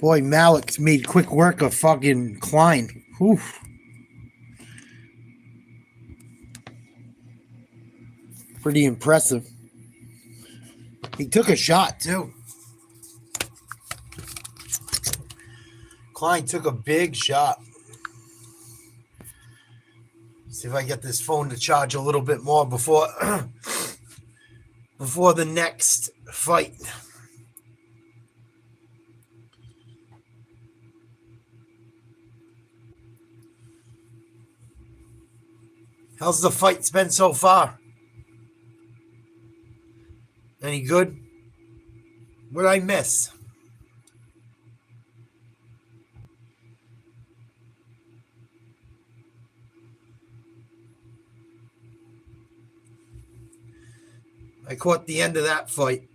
Boy, Malik made quick work of fucking Klein. Oof. Pretty impressive. He took a shot, too. Klein took a big shot. See if I get this phone to charge a little bit more before before the next fight. How's the fight been so far? Any good? What did I miss? I caught the end of that fight.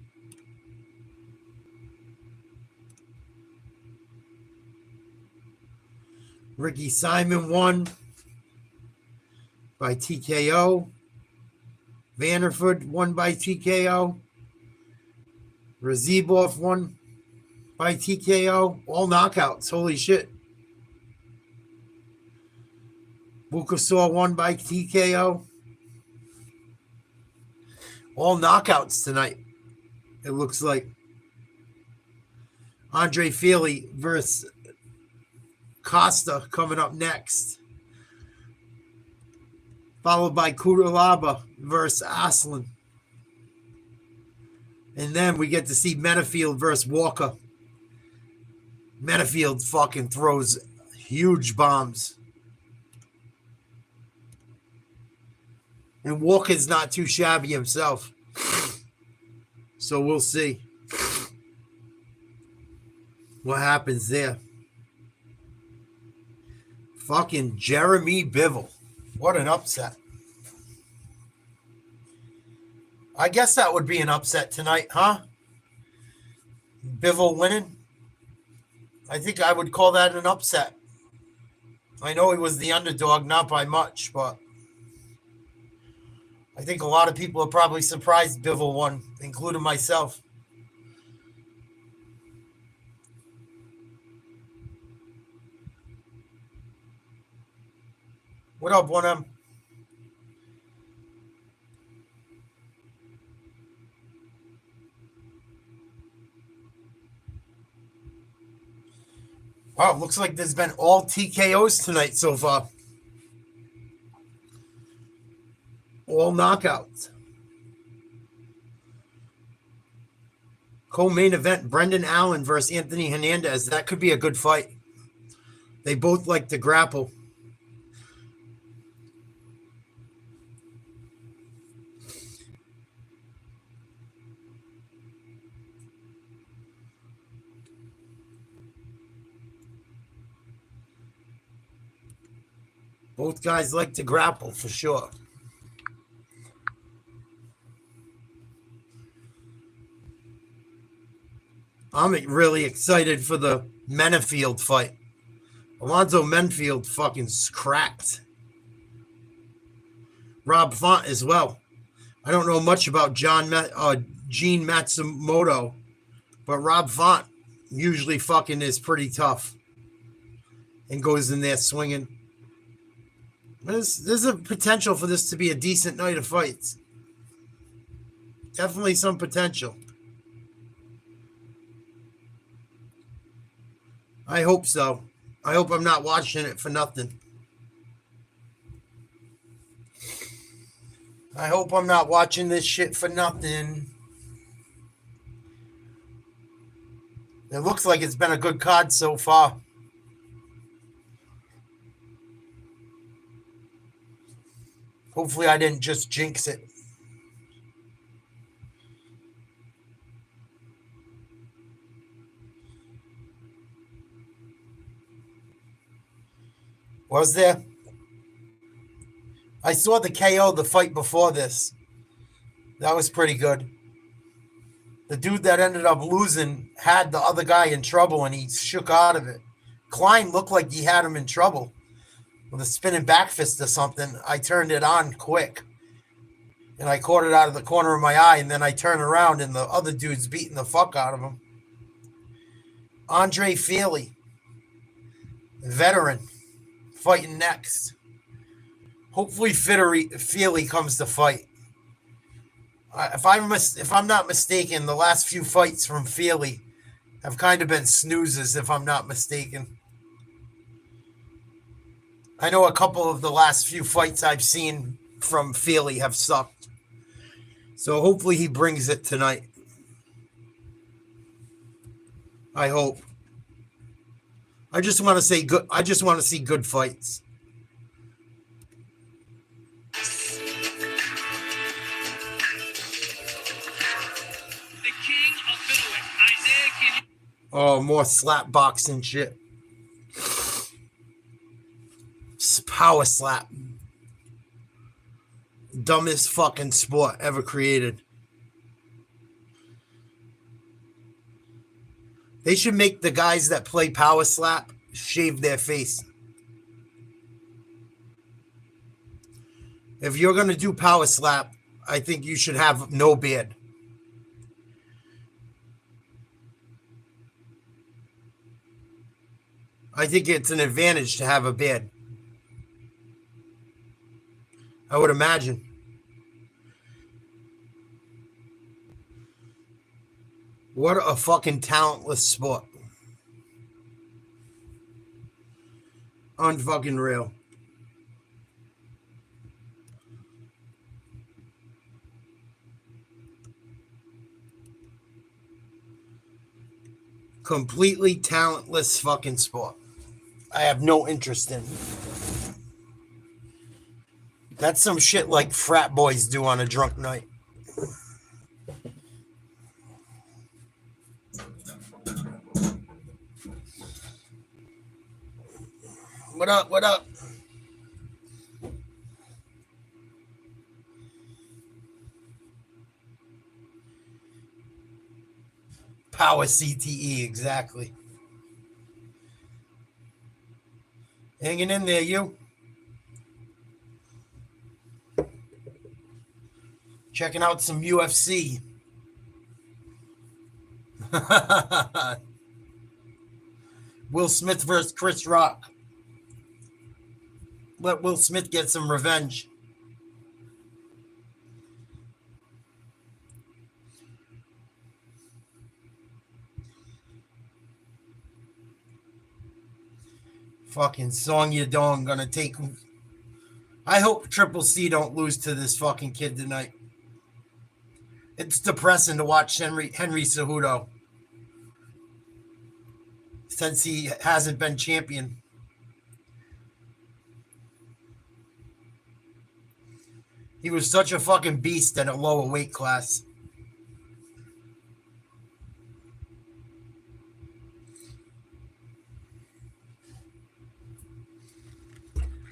Ricky Simon won by TKO. Vanderford won by TKO. Razibov won by TKO. All knockouts. Holy shit. Bukasor won by TKO. All knockouts tonight, it looks like. Andre Feely versus Costa coming up next. Followed by Cuda-laava versus Asen. And then we get to see Menafield versus Walker. Menafield fucking throws huge bombs. And Walker's not too shabby himself. So we'll see what happens there. Fucking Jeremy Bivol. What an upset. I guess that would be an upset tonight, huh? Bivol winning. I think I would call that an upset. I know he was the underdog, not by much, but I think a lot of people are probably surprised Bivol won, including myself. What up, 1M? Wow, looks like there's been all TKOs tonight so far. All knockouts. Co-main event, Brendan Allen versus Anthony Hernandez. That could be a good fight. They both like to grapple. Both guys like to grapple for sure. I'm really excited for the Menafield fight. Alonzo Menafield fucking cracked. Rob Font as well. I don't know much about Gene Matsumoto, but Rob Font usually fucking is pretty tough and goes in there swinging. There's a potential for this to be a decent night of fights. Definitely some potential. I hope so. I hope I'm not watching it for nothing. I hope I'm not watching this shit for nothing. It looks like it's been a good card so far. Hopefully I didn't just jinx it. Was there? I saw the KO the fight before this. That was pretty good. The dude that ended up losing had the other guy in trouble and he shook out of it. Klein looked like he had him in trouble with a spinning back fist or something. I turned it on quick and I caught it out of the corner of my eye, and then I turned around and the other dude's beating the fuck out of him. Andre Feely, veteran, fighting next. Hopefully, Feely comes to fight. If I'm not mistaken, the last few fights from Feely have kind of been snoozes. If I'm not mistaken, I know a couple of the last few fights I've seen from Feely have sucked. So hopefully he brings it tonight. I hope. I just want to say good. I just want to see good fights. Oh, more slap boxing shit. Power slap. Dumbest fucking sport ever created. They should make the guys that play power slap shave their face. If you're going to do power slap, I think you should have no beard. I think it's an advantage to have a beard. I would imagine. What a fucking talentless sport. Unfucking real. Completely talentless fucking sport. I have no interest in. That's some shit like frat boys do on a drunk night. What up? What up? Power CTE, exactly. Hanging in there, you. Checking out some UFC. Will Smith versus Chris Rock. Let Will Smith get some revenge. Fucking Song Yadong gonna take. I hope Triple C don't lose to this fucking kid tonight. It's depressing to watch Henry Cejudo since he hasn't been champion. He was such a fucking beast at a lower weight class.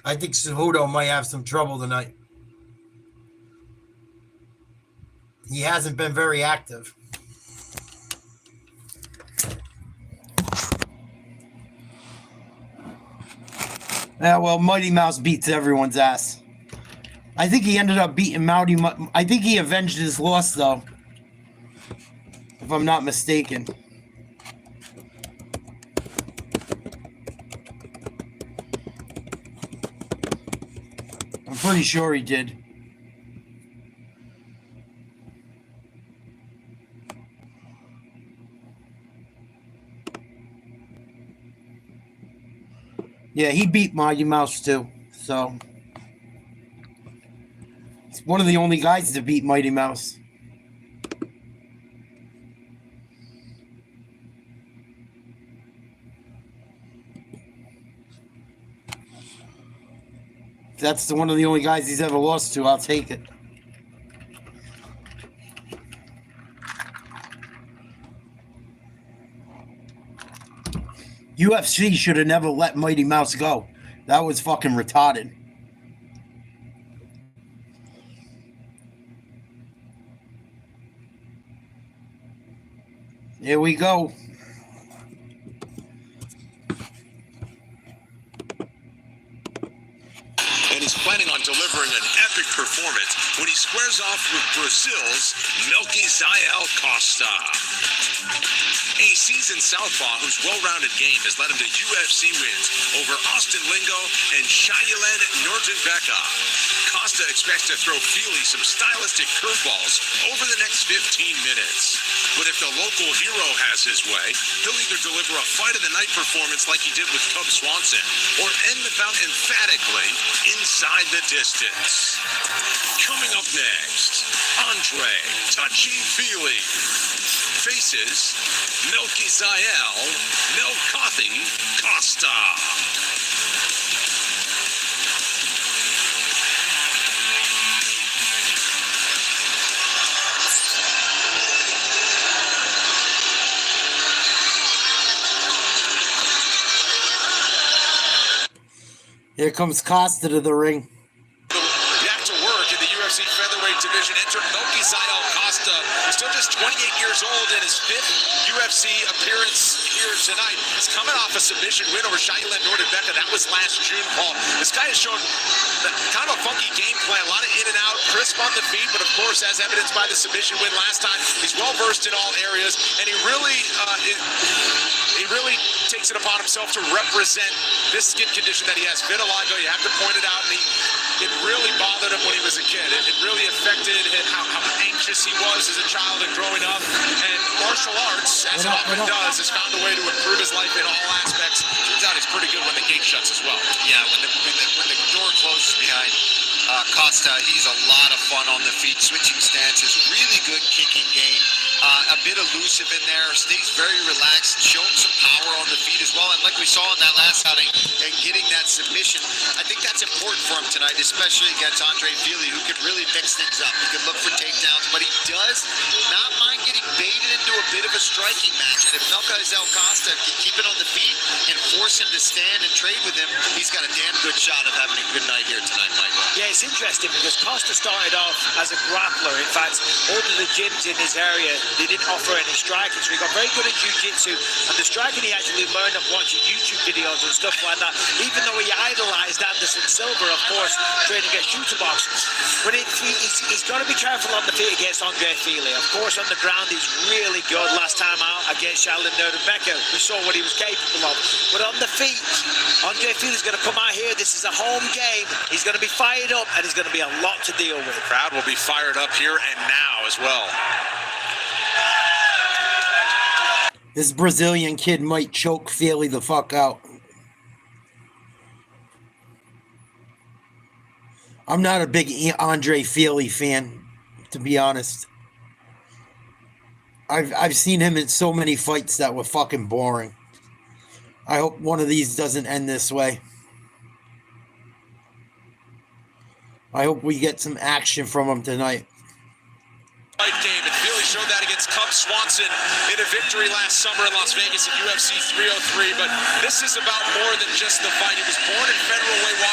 I think Cejudo might have some trouble tonight. He hasn't been very active. Yeah, well, Mighty Mouse beats everyone's ass. I think he ended up beating I think he avenged his loss, though. If I'm not mistaken. I'm pretty sure he did. Yeah, he beat Mighty Mouse too. So he's one of the only guys to beat Mighty Mouse. If that's one of the only guys he's ever lost to, I'll take it. UFC should have never let Mighty Mouse go. That was fucking retarded. Here we go. And he's planning on delivering an epic performance when he squares off with Brazil's Melquizael Costa. A seasoned southpaw whose well-rounded game has led him to UFC wins over Austin Lingo and Shailen Nordenbecka. Costa expects to throw Feely some stylistic curveballs over the next 15 minutes. But if the local hero has his way, he'll either deliver a fight-of-the-night performance like he did with Cub Swanson, or end the bout emphatically inside the distance. Coming up next, Andre Touchy Feely faces Melchizael Melkothi Costa. Here comes Costa to the ring. Back to work in the UFC featherweight division. Enter Melchizael Costa, still just 28 years old, in his 5th UFC appearance here tonight. He's coming off a submission win over Shailen Nordenbecka. That was last June, Paul. This guy has shown kind of a funky game plan, a lot of in and out, crisp on the feet, but of course, as evidenced by the submission win last time, he's well versed in all areas, and he really takes it upon himself to represent this skin condition that he has, vitiligo. You have to point it out, and it really bothered him when he was a kid. It really affected how anxious he was as a child and growing up. And martial arts, as it often does, has found a way to improve his life in all aspects. Turns out he's pretty good when the gate shuts as well. Yeah, when the door closes behind Costa, he's a lot of fun on the feet, switching stances, really good kicking game. A bit elusive in there, stays very relaxed, showing some power on the feet as well. And like we saw in that last outing, and getting that submission, I think that's important for him tonight, especially against Andre Feely, who can really mix things up. He can look for takedowns, but he does not mind getting baited into a bit of a striking match. And if Melchizael Costa can keep it on the feet and force him to stand and trade with him, he's got a damn good shot of having a good night here tonight, Michael. Yeah, it's interesting because Costa started off as a grappler. In fact, all of the gyms in his area, they didn't offer any striking, so he got very good at jiu-jitsu, and the striking he actually learned of watching YouTube videos and stuff like that, even though he idolized Anderson Silva, of course, training at shooter box. But he's got to be careful on the feet against Andre Feely. Of course, on the ground, he's really good. Last time out against Shailen Nordenbecka, we saw what he was capable of. But on the feet, Andre Feely's going to come out here. This is a home game. He's going to be fired up, and there's going to be a lot to deal with. The crowd will be fired up here and now as well. This Brazilian kid might choke Feely the fuck out. I'm not a big Andre Feely fan, to be honest. I've seen him in so many fights that were fucking boring. I hope one of these doesn't end this way. I hope we get some action from him tonight. Fight game, and Feely showed that against Cub Swanson in a victory last summer in Las Vegas at UFC 303, but this is about more than just the fight. He was born in Federal Way.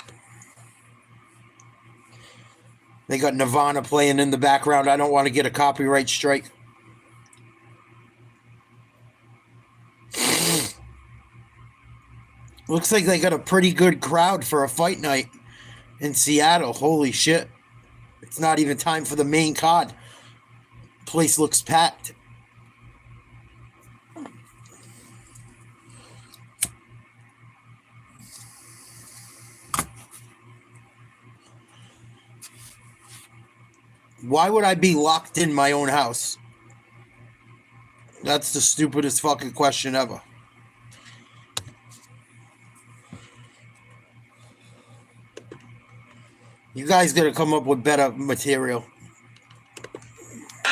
They got Nirvana playing in the background. I don't want to get a copyright strike. Looks like they got a pretty good crowd for a fight night in Seattle. Holy shit. It's not even time for the main card. Place looks packed. Why would I be locked in my own house? That's the stupidest fucking question ever. You guys gotta come up with better material.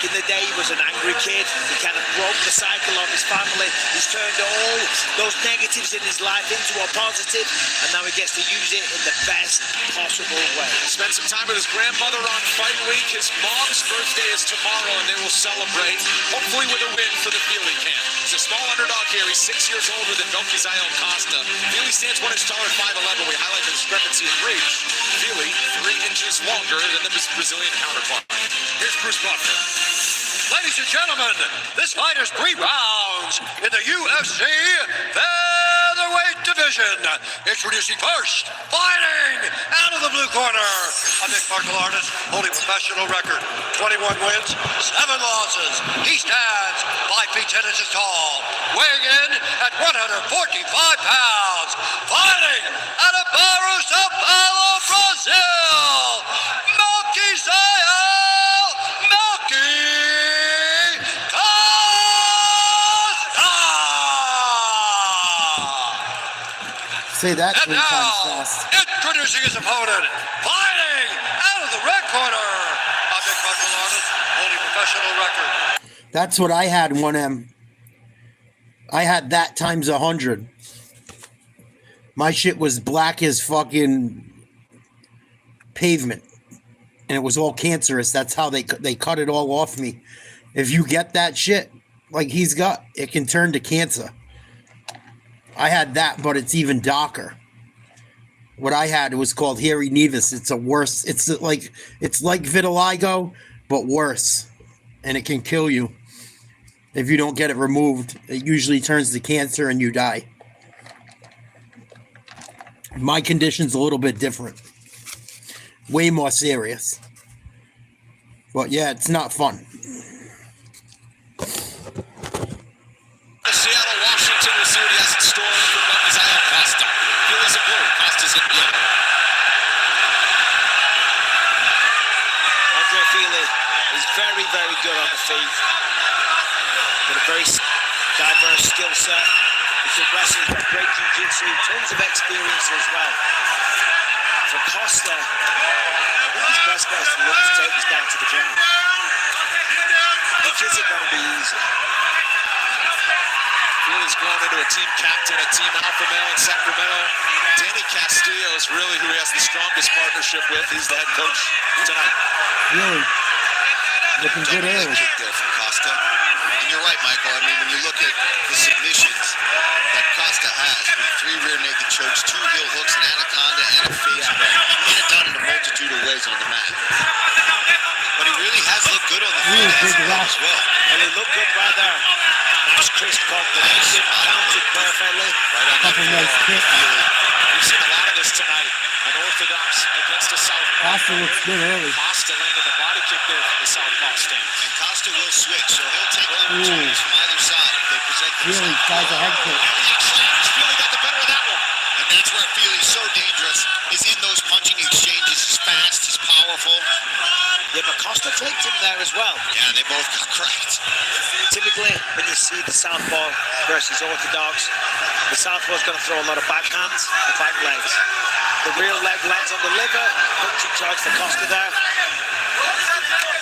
In the day, he was an angry kid. He kind of broke the cycle of his family. He's turned all those negatives in his life into a positive, and now he gets to use it in the best possible way. Spent some time with his grandmother on fight week. His mom's birthday is tomorrow, and they will celebrate, hopefully with a win for the Feely camp. He's a small underdog here. He's 6 years older than Melchizael Costa. Feely stands 1 inch taller at 5'11". We highlight the discrepancy in reach. Feely 3 inches longer than the Brazilian counterpart. Here's Bruce Buffer. Ladies and gentlemen, this fight is 3 rounds in the UFC featherweight division. Introducing first, fighting out of the blue corner, a mixed martial artist holding professional record, 21 wins, 7 losses. He stands 5 feet 10 inches tall, weighing in at 145 pounds, fighting out of Barro, Sao Paulo, Brazil, Milky Zion, Milky Costa! Say that And 3 times now, fast. introducing his opponent, fighting out of the red corner, a big martial artist holding professional record. That's what I had 1M. I had that times 100. My shit was black as fucking pavement, and it was all cancerous. That's how they cut it all off me. If you get that shit like he's got, it can turn to cancer. I had that, but it's even darker. What I had was called hairy nevus. It's a worse. It's like vitiligo, but worse, and it can kill you if you don't get it removed. It usually turns to cancer, and you die. My condition's a little bit different, way more serious. But yeah, it's not fun. Seattle, Washington, we'll see what he has in store for Zion Costa. Phillies in blue. Costa's in yellow. Andre Feely is very, very good on the feet. With a very diverse skill set. He's aggressive, got great jiu-jitsu, tons of experience as well. For Costa, I think his best bet is to look to take this down to the ground. Which isn't going to be easy. Feely's grown into a team captain, a team alpha male in Sacramento. Danny Castillo is really who he has the strongest partnership with. He's the head coach tonight. Really, looking good Double leg air. kick there from Costa. And you're right, Michael. I mean, when you look at the submissions that Costa has, with 3 rear naked chokes, 2 heel hooks, an anaconda, and a face break. He can get it done in a multitude of ways on the mat. But he really has looked good on the feet Big as rush. well. And he looked good right there. Nice crisp combination, counted perfectly. Right on Couple that nice forearm. kicks. Feely. We've seen a lot of this tonight. An orthodox against a southpaw. Costa looks good early. Costa landed a body kick there from the southpaw stance. And Costa will switch, so he'll take opportunities from either side if they present Really themselves. tries a head kick. Feely got the better of that one. And that's where Feely's so dangerous, is in those punching exchanges. He's fast, he's powerful. Yeah, but Costa clicked him there as well. Yeah, they both got cracked. Typically, when you see the southpaw versus orthodox, the southpaw is going to throw a lot of backhands and back legs. The rear leg lands on the liver, punching charge for Costa there.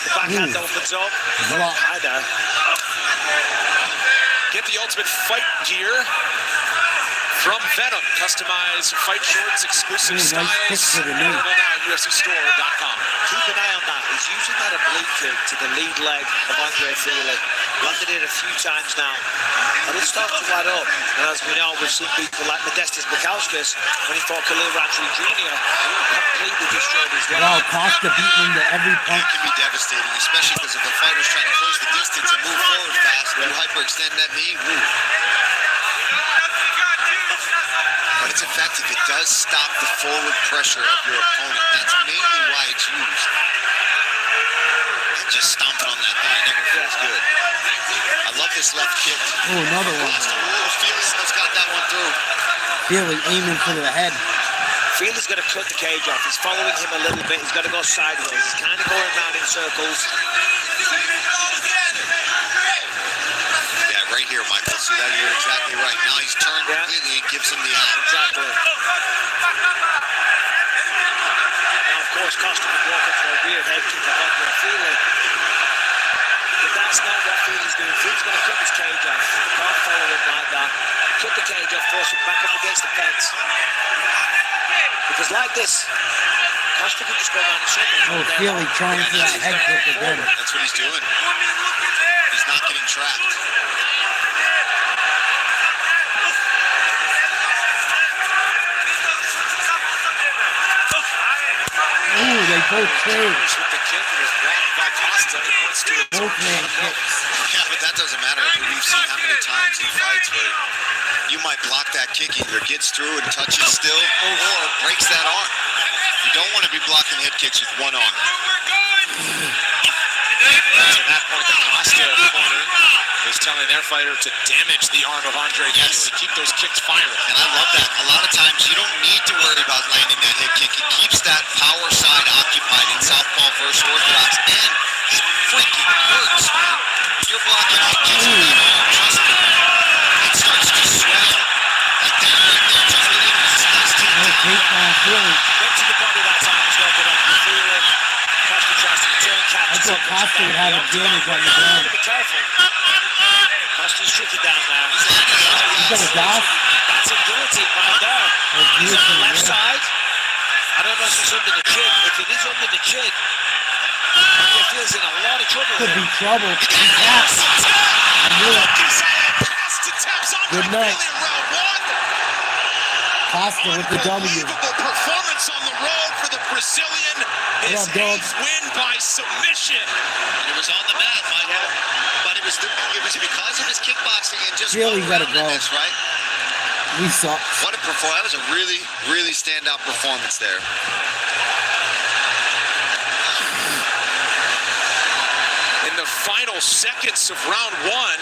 The backhand opens up. Block. Hi there. Get the ultimate fight gear from Venom. Customized fight shorts, exclusive Nice kick styles. to the knee. Available now at UFCstore.com. Keep an eye on that. He's using that oblique kick to the lead leg of Andre Feely. Landed it a few times now. And it's starting to add up. And as we know, we've seen people like Modestas Bukauskas, when he fought Khalil Rountree Jr., completely destroyed his leg. Wow, Costa beating into every That punch. can be devastating, especially because if a fighter's trying to close the distance and move forward fast, and you hyperextend that knee, woo. But it's effective. It does stop the forward pressure of your opponent. That's mainly why it's used. And just stomping on that thigh never feels good. I love this left kick. Oh, another one. Feely's got that one through. Feely aiming for the head. Feely's going to cut the cage off. He's following him a little bit. He's got to go sideways. He's kind of going around in circles. Yeah, right here, Michael. See that? You're exactly right. Now he's turned completely and gives him the out. Exactly. Now, of course, Costa would walk up for a weird head kick of Andre Feely. But that's not what Feely's doing. Feely's going to cut his cage off. Can't follow him like that. Cut the cage off, force him back up against the fence. Because like this, Costa could just go around the circle. Oh, Feely trying for that head kick again. That's what he's doing. He's not getting trapped. Ooh, they both trade. With the kick that was blocked by Costa. He points to it. Both man kicks. Yeah, but that doesn't matter. I mean, we've seen how many times in fights where you might block that kick, either gets through and touches still, or breaks that arm. You don't want to be blocking head kicks with one arm. To that point, the Costa corner is telling their fighter to damage the arm of Andre Yes. to keep those kicks firing. And I love that. A lot of times you don't need to worry about landing that head kick. It keeps that power side occupied in southpaw versus orthodox, and it freaking hurts. You're blocking head kicks with that arm. Trust me. It starts to swell. Like that right there. Just really nice takedown. Went to the body that time as well, but I feel it. Costa tries to turn catch. I thought Costa would have advantage on the ground. Be careful. Costa's tricky down now. He's got a dash. That's a guillotine right there. He's on the left side. I don't know if it's under the chin. If it is under the chin, he feels in a lot of trouble. Could be trouble. Yes. I knew it. Good night. Round one. Costa with the W. Unbelievable performance on the road for the Brazilian. His What up, dog? 8th win by submission. It was on the mat, Michael. But it was because of his kickboxing and just Really gotta go. well-roundedness, right? We suck. What a performance. That was a really, really standout performance there. In the final seconds of round one,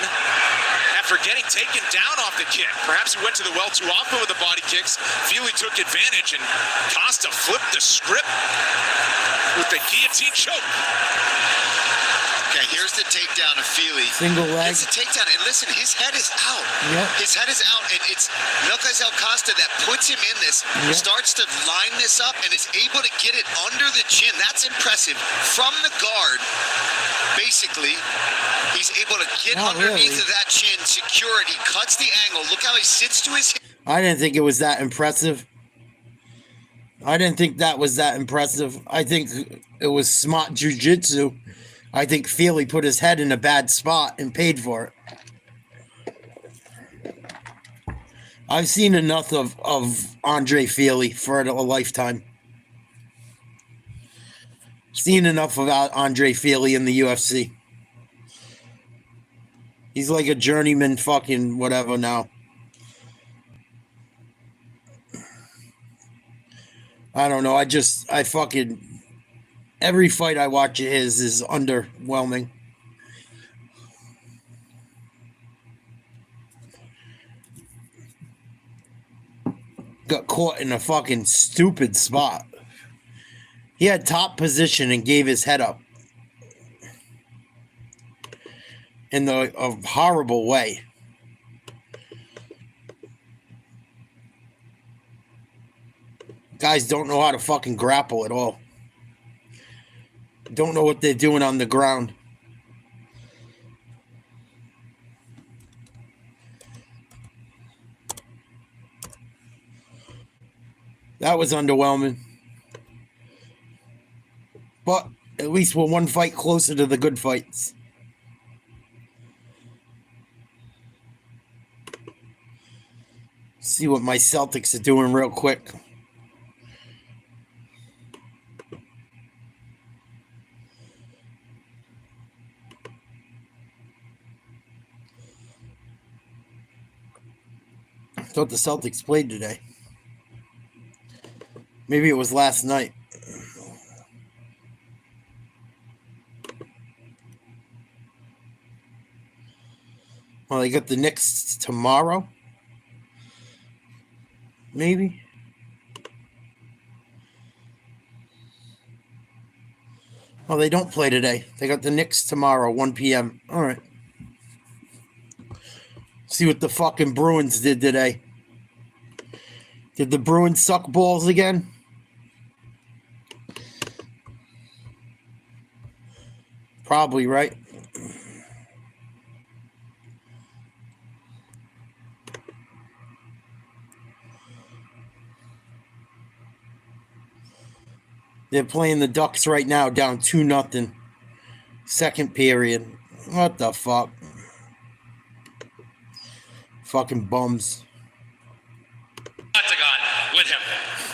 after getting taken down off the kick, perhaps he went to the well too often with the body kicks. Feely took advantage, and Costa flipped the script with the guillotine choke. Okay, here's the takedown of Feely. Single leg. It's a takedown, and listen, his head is out. Yep. His head is out, and it's Melquizael Costa that puts him in this, Yep. starts to line this up, and is able to get it under the chin. That's impressive. From the guard, basically, he's able to get Not underneath really. of that chin, secure it. He cuts the angle. Look how he sits to his hip. I didn't think it was that impressive. I didn't think that was that impressive. I think it was smart jiu-jitsu. I think Feely put his head in a bad spot and paid for it. I've seen enough of Andre Feely for a lifetime. Seen enough about Andre Feely in the UFC. He's like a journeyman fucking whatever now. I don't know. I fucking... Every fight I watch of his is underwhelming. Got caught in a fucking stupid spot. He had top position and gave his head up. In a horrible way. Guys don't know how to fucking grapple at all. Don't know what they're doing on the ground. That was underwhelming. But at least we're one fight closer to the good fights. See what my Celtics are doing real quick. I thought the Celtics played today. Maybe it was last night. Well, they got the Knicks tomorrow. Maybe. Well, they don't play today. They got the Knicks tomorrow, 1 p.m. All right. See what the fucking Bruins did today. Did the Bruins suck balls again? Probably, right? They're playing the Ducks right now, down 2-0. Second period. What the fuck? Fucking bums. With him.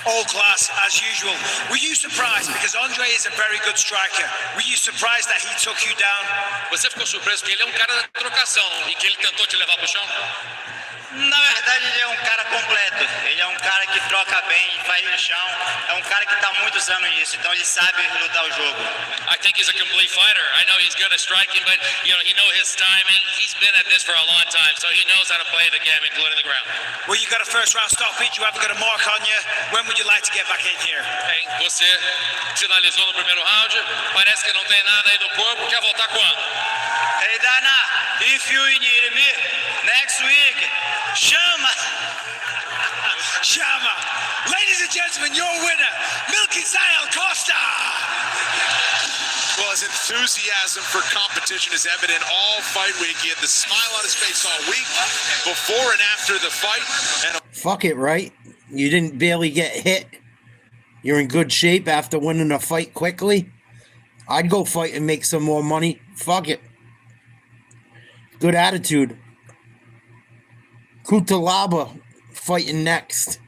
All class, as usual. Were you surprised? Because Andre is a very good striker. Were you surprised that he took you down? Você ficou surpreso que ele é um cara da trocação e que ele tentou te levar pro chão? Na verdade, ele é um cara completo. Ele é um cara que troca bem, faz no chão. É um cara que está há muitos anos nisso, então ele sabe lutar o jogo. I think he's a complete fighter. I know he's good at striking, but he knows his timing. He's been at this for a long time, so he knows how to play the game, including the ground. Well, you got a first round stoppage. You haven't got a mark on you. When would you like to get back in here? Bem, você finalizou no primeiro round. Parece que não tem nada aí do corpo. Quer voltar quando? Hey, Dana, if you need me next week, chama! Shama. Ladies and gentlemen, your winner, Milky-Zyle Costa. Well, his enthusiasm for competition is evident all fight week. He had the smile on his face all week, before and after the fight. And Fuck it, right? You didn't barely get hit. You're in good shape after winning a fight quickly. I'd go fight and make some more money. Fuck it. Good attitude. Cuda-laava fighting next.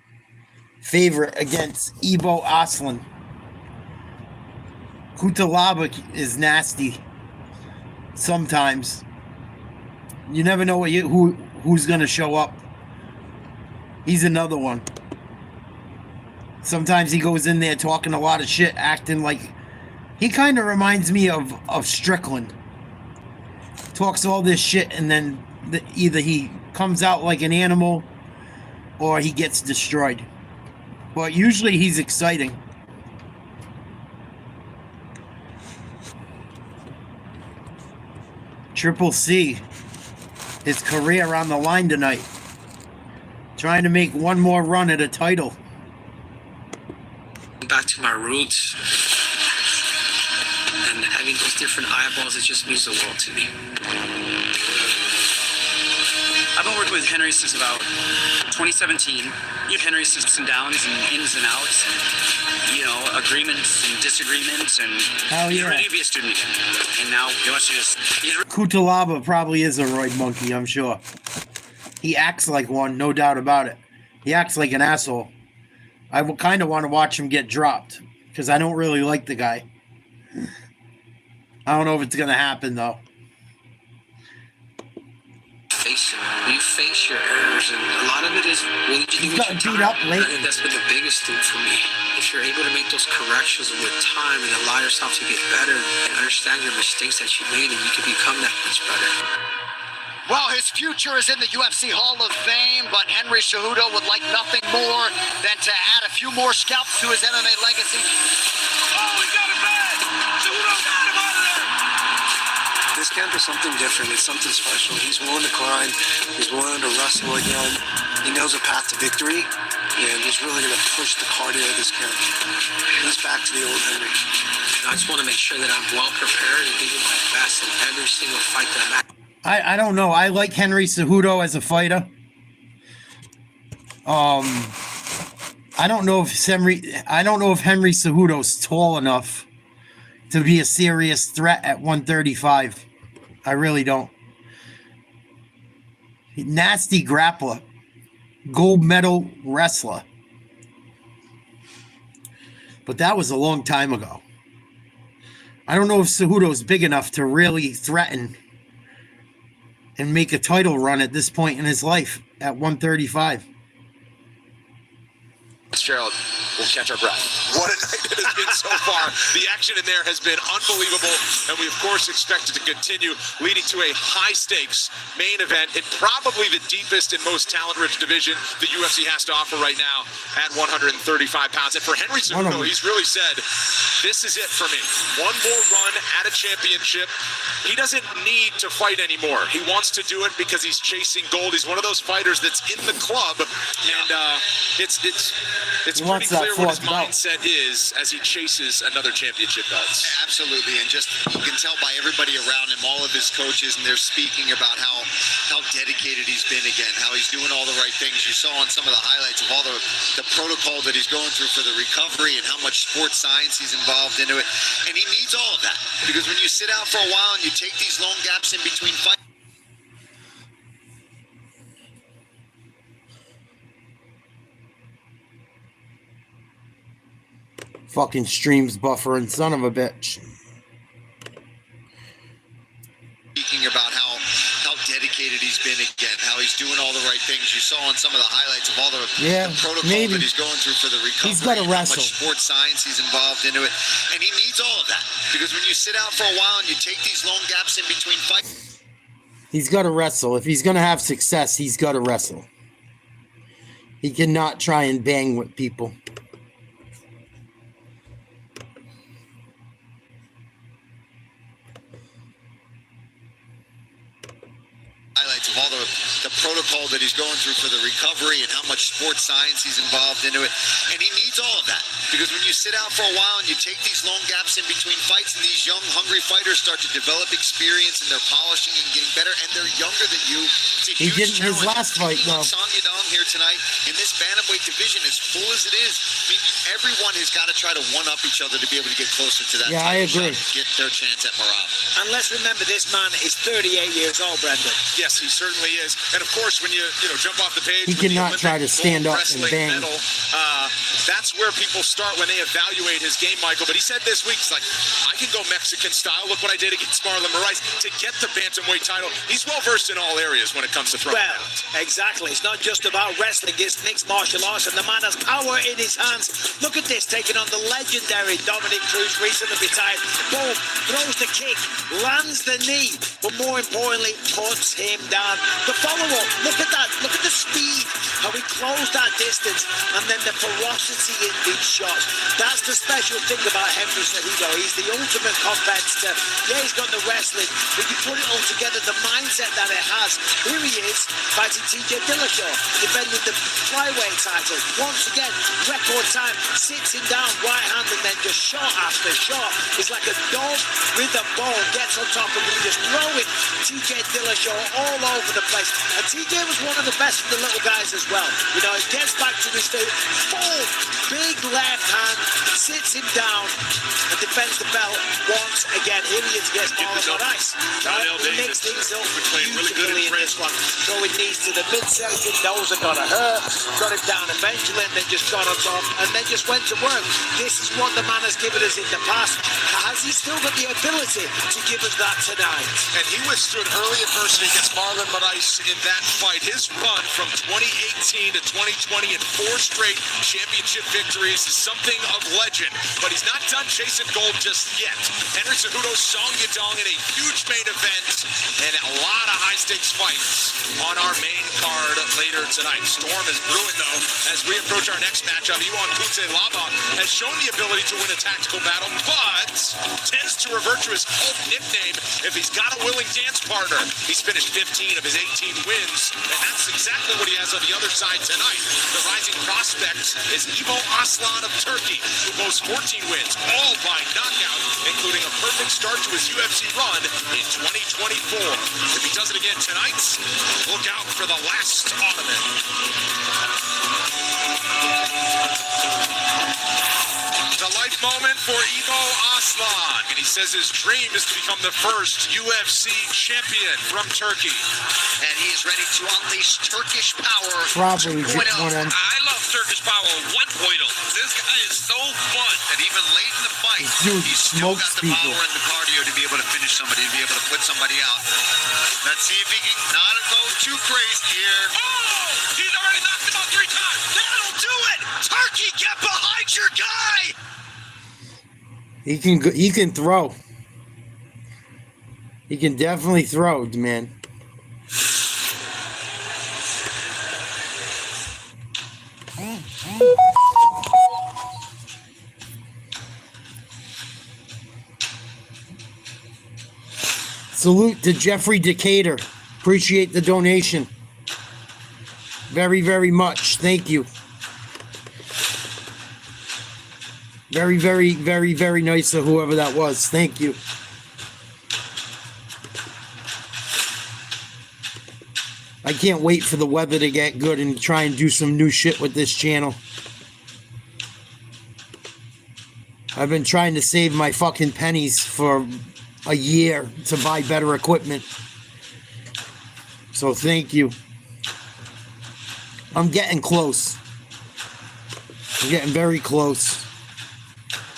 Favorite against Ibo Aslan. Cuda-laava is nasty. Sometimes. You never know who's gonna show up. He's another one. Sometimes he goes in there talking a lot of shit, acting like he kind of reminds me of Strickland. Talks all this shit, and then either he comes out like an animal or he gets destroyed. But usually he's exciting. Triple C, his career on the line tonight. Trying to make one more run at a title. Back to my roots, and having those different eyeballs, it just means the world to me. I've been working with Henry since about 2017. Henry's ups and downs and ins and outs, and agreements and disagreements, and he's ready to be a student again. And now he wants to just. Cuda-laava probably is a roid monkey, I'm sure. He acts like one, no doubt about it. He acts like an asshole. I would kind of want to watch him get dropped because I don't really like the guy. I don't know if it's going to happen, though. Face it. You face your errors, and a lot of it is what did you do with your time? I think that's been the biggest thing for me. If you're able to make those corrections with time and allow yourself to get better and understand your mistakes that you made, and you can become that much better. Well, his future is in the UFC Hall of Fame, but Henry Cejudo would like nothing more than to add a few more scalps to his MMA legacy. Oh, he got it bad! Cejudo got him out of there! This camp is something different. It's something special. He's willing to climb. He's willing to wrestle again. He knows a path to victory, and he's really going to push the cardio of this camp. He's back to the old Henry. I just want to make sure that I'm well prepared and giving my best in every single fight that I'm at. I don't know. I like Henry Cejudo as a fighter. I don't know if Henry Cejudo's tall enough to be a serious threat at 135. I really don't. Nasty grappler. Gold medal wrestler. But that was a long time ago. I don't know if Cejudo's big enough to really threaten and make a title run at this point in his life at 135. Gerald, we'll catch our breath. What a night it has been so far. The action in there has been unbelievable, and we, of course, expect it to continue, leading to a high-stakes main event in probably the deepest and most talent-rich division the UFC has to offer right now at 135 pounds. And for Henry Cejudo, he's really said, this is it for me. One more run at a championship. He doesn't need to fight anymore. He wants to do it because he's chasing gold. He's one of those fighters that's in the club, and it's pretty clear what his mindset is as he chases another championship belt. Absolutely, and just you can tell by everybody around him, all of his coaches, and they're speaking about how dedicated he's been again, how he's doing all the right things. You saw on some of the highlights of all the protocol that he's going through for the recovery and how much sports science he's involved into it. And he needs all of that, because when you sit out for a while and you take these long gaps in between fights, Fucking streams buffering, son of a bitch. speaking about how dedicated he's spin again, how he's doing all the right things. You saw on some of the highlights of all the protocol maybe. that he's going through for the recovery. He's got to and how wrestle. much sports science he's involved into it. And he needs all of that. Because when you sit out for a while and you take these long gaps in between fights. He's got to wrestle. If he's going to have success, he's got to wrestle. He cannot try and bang with people. Highlights of all the protocol that he's going through for the recovery and how much sports science he's involved into it. And he needs all of that. Because when you sit out for a while and you take these long gaps in between fights and these young, hungry fighters start to develop experience and they're polishing and getting better and they're younger than you, it's a He huge didn't his challenge. last fight, though. Sonya Dong here tonight in this bantamweight division, as full as it is, I mean, everyone has got to try to one-up each other to be able to get closer to that Yeah, I title agree. shot and get their chance at Marab. And let's remember, this man is 38 years old, Brendan. Yes, he certainly is. And of course, when you jump off the page, He with the cannot try to Olympic stand gold up and wrestling bang. medal, that's where people start when they evaluate his game, Michael. But he said this week, he's like, I can go Mexican style. Look what I did against Marlon Moraes to get the bantamweight title. He's well versed in all areas when it comes to throwing. Well, exactly. It's not just about wrestling. It's mixed martial arts, and the man has power in his hands. Look at this, taking on the legendary Dominic Cruz, recently retired. Boom, throws the kick, lands the knee, but more importantly, puts him down. The follow-up, look at that. Look at the speed, how he closed that distance, and then the ferocity in these shots. That's the special thing about Henry Cejudo. He's the ultimate competitor. Yeah, he's got the wrestling, but you put it all together, the mindset that it has. Here he is, fighting TJ Dillashaw, defending the flyweight title. Once again, record time, sits him down, right hand, and then just shot after shot. It's like a dog with a bone, gets on top of him, just throwing TJ Dillashaw all over the place. And TJ was one of the best of the little guys as well. You know, he gets back to his feet, full, big left hand, sits him down, and defends the belt once again. Here he is against Marlon Moraes. He makes things up beautifully in this one. Throwing knees to the midsection, those are gonna hurt. Got him down eventually, and then just got on top, and then just went to work. This is what the man has given us in the past. Has he still got the ability to give us that tonight? And he withstood early adversity against Marlon Moraes in that fight. His run from 2018 to 2020 in 4 straight championship victories is something of legend. But he's not done chasing gold just yet. Henry Cejudo, Sonya Dong in a huge main event and a lot of high-stakes fights on our main card later tonight. Storm is brewing, though, as we approach our next matchup. Iwan Cuda-laava has shown the ability to win a tactical battle, but tends to revert to his cult nickname if he's got a willing dance partner. He's finished 15 of his 18 wins, and that's exactly what he has on the other side tonight. The rising prospect is Ivo Aslan of Turkey, who boasts 14 wins, all by knockout, including a perfect start to his UFC run in 2024. If he does it again tonight, look out for the last Ottoman. The life moment for Ivo Aslan, and he says his dream is to become the first UFC champion from Turkey. And he is ready to unleash Turkish power. Probably 2.0. one of them. I love Turkish Power 1.0. This guy is so fun. And even late in the fight, Dude he's still got smokes the people. power and the cardio to be able to finish somebody, to be able to put somebody out. Let's see if he can not go too crazy here. Oh, he's already knocked him out 3 times. That'll do it. Turkey, get behind your guy! He can throw. He can definitely throw, man. Salute to Jeffrey Decatur. Appreciate the donation. Very, very much. Thank you. Very, very, very, very nice of whoever that was. Thank you. I can't wait for the weather to get good and try and do some new shit with this channel. I've been trying to save my fucking pennies for a year to buy better equipment. So thank you. I'm getting close. I'm getting very close.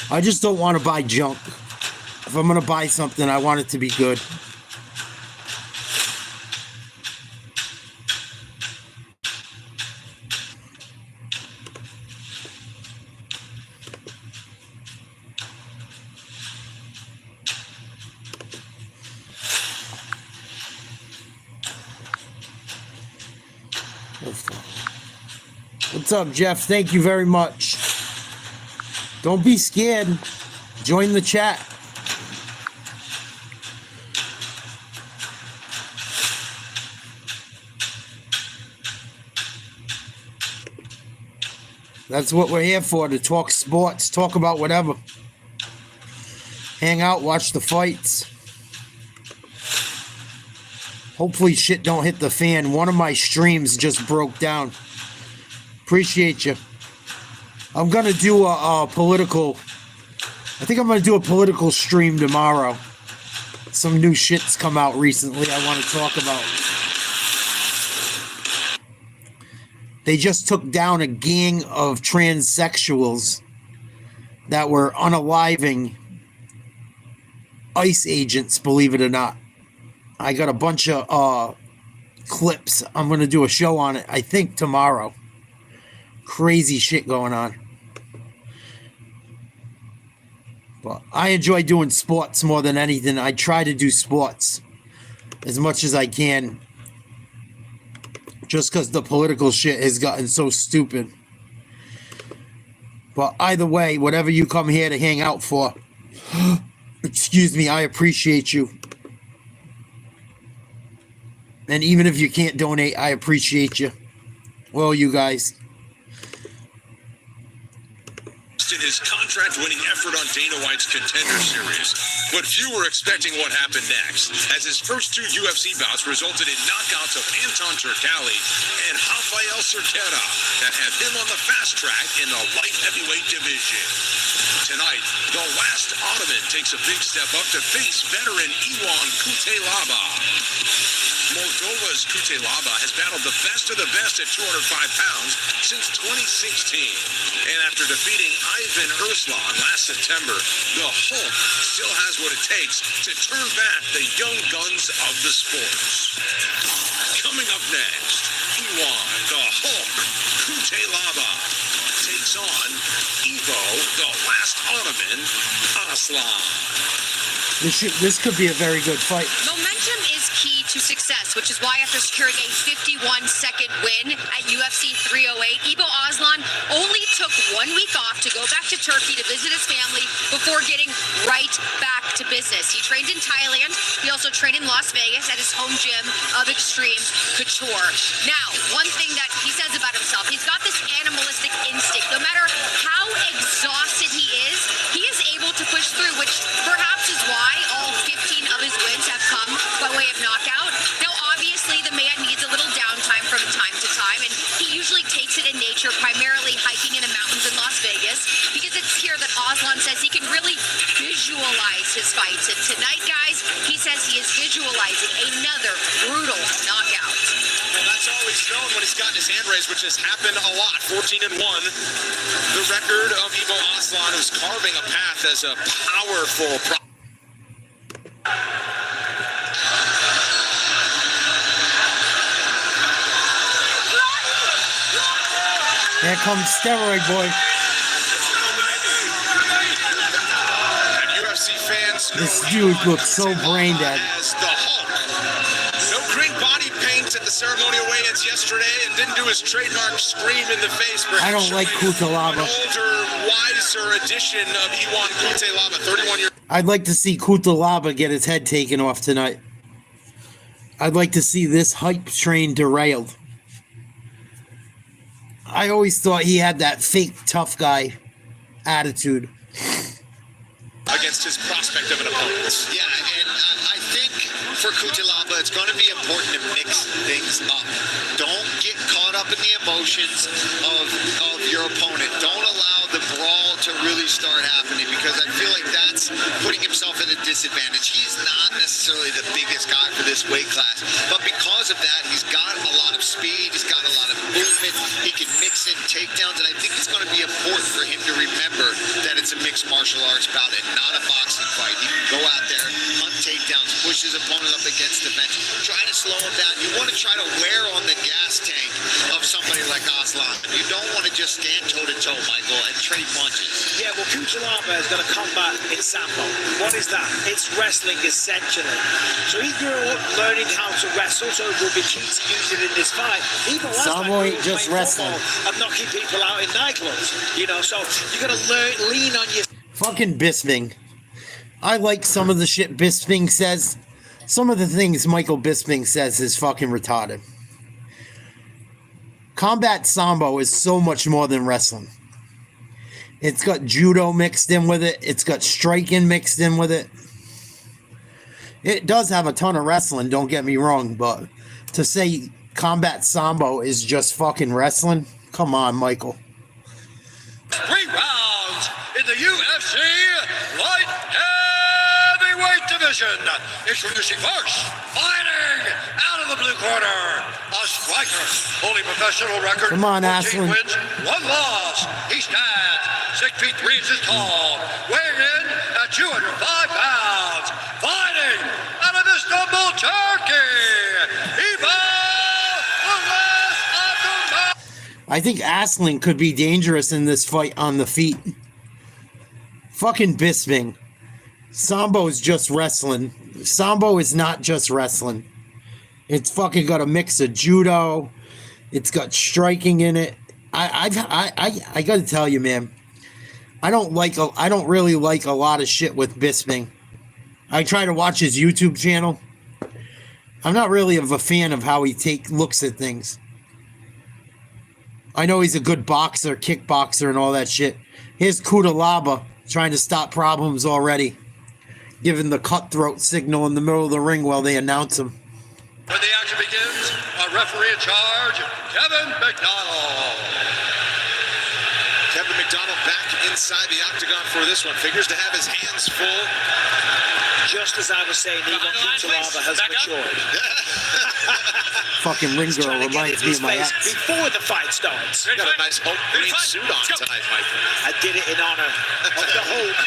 I just don't want to buy junk. If I'm going to buy something, I want it to be good. What's up, Jeff? Thank you very much. Don't be scared. Join the chat. That's what we're here for, to talk sports, talk about whatever. Hang out, watch the fights. Hopefully shit don't hit the fan. One of my streams just broke down. Appreciate you. I'm going to do a political... I think I'm going to do a political stream tomorrow. Some new shit's come out recently I want to talk about. They just took down a gang of transsexuals that were unaliving ICE agents, believe it or not. I got a bunch of clips. I'm going to do a show on it, I think, tomorrow. Crazy shit going on. But I enjoy doing sports more than anything. I try to do sports as much as I can. Just because the political shit has gotten so stupid. But either way, whatever you come here to hang out for, excuse me, I appreciate you. And even if you can't donate, I appreciate you. Well, you guys. In his contract-winning effort on Dana White's Contender Series, but few were expecting what happened next, as his first two UFC bouts resulted in knockouts of Anton Turkalj and Rafael Cerqueira that had him on the fast track in the light heavyweight division. Tonight, the last Ottoman takes a big step up to face veteran Ion Cuda-laava. Moldova's Cuda-laava has battled the best of the best at 205 pounds since 2016. And after defeating Ivan Urslan last September, the Hulk still has what it takes to turn back the young guns of the sports. Coming up next, Ion the Hulk Cuda-laava takes on Ivo the last Ottoman Aslan. This could be a very good fight. Momentum is key to success, which is why after securing a 51-second win at UFC 308, Ivo Aslan only took 1 week off to go back to Turkey to visit his family before getting right back to business. He trained in Thailand. He also trained in Las Vegas at his home gym of Extreme Couture. Now, one thing that he says about himself, he's got this animalistic instinct. No matter how exhausted he is able to push through, which perhaps is why all 15 of his wins have come by way of knockout. Now, obviously, the man needs a little downtime from time to time, and he usually takes it in nature, primarily hiking in the mountains in Las Vegas, because it's here that Aslan says he can really visualize his fights. And tonight, guys, he says he is visualizing another brutal knockout. Well, that's all he's known when he's gotten his hand raised, which has happened a lot. 14-1. The record of Ivo Aslan, who's carving a path as a powerful Here comes Steroid Boy. And UFC fans, This dude looks so brain dead. as the Hulk. No green body paint at the ceremonial weigh-ins yesterday, and didn't do his trademark scream in the face. I don't like Cuda-laava. An older, wiser edition of Ion Cuda-laava, 31 years. I'd like to see Cuda-laava get his head taken off tonight. I'd like to see this hype train derailed. I always thought he had that fake tough guy attitude. Against his prospect of an opponent. Yeah, and I think for Cuda-laava, it's going to be important to mix things up. Don't get caught up in the emotions of your opponent. Don't allow the brawl to really start happening, because I feel like that's putting himself at a disadvantage. He's not necessarily the biggest guy for this weight class, but because of that, he's got a lot of speed, he's got a lot of movement, he can mix in takedowns, and I think it's going to be important for him to remember that it's a mixed martial arts bout and not a boxing fight. He can go out there, hunt takedowns, push his opponent up against the bench, try to slow him down. You want to try to wear on the gas tank of somebody like Aslan. You don't want to just stand toe-to-toe, Michael, and trade punches. Yeah, well, Cuda-laava is going to combat in sambo. What is that? It's wrestling, essentially. So he grew up learning how to wrestle, so it will be key to use it in this fight. Even last time, Sambo he ain't was just playing wrestling. football and knocking people out in nightclubs. You know, so you got to lean on your... Fucking Bisping. I like some of the shit Bisping says. Some of the things Michael Bisping says is fucking retarded. Combat Sambo is so much more than wrestling. It's got judo mixed in with it. It's got striking mixed in with it. It does have a ton of wrestling, don't get me wrong, but to say Combat Sambo is just fucking wrestling? Come on, Michael. 3 rounds in the UFC light heavyweight division. Introducing first, fighting out of the blue corner, a striker, holding professional record. Come on, 14 Asen. wins, 1 loss. He stands 6 feet 3 inches tall, weighing in at 205 pounds. Fighting out of Istanbul, Turkey, I think Aslin could be dangerous in this fight on the feet. Fucking Bisping. Sambo is just wrestling. Sambo is not just wrestling. It's fucking got a mix of judo. It's got striking in it. I gotta tell you, man. I don't really like a lot of shit with Bisping. I try to watch his YouTube channel. I'm not really of a fan of how he looks at things. I know he's a good boxer, kickboxer, and all that shit. Here's Cuda-laava trying to stop problems already, giving the cutthroat signal in the middle of the ring while they announce him. when the action begins, our referee in charge, Kevin McDonald. Kevin McDonald back inside the octagon for this one. Figures to have his hands full. Just as I was saying, even Cuda-laava has matured. Fucking ring girl reminds me of my ex. Before the fight starts. Got a nice Hulk green suit on tonight, Michael. I did it in honor of the Hulk.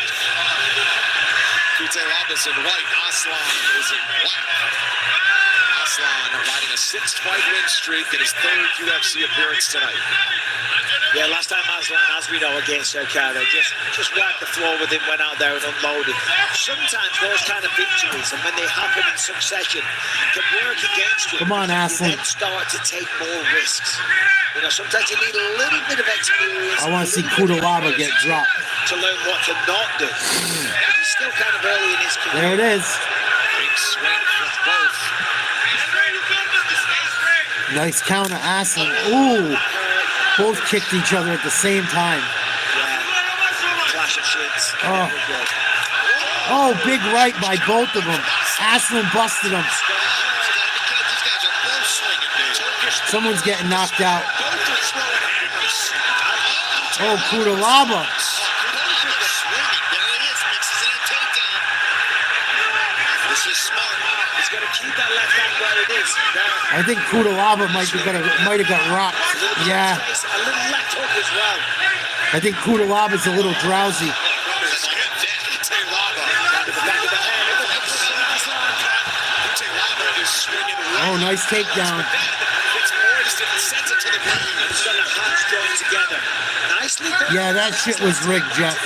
Cuda-laava's in white. Aslan is in black. Aslan riding a 6-fight win streak in his third UFC appearance tonight. Yeah, last time Aslan, as we know, against Okada, just wiped the floor with him, went out there and unloaded. Sometimes those kind of victories, and when they happen in succession, can work against you. Come on, Aslan. You then start to take more risks. You know, sometimes you need a little bit of experience. I want to see Cuda-laava get dropped. To learn what to not do. He's still kind of early in his career. There it is. Big swing with both. Nice counter, Aslan. Ooh. Both kicked each other at the same time. Yeah. Clash of shins. Oh. Oh, big right by both of them. Aslan busted him. Someone's getting knocked out. Oh, Cuda-laava. This is smart. He's going to keep that left hand where it is. I think Cuda-laava might have got rocked. Yeah. A little left hook as well. I think Cuda-laava's a little drowsy. Oh, nice takedown. Yeah, that shit was rigged, Jeff.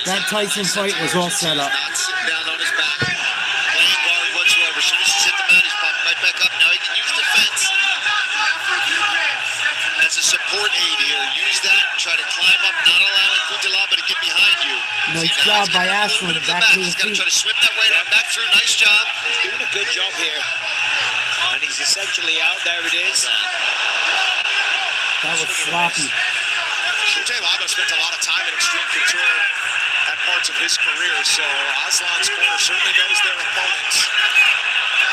That Tyson fight was all set up. Not sitting down on his back, playing guard whatsoever. As soon as he's hit the mat, he's popping right back up. Now he can use the fence as a support aid here. Use that and try to climb up, not allowing Cuda-laava to get behind you. Nice job by Aslan. Back to the He's going to feet. try to swim that way and back through. Nice job. He's doing a good job here. And he's essentially out. There it is. That was sloppy. Cuda-laava spent a lot of time in Extreme Couture at parts of his career, so Aslan's corner certainly knows their opponents.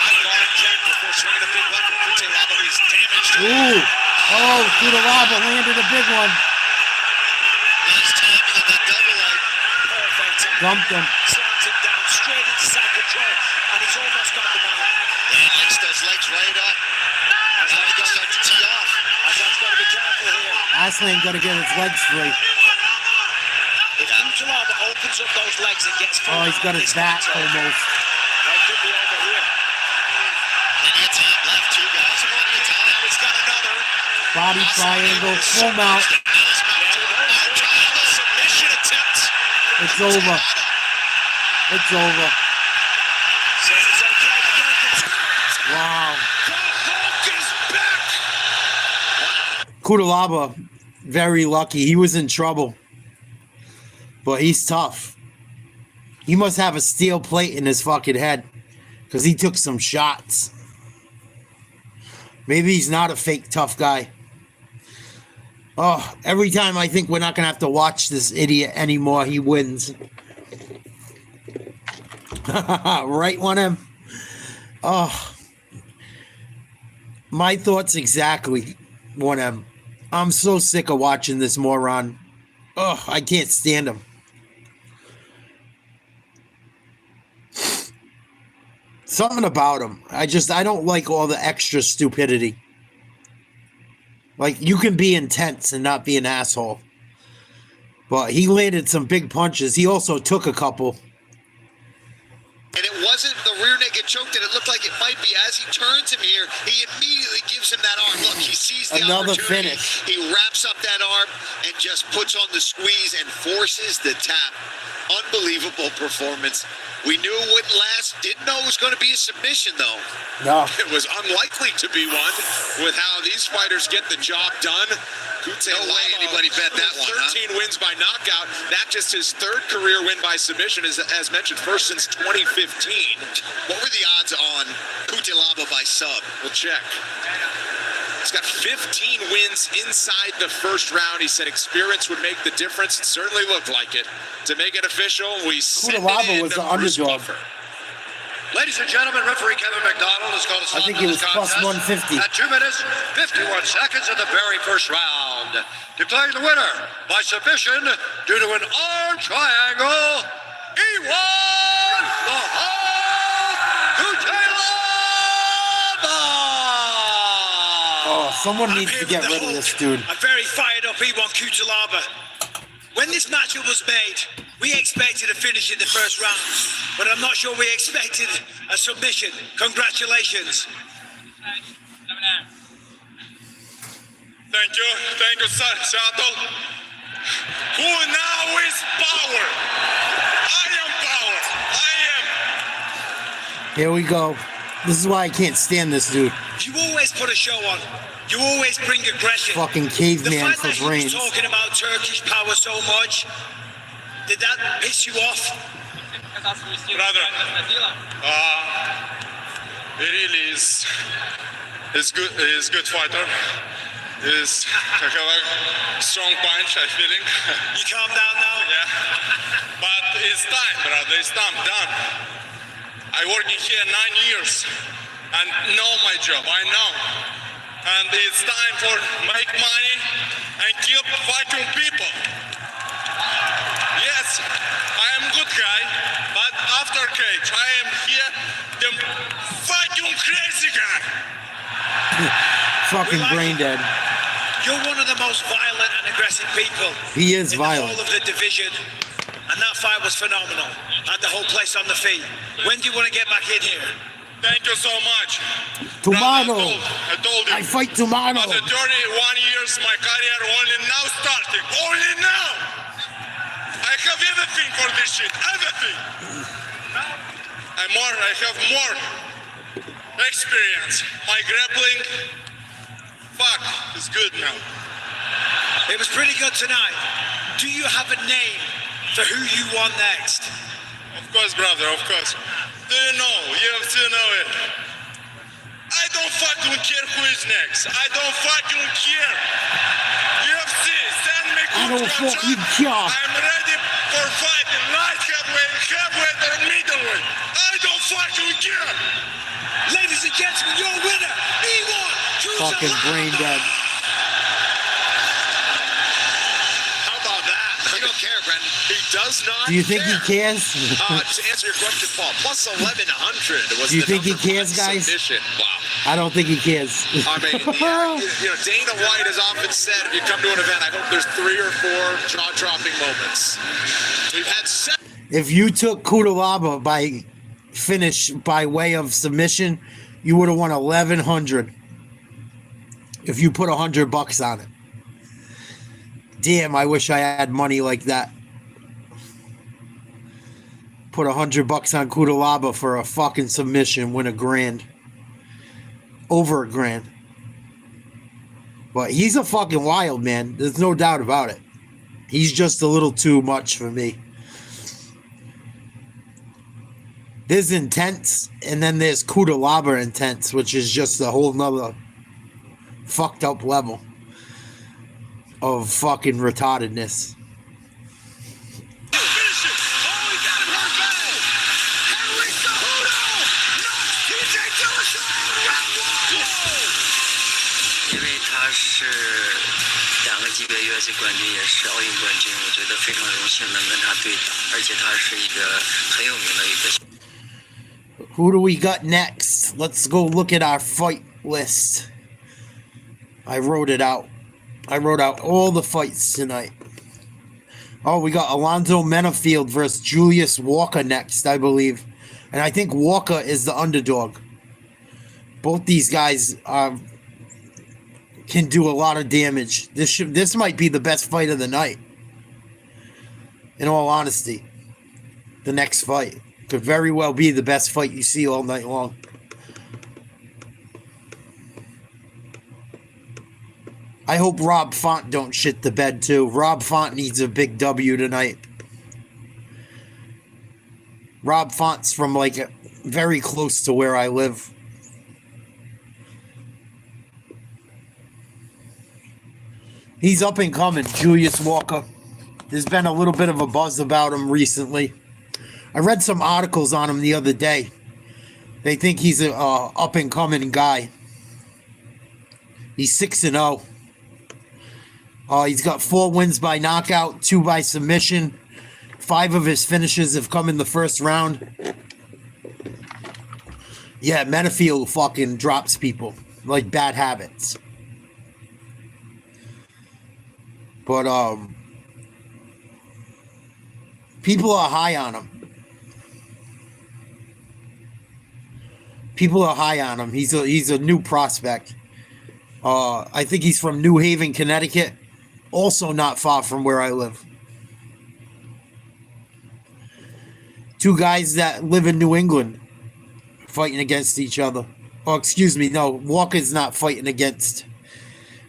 High guard kick before swinging a big left from Cuda-laava. He's damaged. Ooh. Oh, Cuda-laava landed a big one. Nice timing on that double leg. Perfect. Dumped him. Slams him down straight into side control. And he's almost got him out. And links those legs right up. Now he can start to tee off. Aslan's got to be careful here. Aslan got to get his legs free. If Cuda-laava opens up those legs and gets Oh, he's got his back almost. That could be over here. Plenty of time left, too, guys. Plenty of time. He's got another. Body triangle, full mount. Submission attempt. It's over. It's over. Wow. Cuda-laava, very lucky. He was in trouble. But he's tough. He must have a steel plate in his fucking head. Because he took some shots. Maybe he's not a fake tough guy. Oh, every time I think we're not going to have to watch this idiot anymore, he wins. Right, 1M? Oh. My thoughts exactly, 1M. I'm so sick of watching this moron. Oh, I can't stand him. Something about him. I don't like all the extra stupidity. Like, you can be intense and not be an asshole. But he landed some big punches. He also took a couple. And it wasn't the rear naked choke that it looked like it might be. As he turns him here, he immediately gives him that arm. Look, he sees the Another opportunity. finish. He wraps up that arm and just puts on the squeeze and forces the tap. Unbelievable performance. We knew it wouldn't last. Didn't know it was going to be a submission, though. No. It was unlikely to be one with how these fighters get the job done. No way anybody bet that one, 13 wins by knockout. That just his third career win by submission, as mentioned, first since 2015. What were the odds on Cuda-laava by sub? We'll check. He's got 15 wins inside the first round. He said experience would make the difference. It certainly looked like it. To make it official, we sent it Cuda-laava in was to the Bruce underdog. Buffer. Ladies and gentlemen, referee Kevin McDonald is going to stop I think he was this plus contest 150. at 2 minutes, 51 seconds of the very first round. Declaring the winner by submission due to an arm triangle, he won the whole Cuda-laava! Oh, someone needs to get rid of this dude. I'm very fired up. He won Cuda-laava. When this matchup was made, we expected a finish in the first round, but I'm not sure we expected a submission. Congratulations. Thank you, Sato. Who now is power? I am power. Here we go. This is why I can't stand this dude. You always put a show on. You always bring aggression. Fucking The caveman fact for that he brains. was talking about Turkish power so much, did that piss you off? Brother, he really is good. He's good fighter. He's like a strong punch, I feeling. You calm down now? Yeah. But it's time, brother. It's time. Done. I working here 9 years and know my job. I know. And it's time for make money and keep fighting people. Yes, I am good guy, but after cage, I am here the fucking crazy guy. Fucking brain dead. You're one of the most violent and aggressive people He is in the violent. whole of the division. And that fight was phenomenal. Had the whole place on the feet. When do you want to get back in here? Thank you so much. Tomorrow. I told you. I fight tomorrow. After 31 years, my career only now starting. Only now. I have everything for this shit. Everything. I have more experience. My grappling, fuck, is good now. It was pretty good tonight. Do you have a name for who you want next? Of course, brother, of course. Do you know? You have to know it. I don't fucking care who is next. I don't fucking care. UFC, send me I don't contract. fucking care. I'm ready for fighting light heavyweight, or middleweight. I don't fucking care. Ladies and gentlemen, your winner, Iwan Cuda-laava. Fucking brain dead. How about that? You don't care, Brendan. He does not Do you think he care. cares? To answer your question, Paul, plus 1100 was Do you the think he number cares, one guys? submission. Wow. I don't think he cares. I mean, yeah, Dana White has often said, if you come to an event, I hope there's 3 or 4 jaw-dropping moments. We've had 7. If you took Cuda-laava by finish by way of submission, you would have won 1100. if you put $100 on it. Damn, I wish I had money like that. Put $100 on Cuda-laava for a fucking submission, win $1,000. Over $1,000. But he's a fucking wild man. There's no doubt about it. He's just a little too much for me. There's intense, and then there's Cuda-laava intense, which is just a whole nother fucked up level of fucking retardedness. Who do we got next? Let's go look at our fight list. I wrote it out. I wrote out all the fights tonight. Oh, we got Alonzo Menafield versus Julius Walker next, I believe. And I think Walker is the underdog. Both these guys can do a lot of damage. This might be the best fight of the night. In all honesty. The next fight could very well be the best fight you see all night long. I hope Rob Font don't shit the bed too. Rob Font needs a big W tonight. Rob Font's from like very close to where I live. He's up and coming, Julius Walker. There's been a little bit of a buzz about him recently. I read some articles on him the other day. They think he's a up and coming guy. He's 6-0. He's got 4 wins by knockout, 2 by submission. 5 of his finishes have come in the first round. Yeah, Menafield fucking drops people like bad habits. But people are high on him. People are high on him. He's a new prospect. I think he's from New Haven, Connecticut. Also not far from where I live. 2 guys that live in New England fighting against each other. Oh, excuse me. No, Walker's not fighting against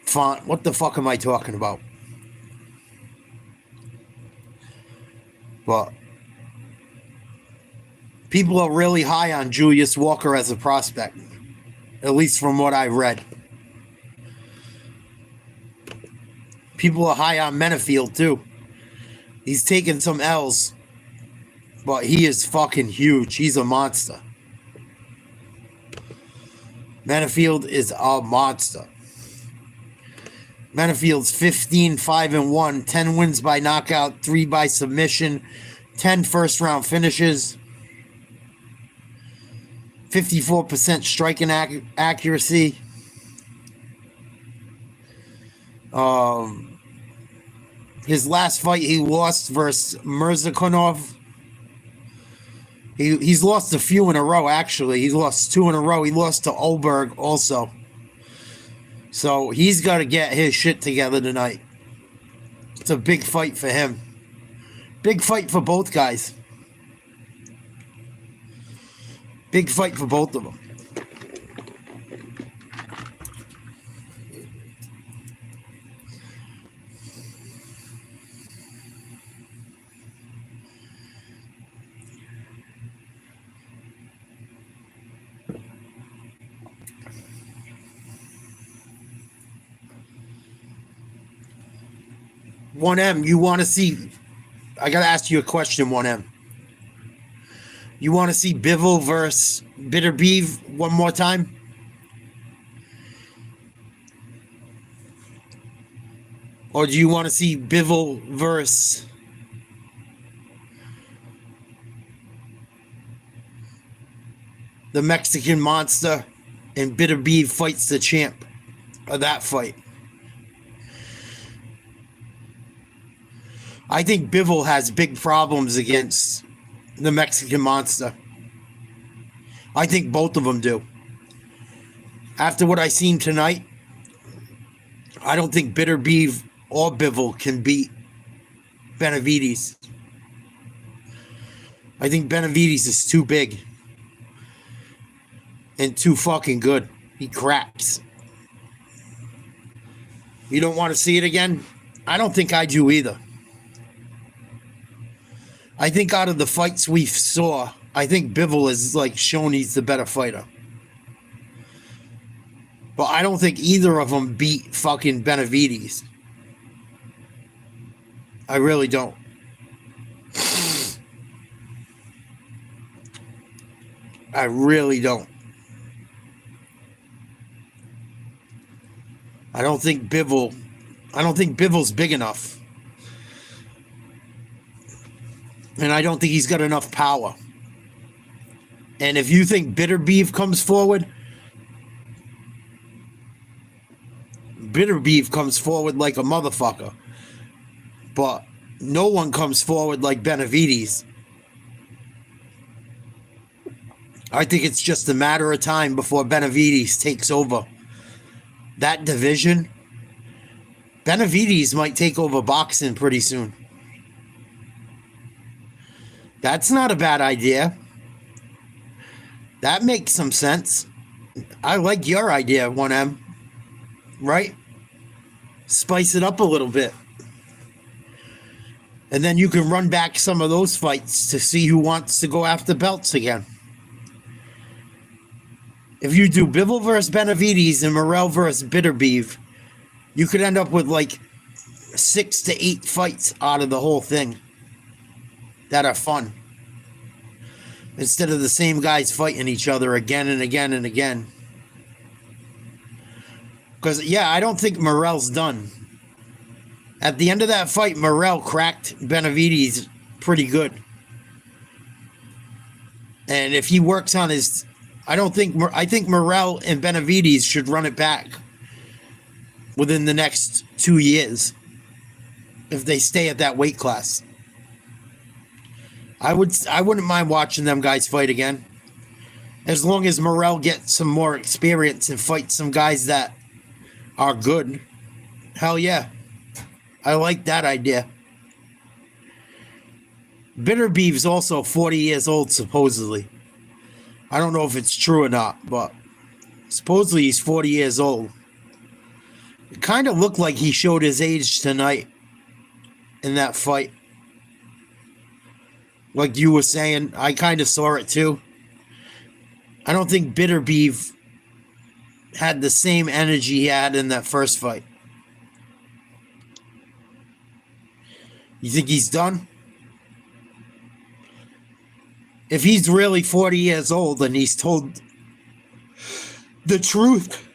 Font. What the fuck am I talking about? But people are really high on Julius Walker as a prospect. At least from what I read. People are high on Menafield too. He's taken some L's. But he is fucking huge. He's a monster. Menafield is a monster. Menafield's 15-5-1, 10 wins by knockout, 3 by submission, 10 first-round finishes, 54% striking accuracy. His last fight he lost versus Mirzakhonov. He's lost a few in a row, actually. He's lost 2 in a row. He lost to Olberg also. So he's got to get his shit together tonight. It's a big fight for him. Big fight for both guys. Big fight for both of them. One M, you want to see? I gotta ask you a question. 1M, you want to see Bivol versus Bitterbeeve one more time? Or do you want to see Bivol versus the Mexican Monster and Bitterbeeve fights the champ of that fight? I think Bivol has big problems against the Mexican Monster. I think both of them do. After what I seen tonight, I don't think Beterbiev or Bivol can beat Benavides. I think Benavides is too big and too fucking good. He cracks. You don't want to see it again? I don't think I do either. I think out of the fights we saw, I think Bivol is like shown he's the better fighter. But I don't think either of them beat fucking Benavides. I really don't. I really don't. I don't think Bivol's big enough. And I don't think he's got enough power. And if you think Beterbiev comes forward, Beterbiev comes forward like a motherfucker. But no one comes forward like Benavides. I think it's just a matter of time before Benavides takes over that division. Benavides might take over boxing pretty soon. That's not a bad idea. That makes some sense. I like your idea, 1M. Right? Spice it up a little bit. And then you can run back some of those fights to see who wants to go after belts again. If you do Bivol versus Benavides and Morrell versus Beterbiev, you could end up with like 6 to 8 fights out of the whole thing that are fun. Instead of the same guys fighting each other again and again and again. Because, yeah, I don't think Morrell's done. At the end of that fight, Morrell cracked Benavides pretty good. And if he works on his... I think Morrell and Benavides should run it back within the next 2 years if they stay at that weight class. I wouldn't mind watching them guys fight again. As long as Morrell gets some more experience and fights some guys that are good. Hell yeah. I like that idea. Beterbiev's also 40 years old, supposedly. I don't know if it's true or not, but supposedly he's 40 years old. It kind of looked like he showed his age tonight in that fight. Like you were saying, I kind of saw it too. I don't think Beterbiev had the same energy he had in that first fight. You think he's done? If he's really 40 years old and he's told the truth,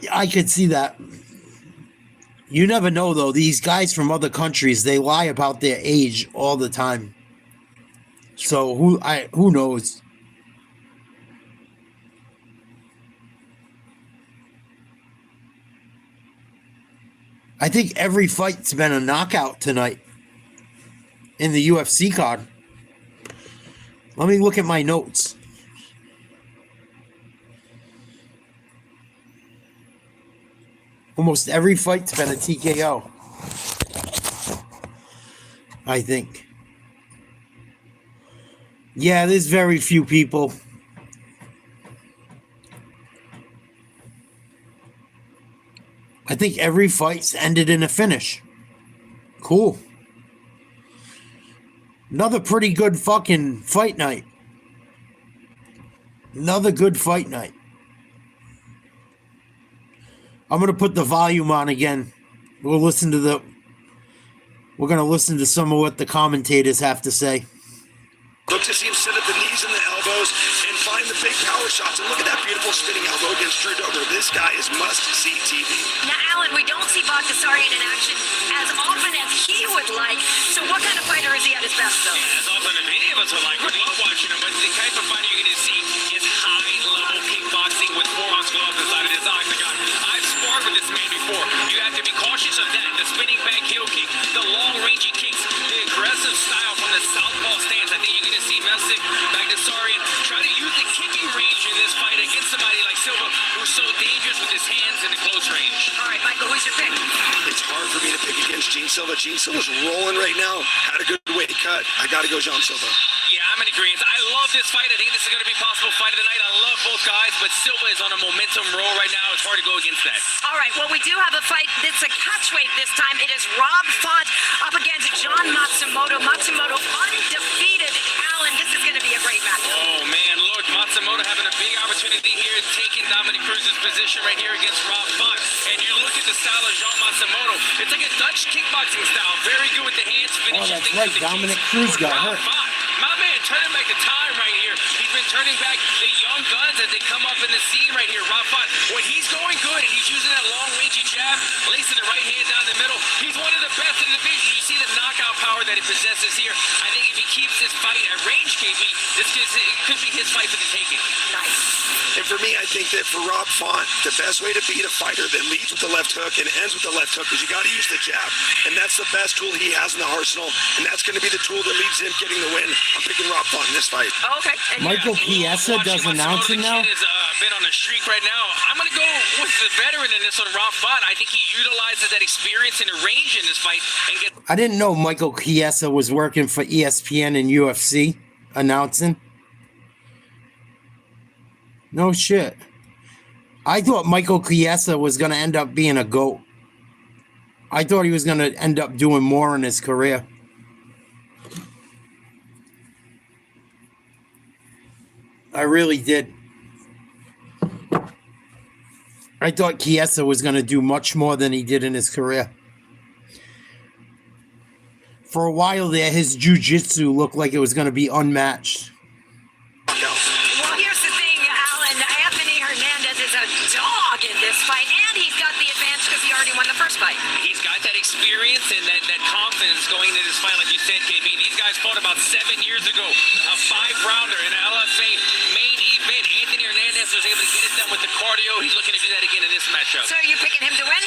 I could see that. You never know, though. These guys from other countries, they lie about their age all the time. So who knows? I think every fight's been a knockout tonight in the UFC card. Let me look at my notes. Almost every fight's been a TKO. I think. Yeah, there's very few people. I think every fight's ended in a finish. Cool. Another pretty good fucking fight night. Another good fight night. I'm going to put the volume on again. We're going to listen to some of what the commentators have to say. Look to see him sit at the knees and the elbows and find the big power shots. And look at that beautiful spinning elbow against Cejudo. This guy is must-see TV. Now, Alan, we don't see Basaran in action as often as he would like. So what kind of fighter is he at his best, though? Yeah, as often as many of us would like. We love watching him, but the type of fighter you're going to see is high-level kickboxing with 4-ounce gloves inside of his octagon. I've sparred with this man before. You have to be cautious of that. The spinning back heel kick, the long-ranging kicks, the aggressive style from the southpaw stance. I think you're going to see Basaran try to use the kicking range in this fight against somebody like Silva, who's so dangerous with his hands in the close range. All right, Michael, who's your pick? It's hard for me to pick against Gene Silva. Gene Silva's rolling right now. Had a good weight cut. I got to go John Silva. Yeah, I'm in agreement. I love this fight. I think this is going to be a possible fight of the night. I love both guys, but Silva is on a momentum roll right now. It's hard to go against that. All right, well, we do have a fight that's a catchweight this time. It is Rob Font up against John Matsumoto. Matsumoto undefeated. Alan, this is going to be a great match. Oh, man, look, Matsumoto having a big opportunity here, taking Dominic Cruz's position right here against Rob Font. And you look at the style of John Matsumoto, it's like a Dutch kickboxing style. Very good with the hands, finishing that's things right, with the Dominic knees. Cruz got Rob hurt. Font, my man, turning back the time right here. He's been turning back the young guns as they come up in the scene right here. Rob Font, when he's going good and he's using that long, rangy jab, lacing the right hand down the middle, he's one of the best in the division. You see the knockout power that he possesses here. I think if he keeps this fight at range, KB, it could be his fight for the taking. And for me, I think that for Rob Font, the best way to beat a fighter that leads with the left hook and ends with the left hook is you got to use the jab. And that's the best tool he has in the arsenal. And that's going to be the tool that leads him getting the win. I'm picking Rob Font in this fight. Oh, okay. And Michael Chiesa does announcing now. Has been on a streak right now. I'm going to go with the veteran in this one, Rob Font. I think he utilizes that experience and the range in this fight and gets. I didn't know Michael Chiesa was working for ESPN and UFC announcing. No shit. I thought Michael Chiesa was going to end up being a GOAT. I thought he was going to end up doing more in his career. I really did. I thought Chiesa was going to do much more than he did in his career. For a while there, his jiu-jitsu looked like it was going to be unmatched. well, here's the thing, Alan. Anthony Hernandez is a dog in this fight, and he's got the advantage because he already won the first fight. He's got that experience and that confidence going into this fight, like you said, KB. These guys fought about 7 years ago, a 5-rounder in an LFA main event. Anthony Hernandez was able to get it done with the cardio. He's looking to do that again in this matchup. So are you picking him to win?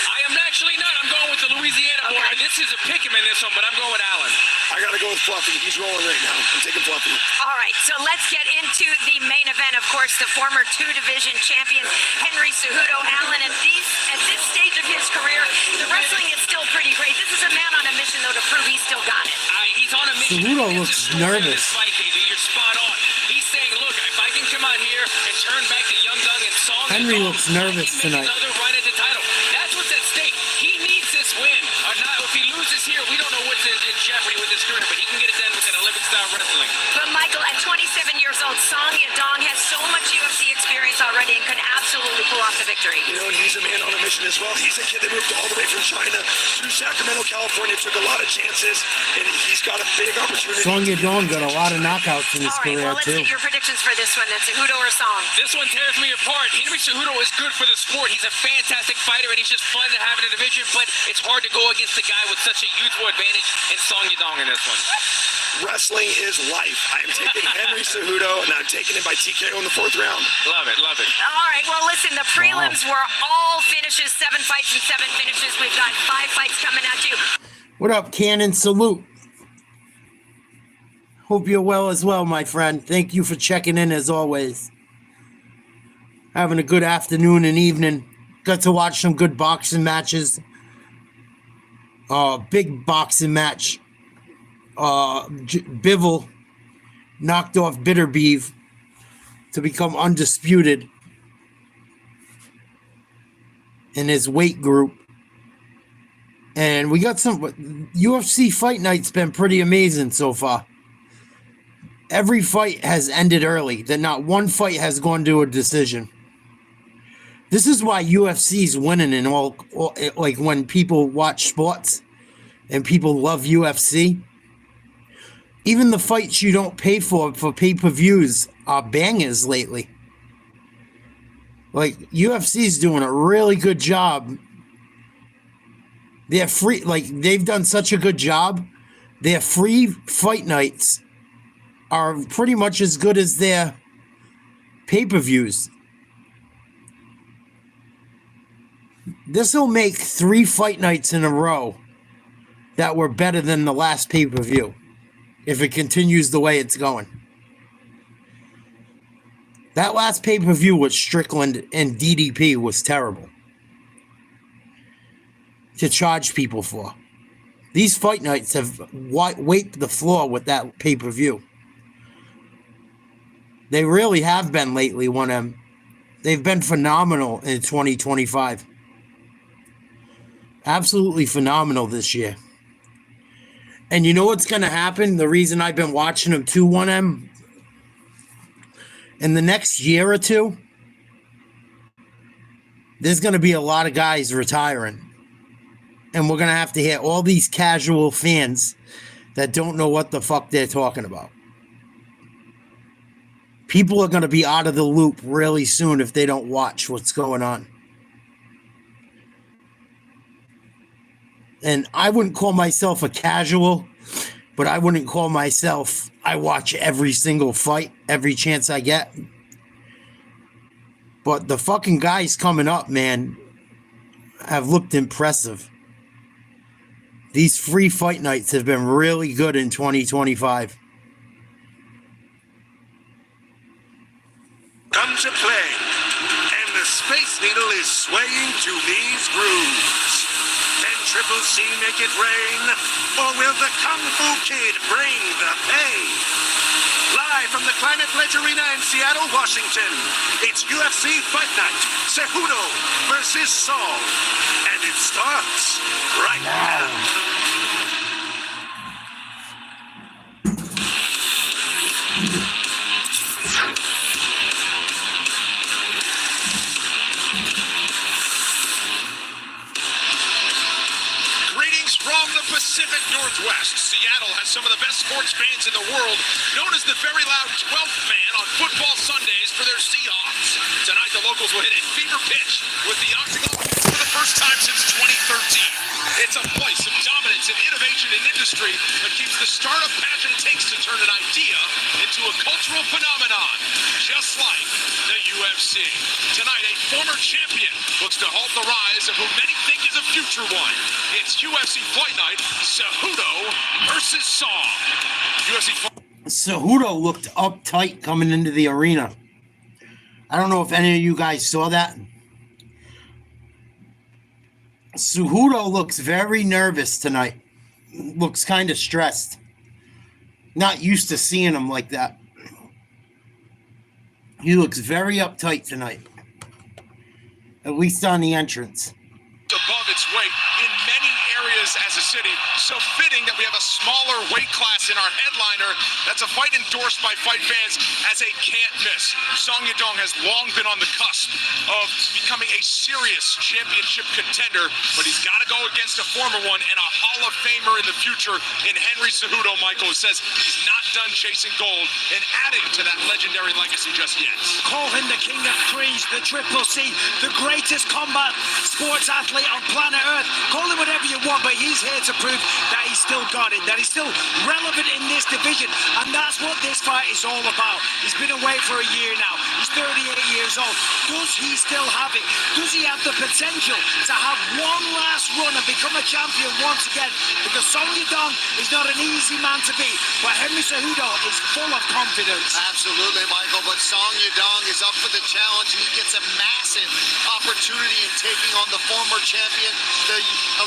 I am actually not. I'm going with the Louisiana boy. This is a pick him in this one, but I'm going with Allen. I got to go with Fluffy. He's rolling right now. I'm taking Fluffy. All right, so let's get into the main event. Of course, the former 2-division champion, Henry Cejudo. Alan, at this stage of his career, the wrestling is still pretty great. This is a man on a mission, though, to prove he's still got it. He's on a mission. Cejudo looks nervous. You're spot on. He's saying, look, if I can come out here and turn back the young gun and song Henry looks nervous tonight. another run at the title. That's what's at stake. He needs this win. Or not, if he loses here, we don't know what's in jeopardy with his career, but he can get it done with an Olympic-style wrestling. But Michael, at 27 years old, Song Yadong has so much UFC experience already and could absolutely pull off the victory. You know, and he's a man on a mission as well. He's a kid that moved all the way from China to Sacramento, California, took a lot of chances, and he's got a big opportunity. Song Yadong got a lot of knockouts in his All right, career, well, let's too. get your predictions for this one. That's Cejudo or Song? This one tears me apart. Henry Cejudo is good for the sport. He's a fantastic fighter, and he's just fun to have in a division, but it's hard to go against a guy with such a youthful advantage in Song Yadong in this one. Wrestling is life. I am taking Henry Cejudo, and I'm taking him by TKO in the 4th round. Love it, love it. All right, well, listen, the prelims were all finishes, 7 fights and 7 finishes. We've got 5 fights coming at you. What up, Cannon? Salute. Hope you're well as well, my friend. Thank you for checking in as always. Having a good afternoon and evening. Got to watch some good boxing matches. Big boxing match. Bivol knocked off Bitterbeef to become undisputed in his weight group. And we got some UFC fight night's been pretty amazing so far. Every fight has ended early. That not one fight has gone to a decision. This is why UFC's winning in all like when people watch sports and people love UFC. Even the fights you don't pay for pay-per-views are bangers lately. Like UFC's doing a really good job. They're free, like they've done such a good job. Their free fight nights are pretty much as good as their pay-per-views. This will make 3 fight nights in a row that were better than the last pay-per-view if it continues the way it's going. That last pay-per-view with Strickland and DDP was terrible to charge people for. These fight nights have wiped the floor with that pay-per-view. They really have been lately. They've been phenomenal in 2025. Absolutely phenomenal this year. And you know what's going to happen? The reason I've been watching them 2-1M, in the next year or two, there's going to be a lot of guys retiring. And we're going to have to hear all these casual fans that don't know what the fuck they're talking about. People are going to be out of the loop really soon if they don't watch what's going on. And I wouldn't call myself a casual, but I wouldn't call myself, I watch every single fight, every chance I get. But the fucking guys coming up, man, have looked impressive. These free fight nights have been really good in 2025. Come to play, and the Space Needle is swaying to these grooves. Can Triple C make it rain, or will the Kung Fu Kid bring the pain? Live from the Climate Pledge Arena in Seattle, Washington, it's UFC Fight Night, Cejudo versus Saul, and it starts right now. From the Pacific Northwest, Seattle has some of the best sports fans in the world, known as the very loud 12th man on football Sundays for their Seahawks. Tonight, the locals will hit a fever pitch with the Octagon for the first time since 2013. It's a place of dominance and innovation in industry that keeps the startup passion it takes to turn an idea into a cultural phenomenon, just like the UFC. Tonight, a former champion looks to halt the rise of who many think is a future one. It's UFC Fight Night, Cejudo versus Saul. Cejudo looked uptight coming into the arena. I don't know if any of you guys saw that. Cejudo looks very nervous tonight. Looks kind of stressed. Not used to seeing him like that. He looks very uptight tonight. At least on the entrance. Above its weight in many areas as a city, so fitting that we have a smaller weight class in our headliner. That's a fight endorsed by fight fans as a can't miss. Song Yadong has long been on the cusp of becoming a serious championship contender, but he's got to go against a former one and a Hall of Famer in the future in Henry Cejudo. Michael says he's not done chasing gold and adding to that legendary legacy just yet. Call him the king of threes, the Triple C, the greatest combat sports athlete on planet Earth. Call him whatever you want, but he's here to prove that he's still got it, that he's still relevant in this division, and that's what this fight is all about. He's been away for a year now. He's 38 years old. Does he still have it? Does he have the potential to have one last run and become a champion once again? Because Song Yadong is not an easy man to beat, but Henry Cejudo is full of confidence. Absolutely, Michael, but Song Yadong is up for the challenge, and he gets a massive opportunity in taking on the former champion, the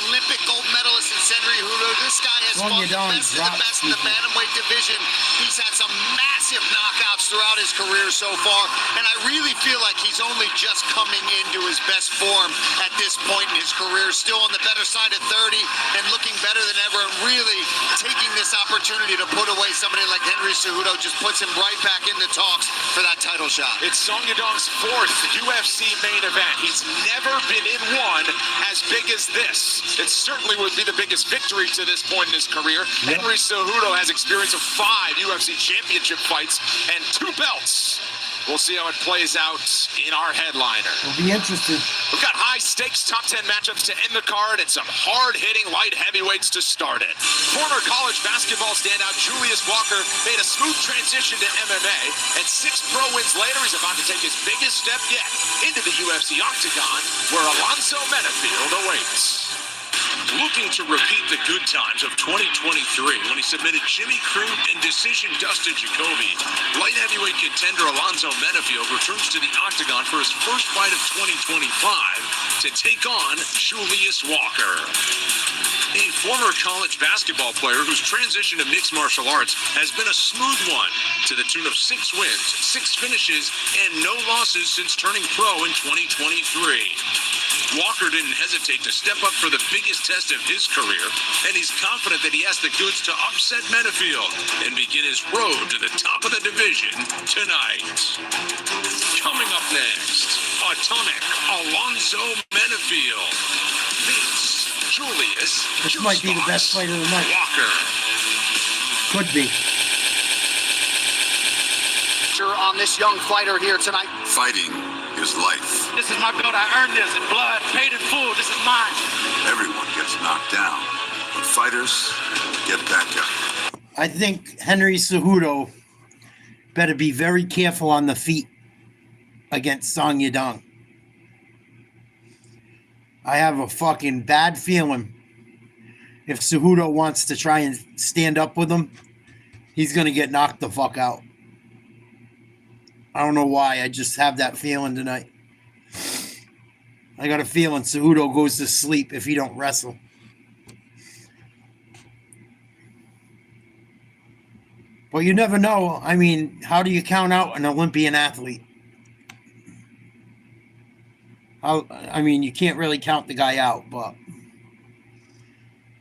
Olympic gold medalist in Henry Cejudo. This guy has fought the best of the best in the bantamweight division. He's had some massive knockouts throughout his career so far, and I really feel like he's only just coming into his best form at this point in his career, still on the better side of 30 and looking better than ever, and really taking this opportunity to put away somebody like Henry Cejudo just puts him right back in the talks for that title shot. It's Song Yadong's fourth UFC main event. He's never been in one as big as this. It certainly would be the biggest victory to this point in his career. Yep. Henry Cejudo has experience of 5 UFC championship fights and 2 belts. We'll see how it plays out in our headliner. We'll be interested. We've got high-stakes top 10 matchups to end the card and some hard-hitting light heavyweights to start it. Former college basketball standout Julius Walker made a smooth transition to MMA, and 6 pro wins later, he's about to take his biggest step yet into the UFC octagon, where Alonzo Menafield awaits. Looking to repeat the good times of 2023 when he submitted Jimmy Crute and decision Dustin Jacoby, light heavyweight contender Alonzo Menafield returns to the octagon for his first fight of 2025 to take on Julius Walker. A former college basketball player whose transition to mixed martial arts has been a smooth one, to the tune of 6 wins, 6 finishes, and no losses since turning pro in 2023. Walker didn't hesitate to step up for the biggest test of his career, and he's confident that he has the goods to upset Menafield and begin his road to the top of the division tonight. Coming up next, Atomic Alonzo Menafield. This Julius This might be the best fight of the night. Walker. Could be. On this young fighter here tonight. Fighting is life. This is my belt. I earned this in blood, paid in full. This is mine. Everyone gets knocked down, but fighters get back up. I think Henry Cejudo better be very careful on the feet against Song Yadong. I have a fucking bad feeling if Cejudo wants to try and stand up with him, he's going to get knocked the fuck out. I don't know why. I just have that feeling tonight. I got a feeling Cejudo goes to sleep if he don't wrestle. But you never know. I mean, how do you count out an Olympian athlete? I mean, you can't really count the guy out, but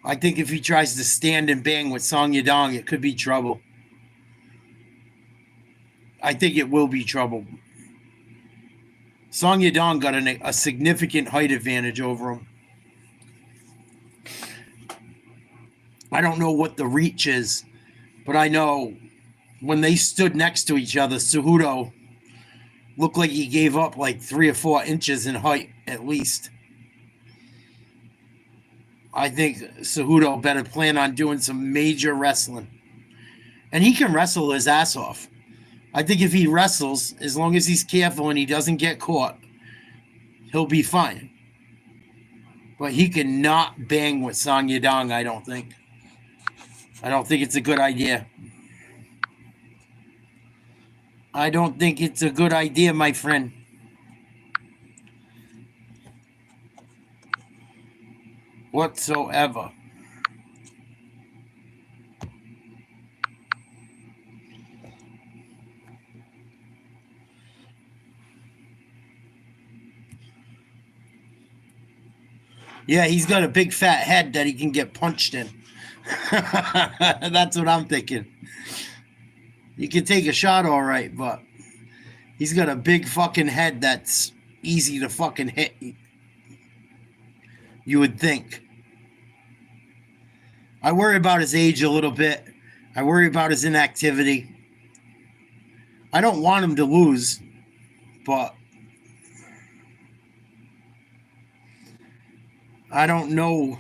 I think if he tries to stand and bang with Song Yadong, it could be trouble. I think it will be trouble. Song Yadong got a significant height advantage over him. I don't know what the reach is, but I know when they stood next to each other, Cejudo looked like he gave up like 3 or 4 inches in height at least. I think Cejudo better plan on doing some major wrestling. And he can wrestle his ass off. I think if he wrestles, as long as he's careful and he doesn't get caught, he'll be fine. But he cannot bang with Song Yadong, I don't think. I don't think it's a good idea. I don't think it's a good idea, my friend. Whatsoever. Yeah, he's got a big fat head that he can get punched in. That's what I'm thinking. You can take a shot all right, but he's got a big fucking head that's easy to fucking hit. You would think. I worry about his age a little bit. I worry about his inactivity. I don't want him to lose, but I don't know.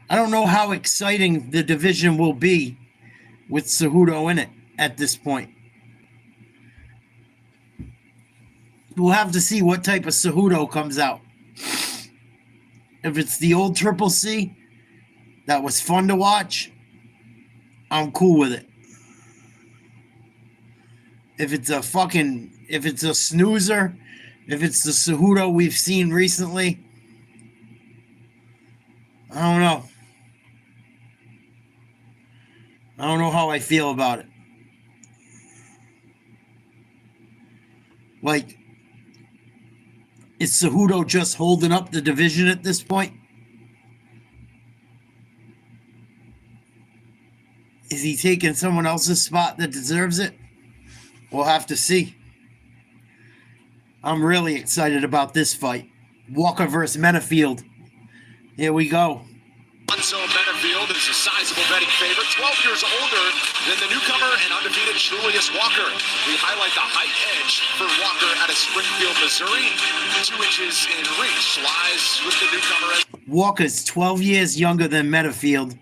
I don't know how exciting the division will be with Cejudo in it at this point. We'll have to see what type of Cejudo comes out. If it's the old Triple C that was fun to watch, I'm cool with it. If it's a snoozer, if it's the Cejudo we've seen recently, I don't know. I don't know how I feel about it. Like, is Cejudo just holding up the division at this point? Is he taking someone else's spot that deserves it? We'll have to see. I'm really excited about this fight. Walker versus Menafield. Here we go. Alonzo Menafield is a sizable betting favorite, 12 years older than the newcomer and undefeated Julius Walker. We highlight the height edge for Walker out of Springfield, Missouri. 2 inches in reach lies with the newcomer. Walker's 12 years younger than Menafield,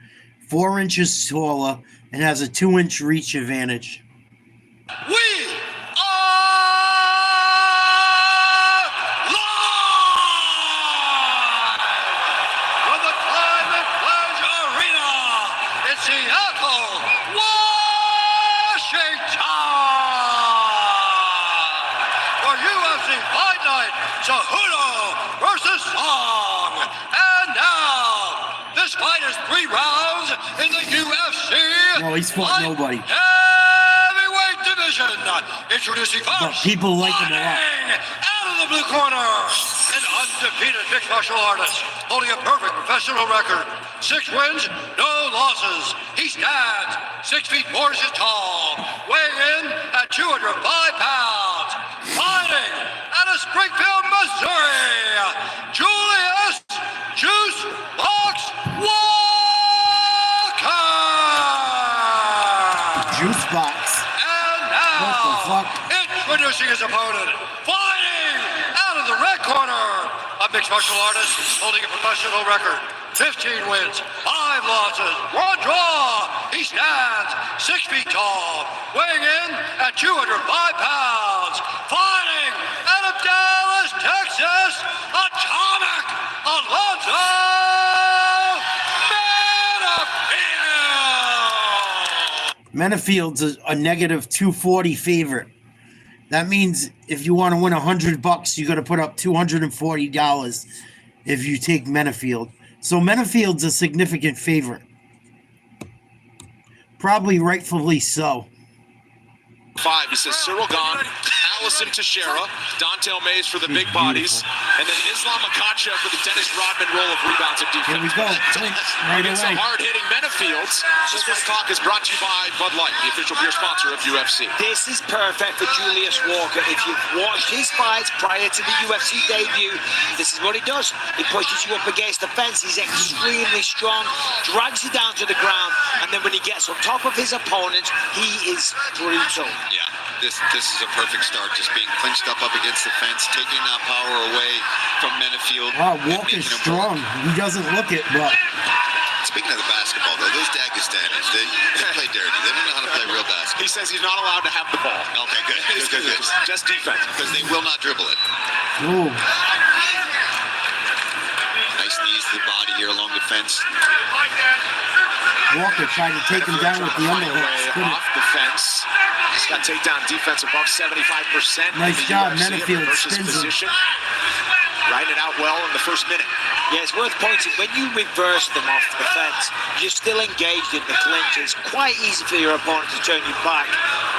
4 inches taller, and has a 2-inch reach advantage. We in the UFC No, he's fought nobody. heavyweight division. Introducing first, But people like him a lot. fighting out of the blue corner, an undefeated mixed martial artist holding a perfect professional record. 6 wins, no losses. He stands 6 feet 4 inches tall, weighing in at 205 pounds. Fighting out of Springfield, Missouri, Julius Juice Box Walker. Juice box. And What the now, fuck? introducing his opponent, fighting out of the red corner, a mixed martial artist holding a professional record. 15 wins, 5 losses, 1 draw. He stands 6 feet tall, weighing in at 205 pounds. Fighting out of Dallas, Texas, Atomic Alonzo Menafield. Menafield's a negative 240 favorite. That means if you want to win $100, you got to put up $240 if you take Menafield. So Menafield's a significant favorite. Probably rightfully so. 5, he says Cyril gone, Allison Teixeira, Dontel Mays for the big bodies, and then Islam Makhachev for the Dennis Rodman role of rebounds and defense. Here we go. Right Against the away. hard-hitting Menafields. This fight talk is brought to you by Bud Light, the official beer sponsor of UFC. This is perfect for Julius Walker. If you've watched his fights prior to the UFC debut, this is what he does. He pushes you up against the fence. He's extremely strong, drags you down to the ground, and then when he gets on top of his opponent, he is brutal. Yeah, this is a perfect start. Just being clinched up against the fence, taking that power away from Menafield. Wow, Walker's strong. He doesn't look it, but Speaking of the basketball, though, those Dagestanis, they play dirty. They don't know how to play real basketball. He says he's not allowed to have the ball. Okay, good. Just defense. Because they will not dribble it. ooh, Nice knees to the body here along the fence. Walker tried to take him down with the underhooks. Couldn't. Off the fence. He's got takedown defense above 75%. Nice in the job, UFC Menafield versus spins him. position. Writing it out well in the first minute. Yeah, it's worth pointing, when you reverse them off the fence, you're still engaged in the clinch. It's quite easy for your opponent to turn you back,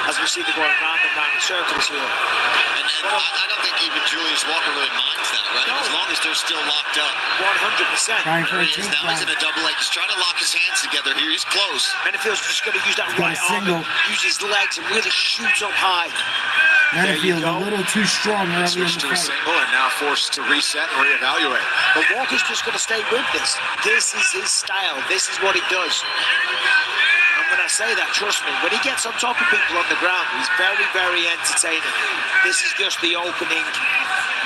as we see them going round and round in circles here. And I don't think even Julius Walker really minds that, right? No. As long as they're still locked up. 100%. Trying for There a he is. Now he's in takedown. a double leg. He's trying to lock his hands together here. He's close. Menafield's just going to use that got a right arm, single. and use his legs and really shoot up high. Menafield a little too strong early in Switched the to a fight. single and now forced to reset and reevaluate. But Walker's just going to stay with this. This is his style. This is what he does. And when I say that, trust me, when he gets on top of people on the ground, he's very, very entertaining. This is just the opening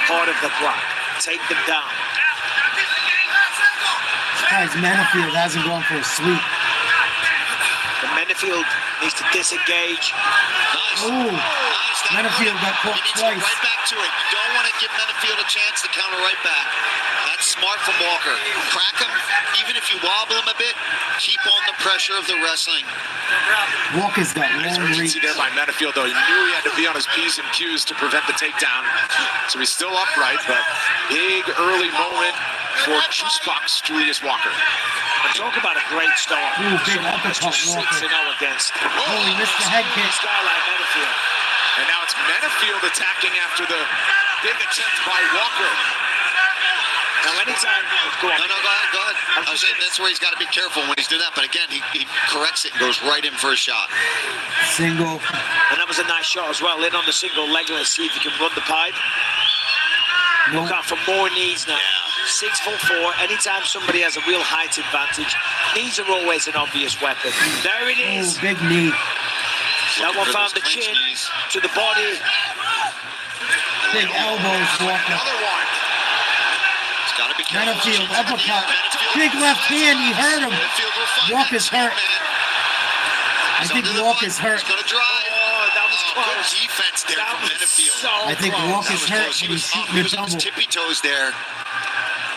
part of the plan. Take them down. Guys, Menafield hasn't gone for a sweep. But Menafield needs to disengage. Nice. Ooh, Nice. Menafield got caught He needs to go twice. right back to it. You don't want to give Menafield a chance to counter right back. That's smart from Walker. Crack him, even if you wobble him a bit, keep on the pressure of the wrestling. Walker's got Nice long reach. urgency there by Menafield, though. He knew he had to be on his P's and Q's to prevent the takedown. So he's still upright, but big early moment for Juicebox Julius Walker. And talk about a great start. Ooh, big Someone that's uppercut, just Walker. 6-0 against Oh, he missed the head kick. a guy like Menafield. And now it's Menafield attacking after the big attempt by Walker. Now anytime, go on. No, go ahead. I was saying that's where he's got to be careful when he's doing that. But again, he corrects it and goes right in for a shot. Single. And that was a nice shot as well. In on the single leg. Let's see if he can run the pipe. Look out for more knees now. 6'4". Anytime somebody has a real height advantage, knees are always an obvious weapon. There it Ooh, is. big knee. That one For found those the clinch chin knees. to the body. Big elbows, Walker. Another one. He's got to be careful. Menafield, uppercut. Menafield- Big left hand, he hurt him. Menafield will find Walker's that hurt. man. I He's think under the Walker's line. hurt. He's going to drive. Oh, that was Good close. defense there That from was Menafield. so I think close. Walker's That was hurt, close. but he's He shooting a was on his double. tippy toes there.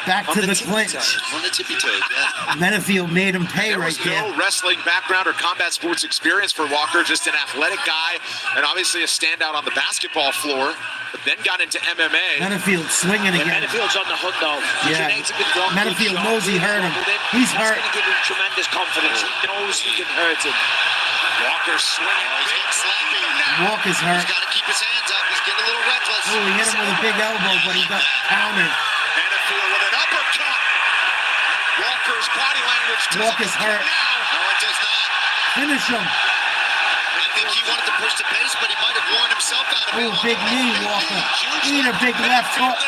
Back On to the tippy clinch. toes, on the tippy toes, yeah. Menafield made him pay There right was there. no wrestling background or combat sports experience for Walker, just an athletic guy and obviously a standout on the basketball floor, but then got into MMA. Menafield swinging Yeah, again. Menafield's on the hook though. Yeah. Genetics have been wrong. Menafield knows he hurt him. He's That's hurt. going to give him tremendous confidence. He knows he can hurt him. Walker swinging. He's getting sloppy. Walker's hurt. He's got to keep his hands up. He's getting a little reckless. Oh, he hit him with a big elbow, but he got countered. Menafield with an uppercut. Walker's body language doesn't Walker's look hurt. good now. No, it does not. Finish him. I think he wanted to push the pace, but he might have worn himself out of it. Oh, big knee, Walker. Need a big left hook.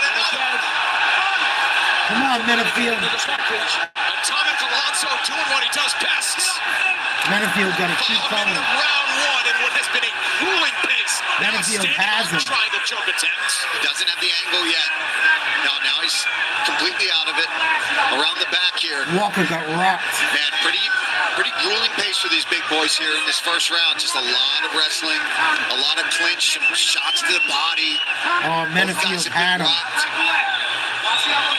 Come on, Menafield. Atomic Alonso doing what he does best. Menafield got to keep Bottom coming. end of round one in what has been a grueling pace. Now Menafield standing has on him. triangle choke attempt. He doesn't have the angle yet. Now he's completely out of it. Around the back here. Walker got rocked. Man, pretty grueling pace for these big boys here in this first round. Just a lot of wrestling, a lot of clinch, some shots to the body. Oh, Both Menafield guys have had been him. rocked.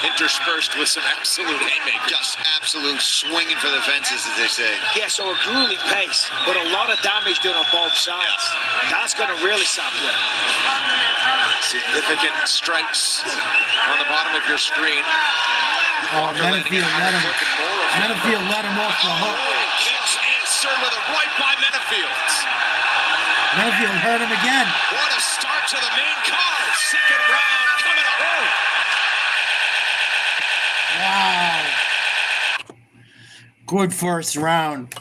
Interspersed with some absolute haymakers. Just absolute swinging for the fences, as they say. Yeah, so a grueling pace, but a lot of damage done on both sides. That's going to really sap you. Significant stripes on the bottom of your screen. Oh, Menafield let him off the hook. Kicks answer with a right by Menafield. Menafield hurt him again. What a start to the main card. Second round coming up. Wow. Good first round.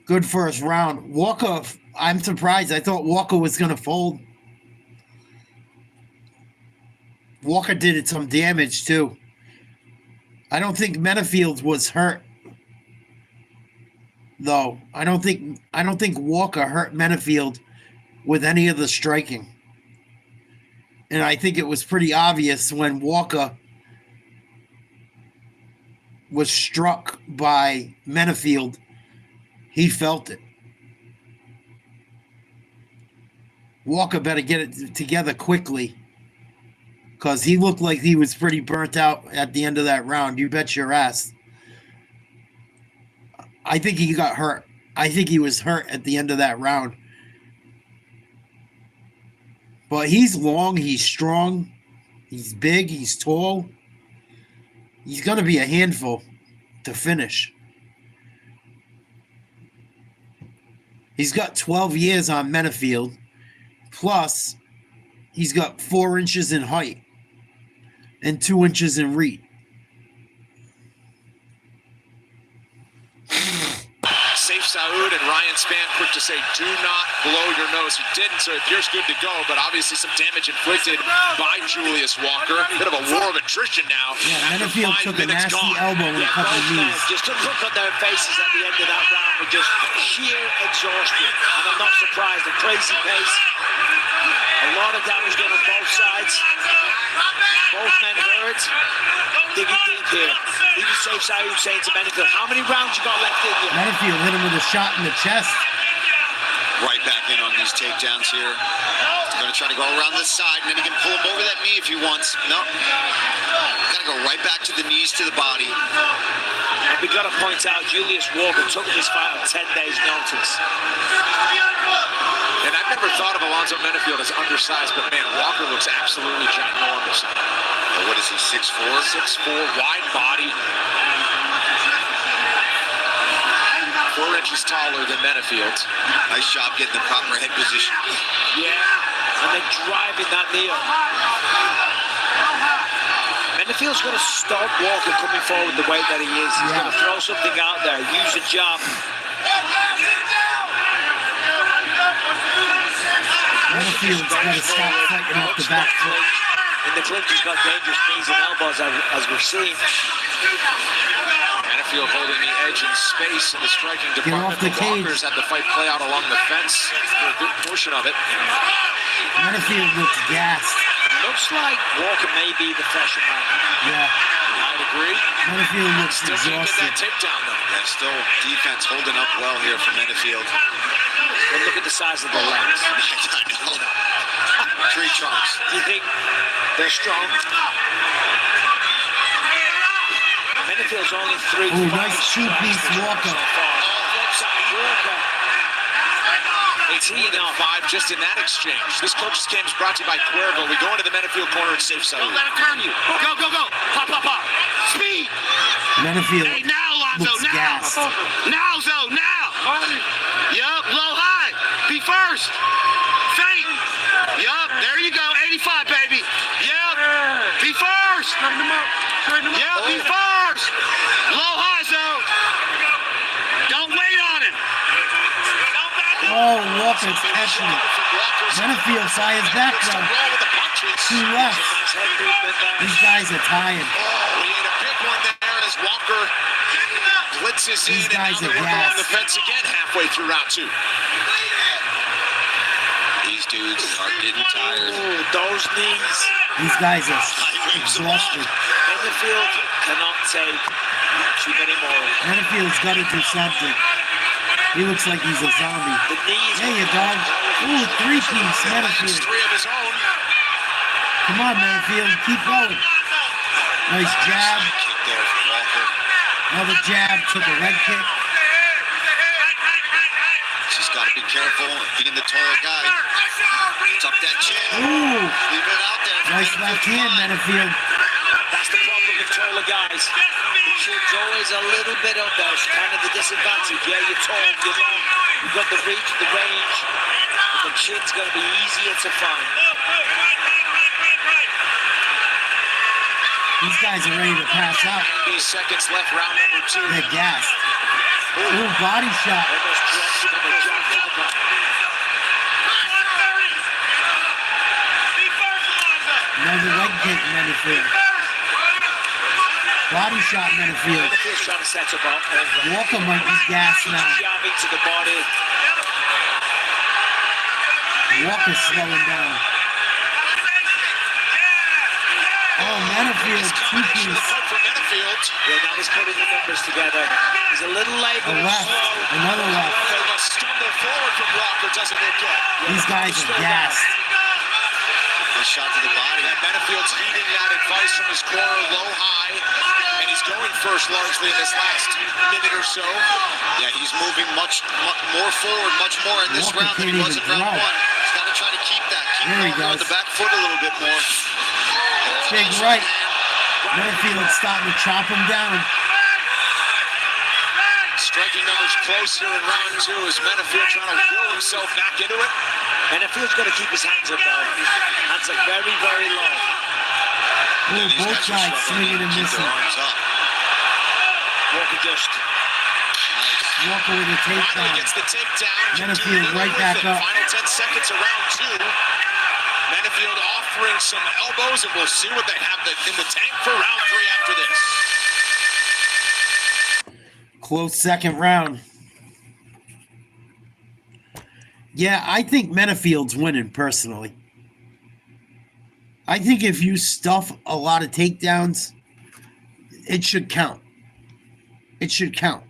Good first round. Walker, I'm surprised. I thought Walker was going to fold. Walker did some damage too. I don't think Menafield was hurt. Though. I don't think Walker hurt Menafield with any of the striking. And I think it was pretty obvious when Walker was struck by Menafield, he felt it. Walker better get it together quickly because he looked like he was pretty burnt out at the end of that round. You bet your ass. I think he got hurt. I think he was hurt at the end of that round. But he's long, he's strong, he's big, he's tall. He's going to be a handful to finish. He's got 12 years on Menafield, plus he's got 4 inches in height and 2 inches in reach. Safe Saud and Ryan Spann quick to say, do not blow your nose. He didn't, so it appears good to go, but obviously some damage inflicted by Julius Walker. Bit of a war of attrition now. Yeah, after Menafield 5 took a minutes nasty gone. elbow and a couple of knees. Just the look on their faces at the end of that round were just sheer exhaustion. And I'm not surprised. A crazy pace. A lot of damage done on both sides. Both men hurt. Digging deep here. Even Safe Saud saying to Menafield, how many rounds you got left in you? Menafield hit him with a shot in the chest. Right back in on these takedowns here. He's going to try to go around this side, and then he can pull him over that knee if he wants. No. Got to go right back to the knees, to the body. And we got to point out, Julius Walker took this fight on 10 days' notice. And I've never thought of Alonzo Menafield as undersized, but man, Walker looks absolutely ginormous. What is he, 6'4"? 6'4", wide body. 4 inches taller than Menafield. Nice job getting the proper head position. Yeah, and then driving that knee up. Menafield's going to stop Walker coming forward the way that he is. He's going to throw something out there, use a jab. Menafield's got to stop fighting off the back foot. In the clinch, he's got dangerous knees and elbows, as we've seen. Menafield holding the edge in space in the striking Get department. off the The cage. Walkers had the fight play out along the fence for a good portion of it. Menafield looks gassed. Looks like Walker may be the fresher man. Yeah. I'd agree. Menafield looks Still can't get exhausted. that takedown though. Yeah, still defense holding up well here for Menafield. But look at the size of the legs. I know. Tree trunks. Do you think They're strong. Menafield's only 3. Oh, nice two-piece Walker. Walker. It's 3 and 5 just in that exchange. This coach's game is brought to you by Cuervo. We go into the Menafield corner and save Saúde. Don't let him turn you. Go, go, go. Pop, pop, pop. Speed. Menafield Hey, now, Lonzo, looks now. gassed. Now, Zo, now. Yup, low, high. Be first. Feint. Yup, there you go. 85, baby. Yup. Be first. Yup, be first. Low, high, Zo. Don't wait on him. Oh, Walker's catching it. Menafield saw his back though. 2 left. These guys are tired. Oh, he had a big one there as Walker blitzes in. These guys and are now they're working on the gassed. fence again halfway through round 2. These dudes are getting tired. Oh, those knees. These guys are exhausted. Menafield cannot take too many more. Menafield's got to do something. He looks like he's a zombie. The knees. There you go. Ooh, 3-piece Menafield. 3 of his own. Come on, Menafield. Keep going. Nice jab. Kick there from Walker. Another jab. Took a leg kick. Just got to be careful being the taller guy. Tuck that chin. Ooh. Leave it out there. Nice left hand, Menafield. That's the problem with taller guys. The chin's always a little bit up there. It's kind of the disadvantage. Yeah, you're tall, you're long. You've got the reach, the range. But the chin's going to be easier to find. These guys are ready to pass out. 8 seconds left, round number 2. They're gassed. Ooh, body shot. Almost dropped him on the jab to the back. Another leg kick, Menafield. Body shot, Menafield. Menafield's trying to set up over. Walker might be gassed now. Jabbing to the body. Walker's slowing down. Oh, Menafield, 2-piece. For Menafield. Yeah, now he's putting the numbers together. He's a little late, A but left. slow. Another left. A stumble forward from Walker doesn't look good. These guys are gassed. Nice shot to the body. Menafield's heeding that advice from his corner, low, high, and he's going first largely in this last minute or so. Yeah, he's moving much more forward, much more in this Walker round than he can't was in even round throw. 1. He's got to try to keep that. Keep There he going on goes. the back foot a little bit more. Big right. Menafield's starting to chop him down. Striking numbers close here in round 2 as Menafield trying to will himself back into it. Menafield's got to keep his hands up, though. Hands are very, very low. Ooh, both sides swinging and Keep their missing. arms up. Walker just. Walker with a Finally takedown. gets the takedown. Menafield right back up. Final 10 seconds of round 2. Menafield offering some elbows, and we'll see what they have in the tank for round 3 after this. Close second round. Yeah, I think Menafield's winning personally. I think if you stuff a lot of takedowns, it should count. It should count.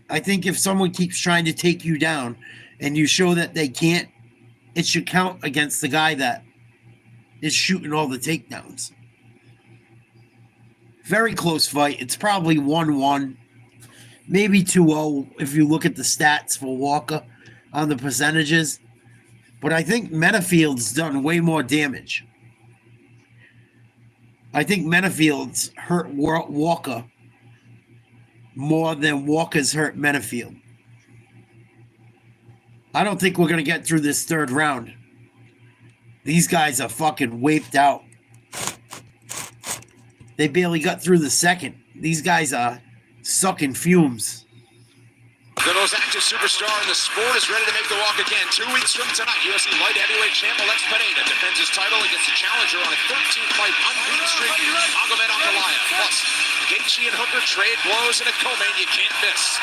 I think if someone keeps trying to take you down and you show that they can't, it should count against the guy that is shooting all the takedowns. Very close fight. It's probably 1-1, maybe 2-0 if you look at the stats for Walker on the percentages. But I think Menafield's done way more damage. I think Menafield's hurt Walker more than Walker's hurt Menafield. I don't think we're going to get through this third round. These guys are fucking wiped out. They barely got through the second. These guys are sucking fumes. The most active superstar in the sport is ready to make the walk again. 2 weeks from tonight, UFC light heavyweight champ Alex Pineda defends his title against the challenger on a 13-fight unbeaten streak, Magomed Ankalaev. Plus, Gaethje and Hooker trade blows in a co-main you can't miss.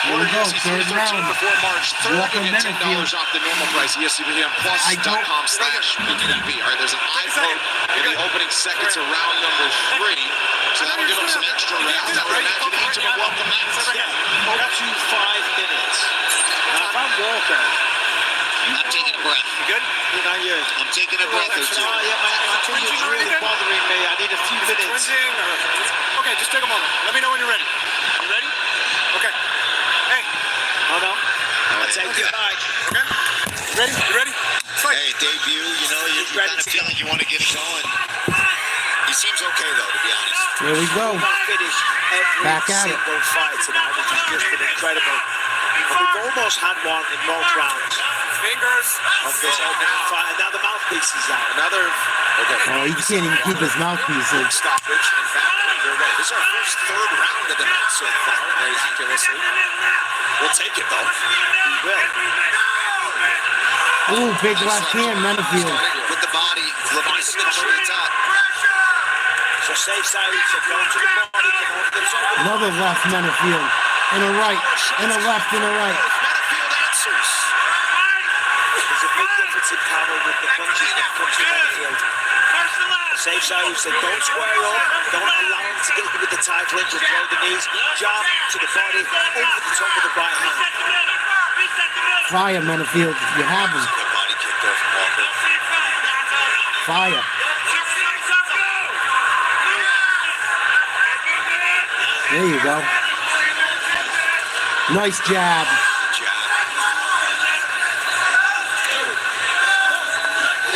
Here we go, third round. Before March 3rd, Walker you'll get Menafield. $10 off the normal price. ESPNPlus.com/PTV. All right, there's an eye poke in the opening seconds of round number 3. So that'll give them some extra rounds. I would imagine each of them welcome that. Up to 5 minutes. Now, if I'm Walker, I'm taking a breath. You good? You're not here. I'm taking a breath or two. Oh, yeah, my twinge is really bothering me. I need a few minutes. Twinging or... Okay, just take a moment. Let me know when you're ready. You ready? Okay. Hey. Oh, no. I'll take your night. Okay. Ready? You ready? Hey, debut, you know, you kind of feel like you want to get it going. He seems okay, though, to be honest. Here we go. Finish every Back at it. single fight tonight, which has just been incredible. And we've almost had one in both rounds Fingers. of this opening fight, and now the mouthpiece is out. Another Oh, he can't even keep his mouthpiece in. stoppage and back underway. This is our first third round of the night so far, ridiculously. We'll take it, though. We will. Ooh, big left hand, Menafield. With the body, looking to stick to the top. So safe side, so go to the body, come over to the side. Another left, Menafield. And a right, and a left, and a right. Menafield answers. There's a big difference in power with the punches that comes from Menafield. Safe side, who said don't square up, don't allow him to get you with the tight clinch and throw the knees, jab to the body, over the top of the right hand. Fire, Menafield. You have him. Good body kick there from Walker. Fire. There you go. Nice jab.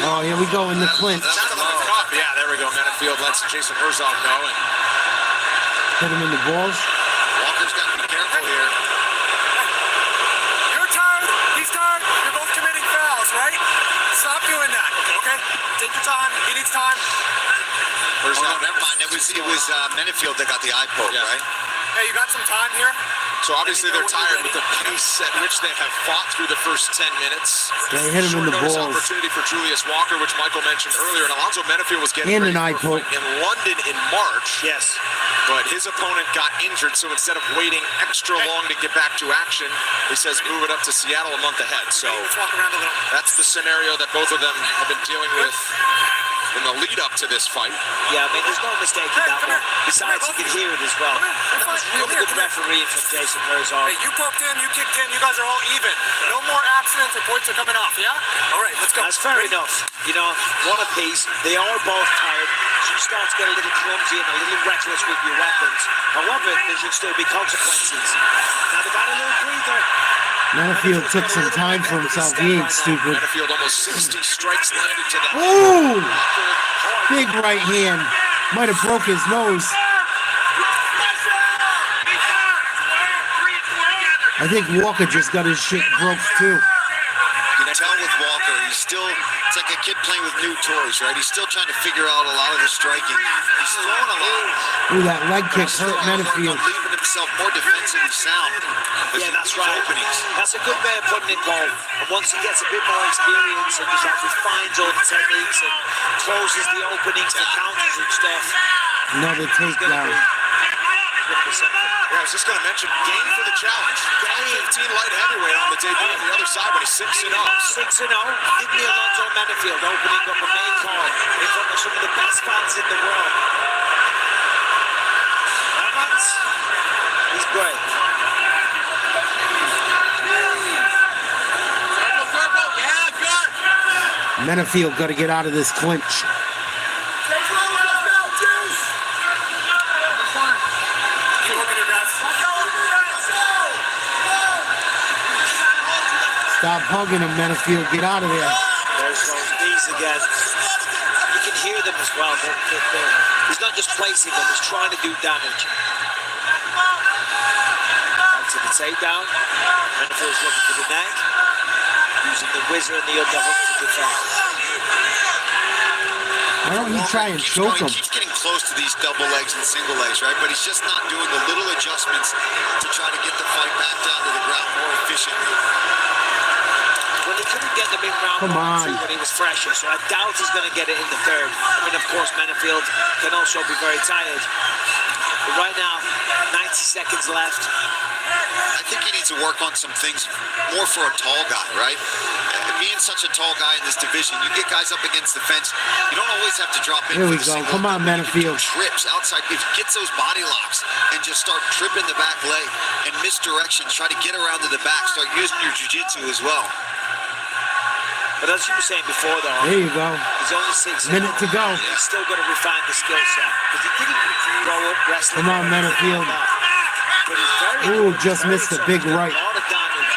Oh, here we go in the clinch. Yeah, there we go. Menafield lets Jason Herzog go. And Hit him in the balls. Walker's got to be careful here. You're tired. He's tired. You're both committing fouls, right? Stop doing that, okay? Take your time. He needs time. Oh, no, never mind. It was Menafield that got the eye poke, right? Hey, you got some time here? So obviously they're tired with the pace at which they have fought through the first 10 minutes. They hit him in the Short notice balls. opportunity for Julius Walker, which Michael mentioned earlier. And Alonzo Menafield was getting And ready an eye for a poke. fight in London in March. Yes. But his opponent got injured, so instead of waiting extra long to get back to action, he says move it up to Seattle a month ahead. So Let's walk around a little. that's the scenario that both of them have been dealing with in the lead up to this fight. Yeah, I mean, there's no mistake in that one. Besides, you can hear it as well. That was really good refereeing from Jason Herzog. Hey, you poked in, you kicked in, you guys are all even. No more accidents or points are coming off, yeah? All right, let's go. That's fair enough. You know, one apiece. They are both tired. So you start to get a little clumsy and a little reckless with your weapons. However, there should still be consequences. Now they've had a little breather. Menafield took some time for himself. He ain't stupid. Menafield almost 60 strikes landed to that. Ooh! Big right hand. Might have broke his nose. I think Walker just got his shit broke too. You can tell with Walker, he's still, it's like a kid playing with new toys, right? He's still trying to figure out a lot of the striking. He's throwing a lot. Ooh, that leg kick hurt Menafield. Leaving himself more defensively sound. Yeah, that's right. That's a good way of putting it, Paul. And once he gets a bit more experience and just refines all the techniques and closes the openings, the counters and stuff. Another takedown. Yeah, I was just going to mention, game for the challenge. 15 light heavyweight on the debut on the other side, but he's 6-0. 6-0. Give me Alonzo Menafield opening up a main card in front of some of the best fans in the world. He's great. Menafield got to get out of this clinch. Stop hugging him, Menafield. Get out of there. There's those knees again. You can hear them as well. He's not just placing them, he's trying to do damage. Back to the takedown. Menafield's looking for the neck. Using the whizzer and the underhook to defend. Why don't you try and choke him? He keeps getting close to these double legs and single legs, right? But he's just not doing the little adjustments to try to get the fight back down to the ground more efficiently. Well, he couldn't get them in round one, two when he was fresher, so I doubt he's going to get it in the third. I mean, of course, Menafield can also be very tired. But right now, 90 seconds left. I think he needs to work on some things more for a tall guy, right? Being such a tall guy in this division, you get guys up against the fence, you don't always have to drop in. Here we go. Come on, Menafield. Trips outside, if he gets those body locks and just start tripping the back leg and misdirections, try to get around to the back, start using your jiu-jitsu as well. But as you were saying before, though, There you go. he's only 6. Minute to go. He's still got to refine the skill set because he didn't grow up wrestling. Come on, Menafield. But he's very Ooh, good. just missed a big right. A lot of damage.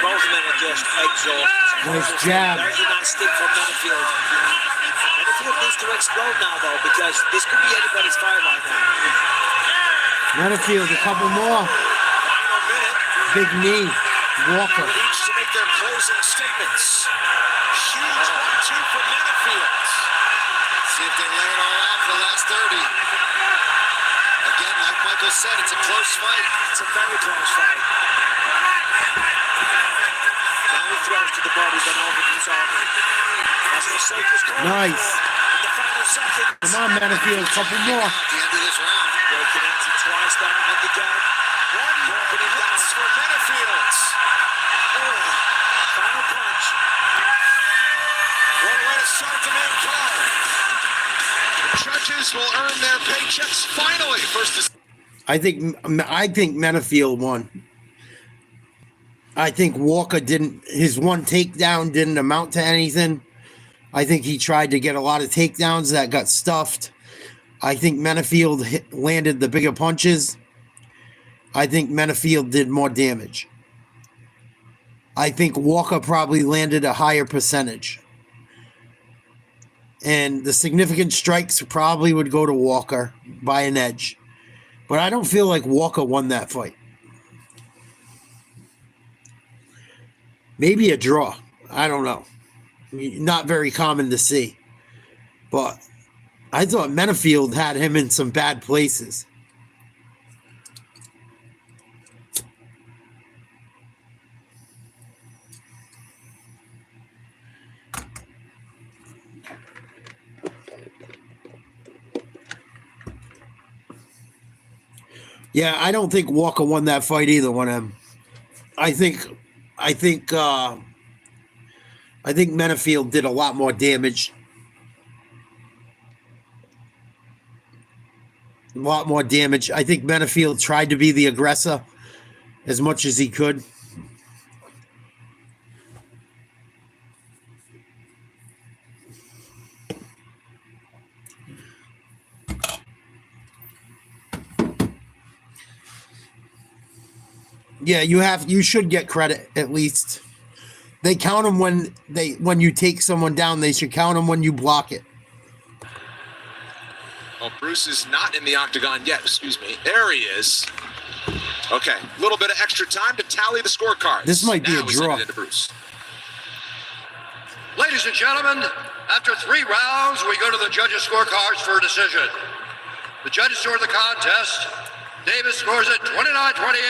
Both men are just exhausted. Nice jab. There's a nice stick from Menafield. Menafield needs to explode now, though, because this could be anybody's fight right now. Menafield, a couple more. Big knee. Walker. Each to make their closing statements. Huge 1-2 for Menafield. See if they lay it all out for the last 30. Again, like Michael said, it's a close fight. It's a very close fight. Now he throws to the body, then over to his arm. That's the safest call. Nice. In the final seconds. Come on, Menafield, a couple more. At the end of this round. Broken into twice down on the gap. One more hits for Menafield. Final punch. What a way to start the main card. Judges will earn their paychecks finally. First. I think Menafield won. I think Walker didn't. His one takedown didn't amount to anything. I think he tried to get a lot of takedowns that got stuffed. I think Menafield landed the bigger punches. I think Menafield did more damage. I think Walker probably landed a higher percentage. And the significant strikes probably would go to Walker by an edge. But I don't feel like Walker won that fight. Maybe a draw. I don't know. Not very common to see. But I thought Menafield had him in some bad places. Yeah, I don't think Walker won that fight either. One of them. I think Menafield did a lot more damage. A lot more damage. I think Menafield tried to be the aggressor as much as he could. Yeah, you should get credit at least. They count them when you take someone down. They should count them when you block it. Well, Bruce is not in the octagon yet. Excuse me. There he is. Okay, a little bit of extra time to tally the scorecards. This might be a we draw. send it into Bruce. Ladies and gentlemen, after 3 rounds, we go to the judges' scorecards for a decision. The judges score the contest. Davis scores it 29-28.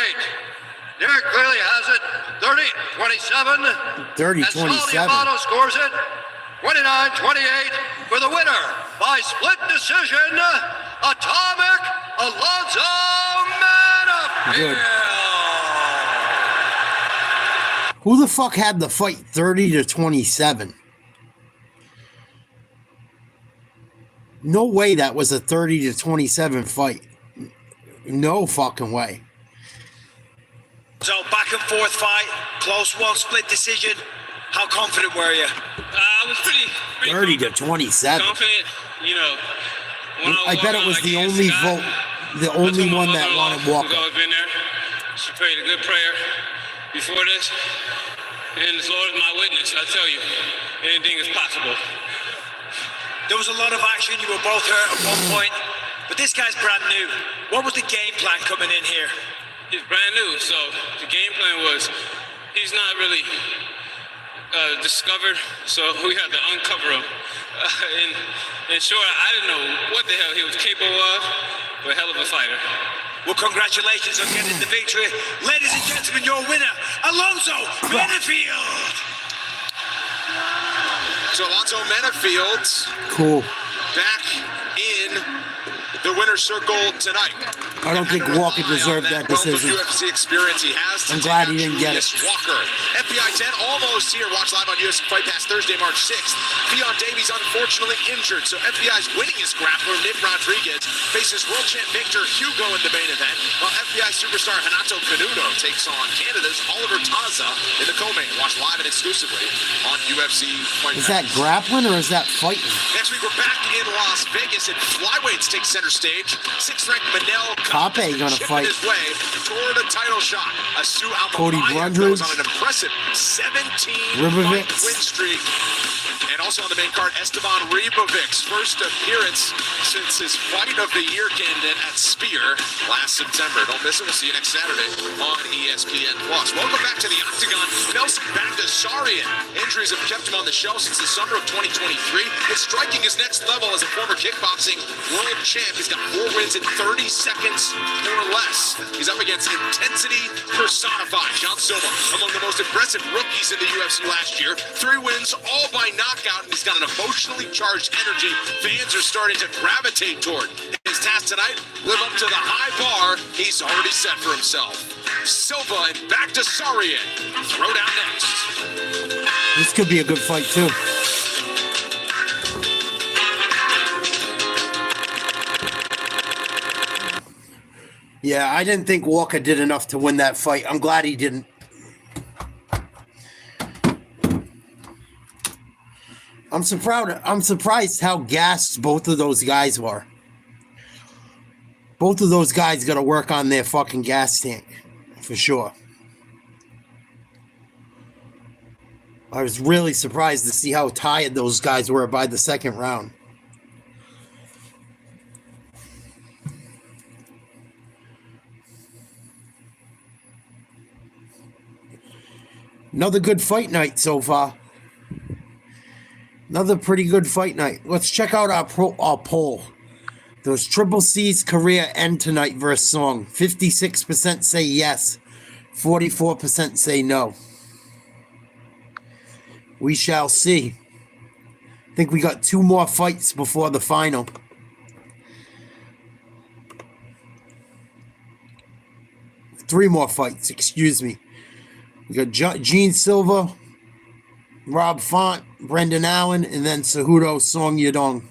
Derek clearly has it 30-27. 30-27. And Saul Diamato scores it 29-28 for the winner by split decision, Atomic Alonzo Menafield. Good. Who the fuck had the fight 30-27? No way that was a 30-27 fight. No fucking way. So back and forth fight, close one, split decision. How confident were you? I was pretty 30-27. confident, you know. I bet it was the only vote, the only one that wanted Walker. Who's always been there. She prayed a good prayer before this. And the Lord is my witness. I tell you, anything is possible. There was a lot of action. You were both hurt at one point. But this guy's brand new. What was the game plan coming in here? He's brand new, so the game plan was he's not really discovered, so we had to uncover him. And sure, I didn't know what the hell he was capable of, but hell of a fighter. Well, congratulations on getting the victory. Ladies and gentlemen, your winner, Alonzo Menafield. So Alonzo Menafield Cool. back in the winner's circle tonight. I don't think Walker deserved that decision. UFC experience he has. I'm glad he didn't get it. Walker. FBI 10 almost here. Watch live on UFC Fight Pass Thursday, March 6th. Keon Davies unfortunately injured, so FBI's winningest grappler, Nick Rodriguez, faces world champ Victor Hugo in the main event, while FBI superstar Renato Canuto takes on Canada's Oliver Taza in the co-main. Watch live and exclusively on UFC Fight Pass. Is that grappling or is that fighting? Next week, we're back in Las Vegas, and flyweights take center stage. Sixth-ranked Manel Kape gonna fight his way toward a title shot. Asu Cody Almamayev Brundridge, goes on an impressive 17 Ribovic. win streak. And also on the main card, Esteban Ribovic's first appearance since his Fight of the Year candidate at Spear last September. Don't miss it. We'll see you next Saturday on ESPN+. Welcome back to the Octagon. Nelson Bagdasarian. Injuries have kept him on the shelf since the summer of 2023. It's striking his next level as a former kickboxing world champ. He's got 4 wins in 30 seconds or less. He's up against intensity personified. John Silva, among the most impressive rookies in the UFC last year. 3 wins, all by knockout, and he's got an emotionally charged energy fans are starting to gravitate toward. His task tonight, live up to the high bar he's already set for himself. Silva and Bagdasarian. Throw down next. This could be a good fight too. Yeah, I didn't think Walker did enough to win that fight. I'm glad he didn't. I'm surprised how gassed both of those guys were. Both of those guys got to work on their fucking gas tank, for sure. I was really surprised to see how tired those guys were by the second round. Another good fight night so far. Another pretty good fight night. Let's check out our poll. Does Triple C's career end tonight versus Song? 56% say yes. 44% say no. We shall see. I think we got 2 more fights before the final. Three more fights, excuse me. We got Gene Silva, Rob Font, Brendan Allen, and then Cejudo Song Yadong.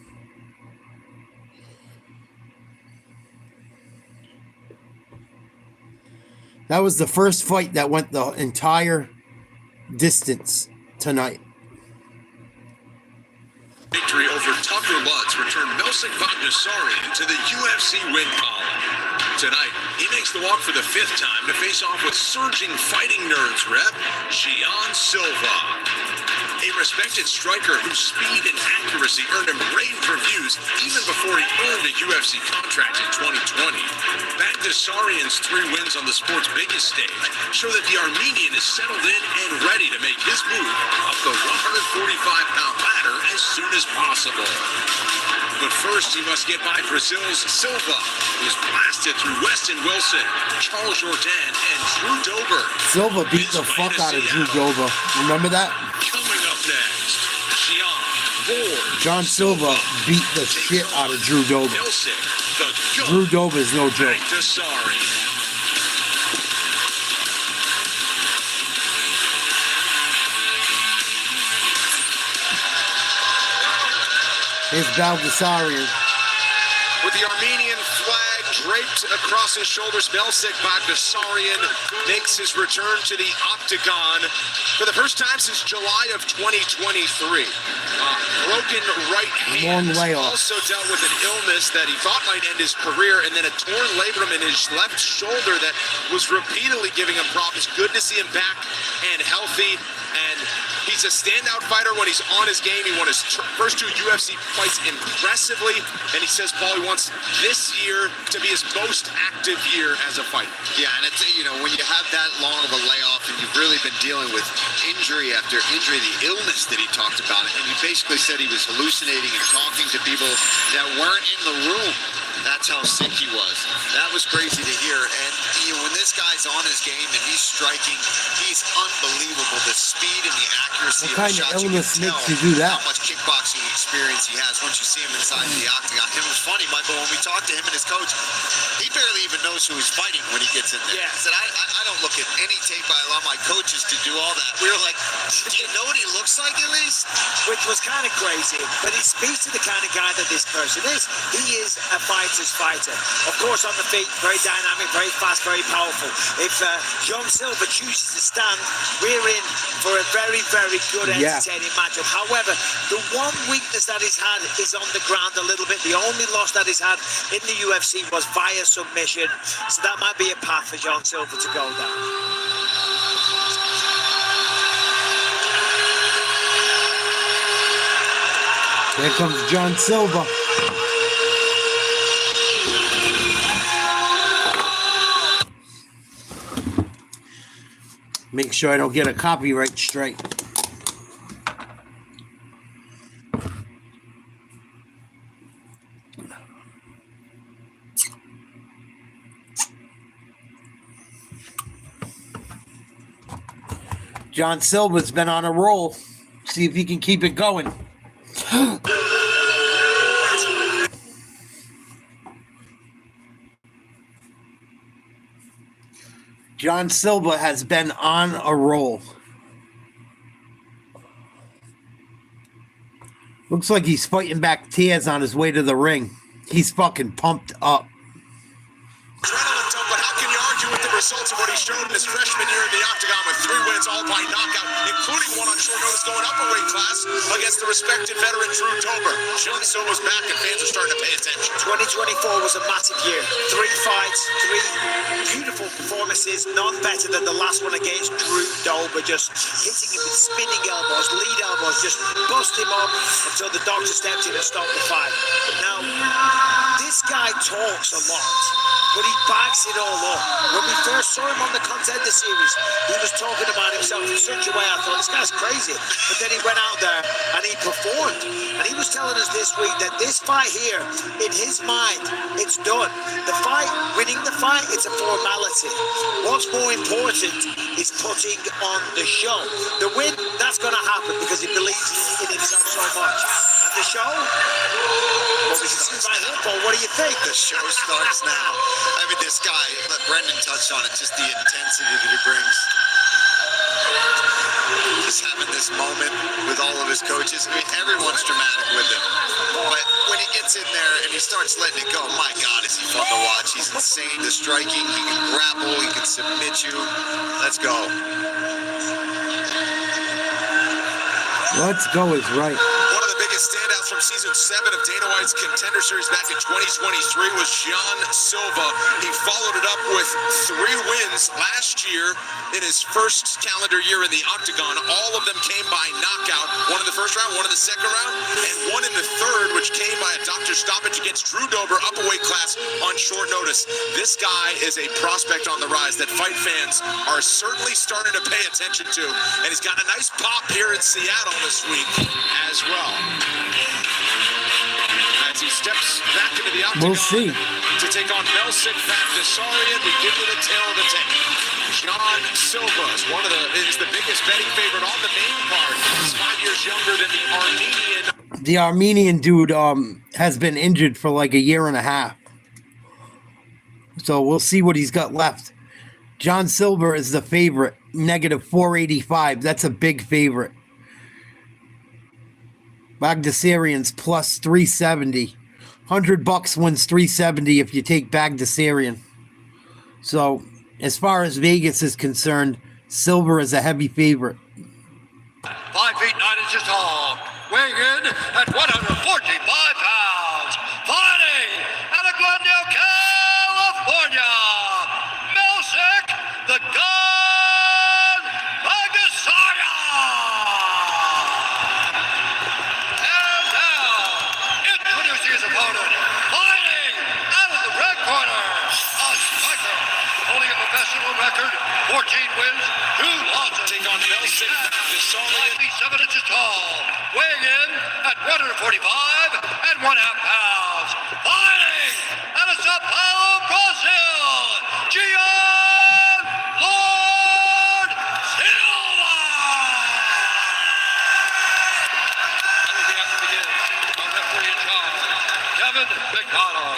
That was the first fight that went the entire distance tonight. Victory over Tucker Lutz returned Nelson Bagdasarian to the UFC win column. Tonight, he makes the walk for the 5th time to face off with surging Fighting Nerds rep, Gian Silva. A respected striker whose speed and accuracy earned him rave reviews even before he earned a UFC contract in 2020. Bagdasarian's 3 wins on the sport's biggest stage show that the Armenian is settled in and ready to make his move up the 145-pound ladder as soon as possible. But first, he must get by Brazil's Silva, who's blasted through Weston Wilson, Charles Jourdain, and Drew Dober. Silva beat the fuck out of Drew Dober. Remember that? Coming up next, John Silva beat the shit out of Drew Dober. Drew Dober is no joke. Here's Bagdasarian. With the Armenian flag draped across his shoulders, Melsik Bagdasarian makes his return to the Octagon for the first time since July of 2023. Broken right hand. Also dealt with an illness that he thought might end his career, and then a torn labrum in his left shoulder that was repeatedly giving him problems. Good to see him back and healthy, and he's a standout fighter when he's on his game. He won his first 2 UFC fights impressively, and he says, Paul, he wants this year to be his most active year as a fighter. Yeah, and it's, you know, when you have that long of a layoff and you've really been dealing with injury after injury, the illness that he talked about, and he basically said he was hallucinating and talking to people that weren't in the room. That's how sick he was. That was crazy to hear. And you know, when this guy's on his game and he's striking, he's unbelievable. The speed and the accuracy What kind of illness makes you do that? How much kickboxing experience he has once you see him inside the octagon. It was funny, Michael, when we talked to him and his coach, he barely even knows who he's fighting when he gets in there. Yeah. He said, I don't look at any tape. I allow my coaches to do all that. We were like, do you know what he looks like at least? Which was kind of crazy, but it speaks to the kind of guy that this person is. He is a fighter's fighter. Of course, on the feet, very dynamic, very fast, very powerful. If John Silva chooses to stand, we're in for a very, very good, entertaining matchup. However, the one weakness that he's had is on the ground a little bit. The only loss that he's had in the UFC was via submission. So that might be a path for John Silva to go down. Here comes John Silva. Make sure I don't get a copyright strike. John Silva's been on a roll. See if he can keep it going. John Silva has been on a roll. Looks like he's fighting back tears on his way to the ring. He's fucking pumped up. Adrenaline dump, but how can you argue with the results of what he showed in his freshman year in the octagon with 3 wins all by knockout, including one on short notice going up a weight class against the respected veteran Drew Dober. John Silva's back and fans are starting to pay attention. 2024 was a massive year. 3 fights, 3 beautiful performances, none better than the last one against Drew Dober, just hitting him with spinning elbows, lead elbows, just bust him up until the doctor stepped in and stopped the fight. Now, this guy talks a lot, but he backs it all up. When we first saw him on the Contender Series, he was talking about himself in such a way I thought, this guy's crazy. But then he went out there and he performed. And he was telling us this week that this fight here, in his mind, it's done. The fight, winning the fight, it's a formality. What's more important is putting on the show. The win, that's going to happen because he believes in himself so much. And the show? What do you think? The show starts now. I mean, this guy, Brendan touched on it, just the intensity that he brings. Just having this moment with all of his coaches. I mean, everyone's dramatic with him. But when he gets in there and he starts letting it go, my God, is he fun to watch. He's insane. The striking, he can grapple, he can submit you. Let's go. Let's go is right. One of the biggest standouts from season 7 of Dana White's Contender Series back in 2023 was John Silva. He followed it up with 3 wins last year in his first calendar year in the octagon. All of them came by knockout. One in the first round, one in the second round, and one in the third, which came by a doctor stoppage against Drew Dober, up a weight class on short notice. This guy is a prospect on the rise that fight fans are certainly starting to pay attention to, and he's got a nice pop here in Seattle this week as well. As he steps back into the octagon We'll see. to take on Basaran, we give you the tail of the tape. John Silva is the biggest betting favorite on the main card. He's 5 years younger than the Armenian. The Armenian dude has been injured for like a year and a half. So we'll see what he's got left. John Silva is the favorite, negative 485. That's a big favorite. Bagdasarian's plus 370. $100 wins 370 if you take Bagdasarian. So, as far as Vegas is concerned, Silva is a heavy favorite. 5 feet 9 inches tall, weighing in at 145 pounds, fighting out of Glendale, California, Melsick, the Gun Bagdasarian. And now, introducing his opponent, fighting out of the red corner, a striker, holding a professional record, 14 wins, 2 losses. Take on Melsick, Slightly 7 inches tall, weighing in at 145 and 1/2 pounds, fighting out of Sao Paulo, Brazil, Gian Lord Silva. How does the action begin? Kevin McDonald.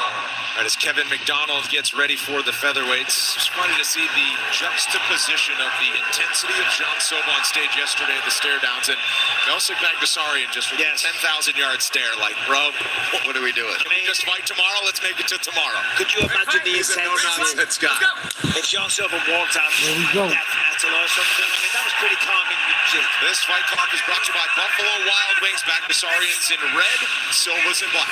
All right, as Kevin McDonald gets ready for the featherweights, just wanted to see the juxtaposition of the intensity of John Silva on stage yesterday at the stare downs, and Nelson Bagsarian just with a 10,000-yard stare, like, bro, what are we doing? Can we just fight tomorrow? Let's make it to tomorrow. Could you imagine the He's a no-nonsense guy. if John Silva walked out There we go. death metal or something? I mean, that was pretty calming music. This fight clock is brought to you by Buffalo Wild Wings. Bagsarian's in red, Silva's in black.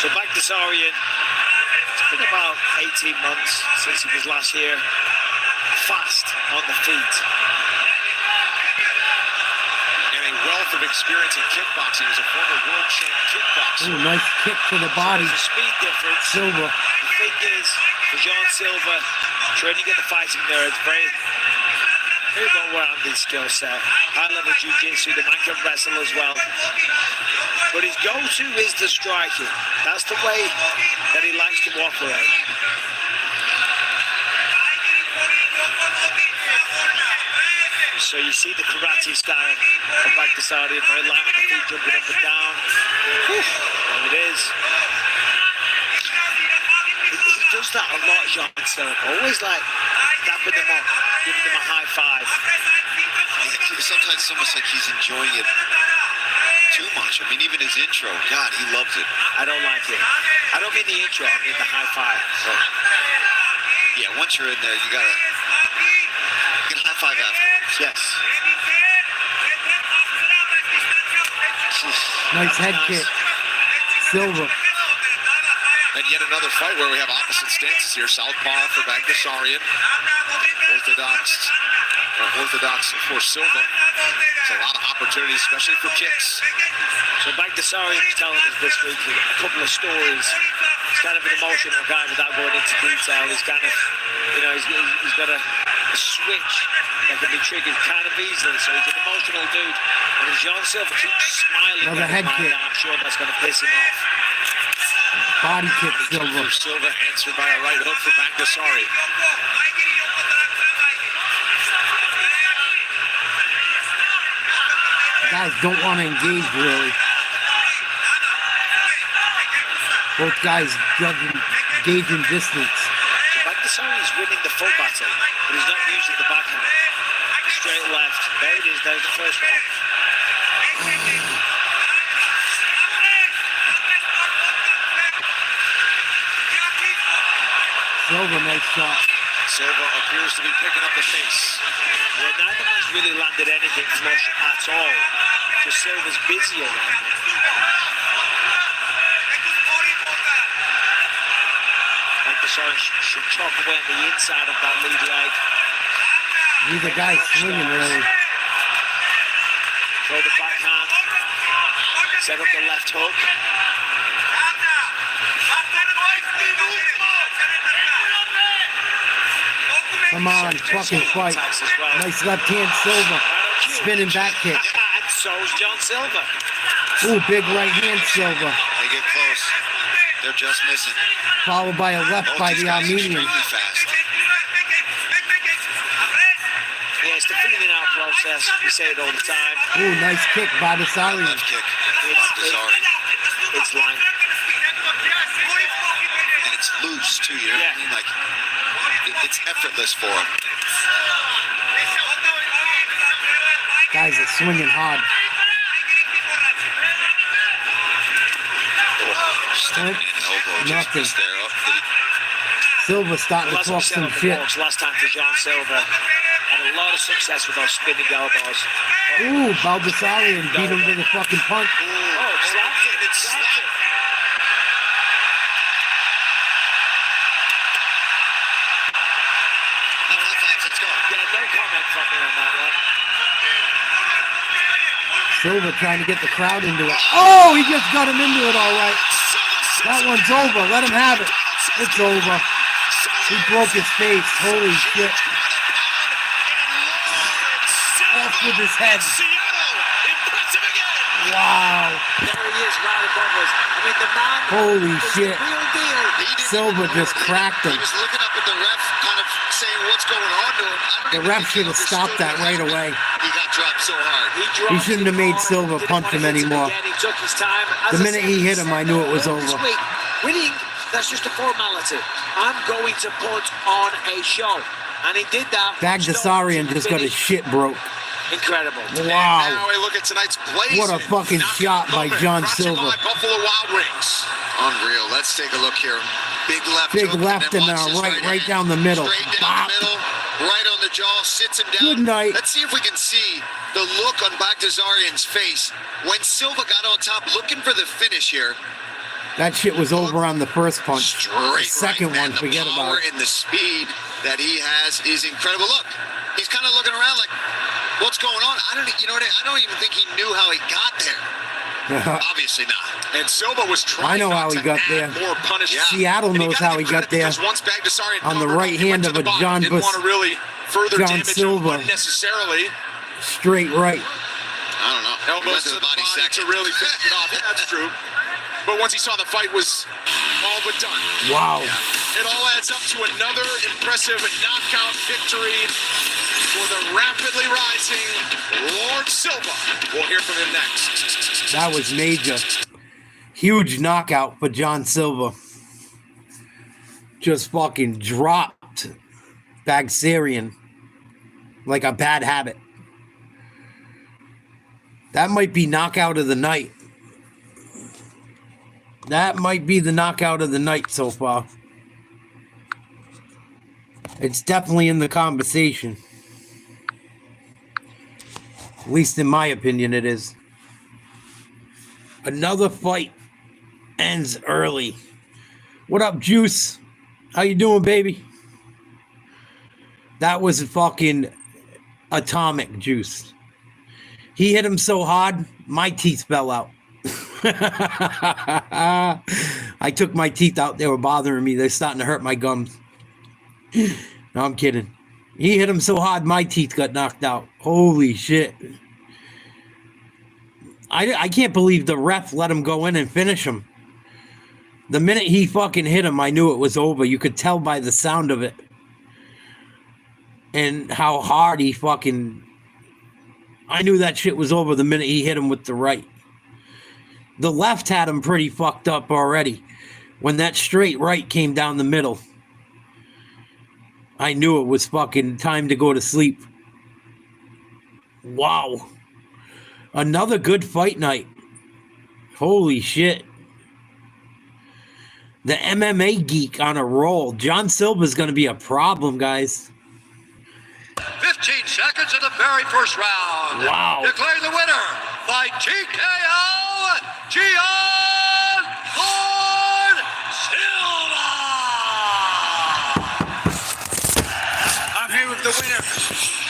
So Bagsarian, it's been about 18 months since he was last here. Fast on the feet. And a wealth of experience in kickboxing. He was a former world champ kickboxer. Ooh, nice kick to the body. There's a speed difference. Silva. The thing is, for John Silva, training at the fighting nerds, very well-rounded skill set. High-level jiu-jitsu, the man can wrestle as well. But his go-to is the striking. That's the way that he likes to operate. So you see the karate style of Bagsarian, very light on the feet, jumping up and down. There it is. He does that a lot, John Silva. Always like dapping them up, giving them a high five. Sometimes it's almost like he's enjoying it too much. I mean, even his intro, God, he loves it. I don't like it. I don't mean the intro, I mean the high five. So, yeah, once you're in there, you get high five afterwards. Yes. Nice head kick. Silva. And yet another fight where we have opposite stances here. Southpaw for Bagsarian. Orthodox for Silva. It's a lot of opportunities, especially for kicks. So Bagsarian is telling us this week a couple of stories. He's kind of an emotional guy without going into detail. He's kind of, he's got a switch that can be triggered kind of easily. So he's an emotional dude. And if John Silva keeps smiling, Another head kick. I'm sure that's going to piss him off. Body kick, Silva. Silva answered by a right hook for Bagsarian. The guys don't want to engage, really. Both guys gauging distance. Bagsarian is winning the full battle, but he's not using the backhand. Straight left. There it is. There's the first one. Silva, nice shot. Silva appears to be picking up the pace. Well, neither one's really landed anything flush at all. Just Silva's busy around him. Bagsarian should chop away on the inside of that lead leg. Neither guy's swinging, really. Throw the backhand. Set up the left hook. Come on, fucking fight. Nice left hand, Silva. Spinning back kick. And so's John Silva. Ooh, big right hand, Silva. They get close. They're just missing. Followed by a left by the Armenian. Really fast. Yeah, it's the feeling out process. We say it all the time. Ooh, nice kick by Bagsarian. Left kick. It's line. And it's loose, too. You know what I mean? Like, it's effortless for him. Guys are swinging hard. Nothing. Silva starting to talk some shit. Last time for John Silva. Had a lot of success with those spinning elbows. Ooh, Bagsarian beat him to the fucking punch. Oh, slapped it. It's slapped it. Let's go. Yeah, no comment from me on that one. Silva trying to get the crowd into it. Oh, he just got him into it all right. That one's over. Let him have it. It's over. He broke his face. Holy shit. Off with his head. Wow. There he is right above us. I mean, the man Holy is shit. the real deal. Silva just cracked him. He was looking up at the ref, kind of saying what's going on to him. I don't The even ref think should he have stopped that right away. He got dropped so hard. He shouldn't have made Silva punch him anymore. He took his time. The minute he hit him, I knew it was over. Winning, that's just a formality. I'm going to put on a show. And he did that. Basaran just got his shit broke. Incredible. Wow. And now we look at tonight's blazing What a fucking shot by John Silva. by Buffalo Wild Wings. Unreal. Let's take a look here. Big left Big hook, left and watch this right down the middle. Straight down the middle, right on the jaw, sits him down. Good night. Let's see if we can see the look on Basaran's face when Silva got on top, looking for the finish here. That shit was over on the first punch. Straight The second right, one, man. forget The about power it. and the speed that he has is incredible. Look, he's kind of looking around like, what's going on? I don't even think he knew how he got there. Obviously not. And Silva was trying I know how not he to got add there. more punishment. Seattle And you knows gotta how he give got credit there. because once Basaran On the covered, right he went hand to of the a bottom. John Didn't want to really further John damage Silva. him unnecessarily. Straight right. I don't know. Elbows to the body to really finish it off. Yeah, that's true. But once he saw the fight was all but done. Wow. It all adds up to another impressive knockout victory for the rapidly rising Lord Silva. We'll hear from him next. That was major. Huge knockout for John Silva. Just fucking dropped Basaran like a bad habit. That might be knockout of the night. That might be the knockout of the night so far. It's definitely in the conversation. At least in my opinion, it is. Another fight ends early. What up, Juice? How you doing, baby? That was fucking atomic, Juice. He hit him so hard, my teeth fell out. I took my teeth out. They were bothering me. They're starting to hurt my gums. No, I'm kidding. He hit him so hard, my teeth got knocked out. Holy shit. I can't believe the ref let him go in and finish him. The minute he fucking hit him, I knew it was over. You could tell by the sound of it. And how hard he fucking... I knew that shit was over the minute he hit him with the right. The left had him pretty fucked up already. When that straight right came down the middle, I knew it was fucking time to go to sleep. Wow. Another good fight night. Holy shit. The MMA geek on a roll. John Silva's going to be a problem, guys. 15 seconds of the very first round. Wow. Declaring the winner by TKO, John Silva. I'm here with the winner,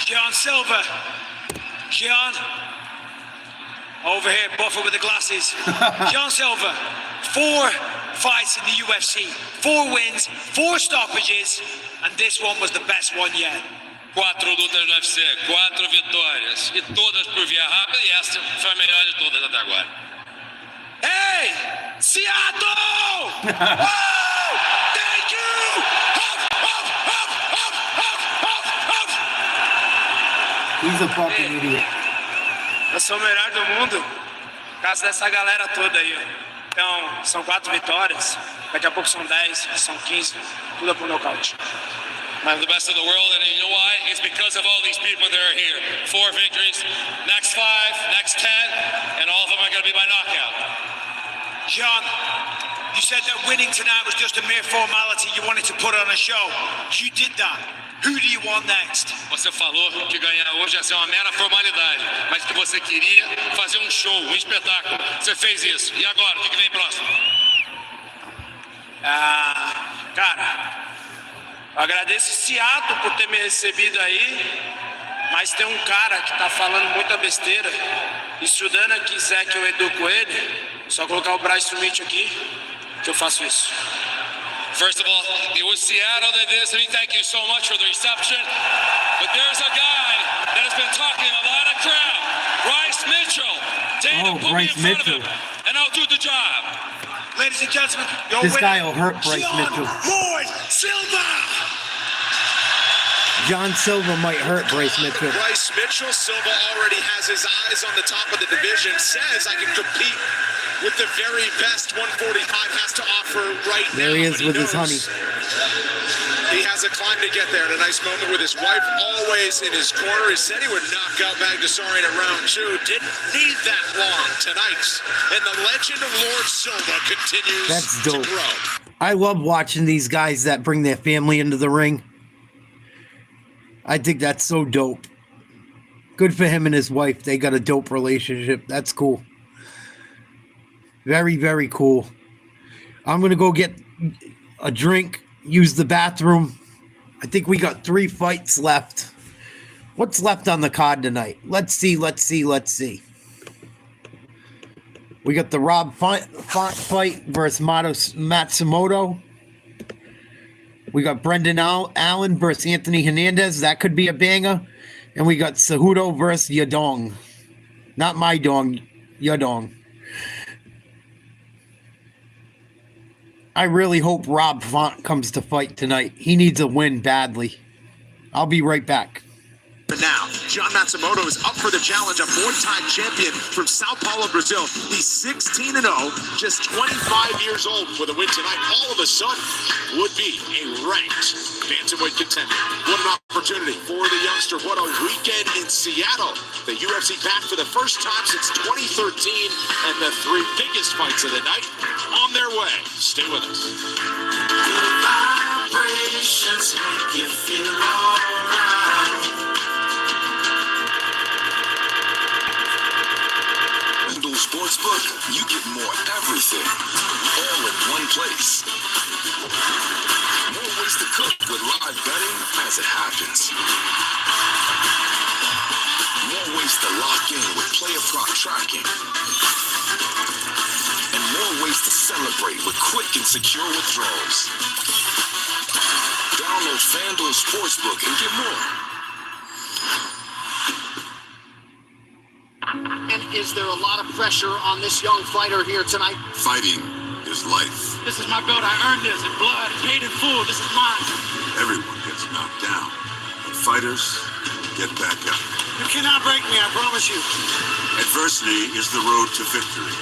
John Silva. John, over here, buffer with the glasses. John Silva, 4 fights in the UFC, 4 wins, 4 stoppages, and this one was the best one yet. 4 lutas no UFC, 4 vitórias. E todas por via rápida, e essa foi a melhor de todas até agora. Hey! Seattle! Oh! Thank you! He's a fucking idiot. Eu sou o melhor do mundo, por causa dessa galera toda aí. Então, são 4 vitórias, daqui a pouco são 10, são 15, tudo é por nocaute. I'm the best in the world, and you know why? It's because of all these people that are here. 4 victories, next 5, next 10, and all of them are going to be by knockout. John, you said that winning tonight was just a mere formality. You wanted to put on a show. You did that. Who do you want next? Você falou que ganhar hoje ia ser uma mera formalidade, mas que você queria fazer um show, um espetáculo. Você fez isso. E agora, o que vem próximo? Cara, eu agradeço Seattle por ter me recebido aí, mas tem um cara que tá falando muita besteira. E se o Dana quiser que eu educo ele, só colocar o Bryce Smith aqui, que eu faço isso. First of all, it was Seattle that did this, and we thank you so much for the reception. But there's a guy that has been talking a lot of crap. Bryce Mitchell. him, put Bryce me in front Mitchell. of him, and I'll do the job. Ladies and gentlemen, your This winner, guy will hurt Bryce Mitchell. Lord Silva. John Silva might hurt Bryce Mitchell. Bryce Mitchell, Silva already has his eyes on the top of the division, says I can compete with the very best 145 has to offer right now. There he is but with his honey. He has a climb to get there and a nice moment with his wife always in his corner. He said he would knock out Bagdasarian at round 2. Didn't need that long tonight. And the legend of Lord Silva continues That's dope. to grow. I love watching these guys that bring their family into the ring. I think that's so dope. Good for him and his wife. They got a dope relationship. That's cool. Very, very cool. I'm going to go get a drink, use the bathroom. I think we got 3 fights left. What's left on the card tonight? Let's see. We got the Rob fight versus Matsumoto. We got Brendan Allen versus Anthony Hernandez. That could be a banger. And we got Cejudo versus Yadong. Not my dong, Yadong. I really hope Rob Font comes to fight tonight. He needs a win badly. I'll be right back. But now, John Matsumoto is up for the challenge, a 4-time champion from Sao Paulo, Brazil. He's 16-0, just 25 years old. With a win tonight, all of a sudden would be a ranked bantamweight contender. What an opportunity for the youngster. What a weekend in Seattle. The UFC back for the first time since 2013, and the 3 biggest fights of the night on their way. Stay with us. Vibrations make you feel alright. Sportsbook, you get more everything, all in one place. More ways to cook with live betting as it happens. More ways to lock in with player prop tracking. And more ways to celebrate with quick and secure withdrawals. Download FanDuel Sportsbook and get more. And is there a lot of pressure on this young fighter here tonight? Fighting is life. This is my belt. I earned this in blood, paid in full. This is mine. Everyone gets knocked down, but fighters get back up. You cannot break me, I promise you. Adversity is the road to victory.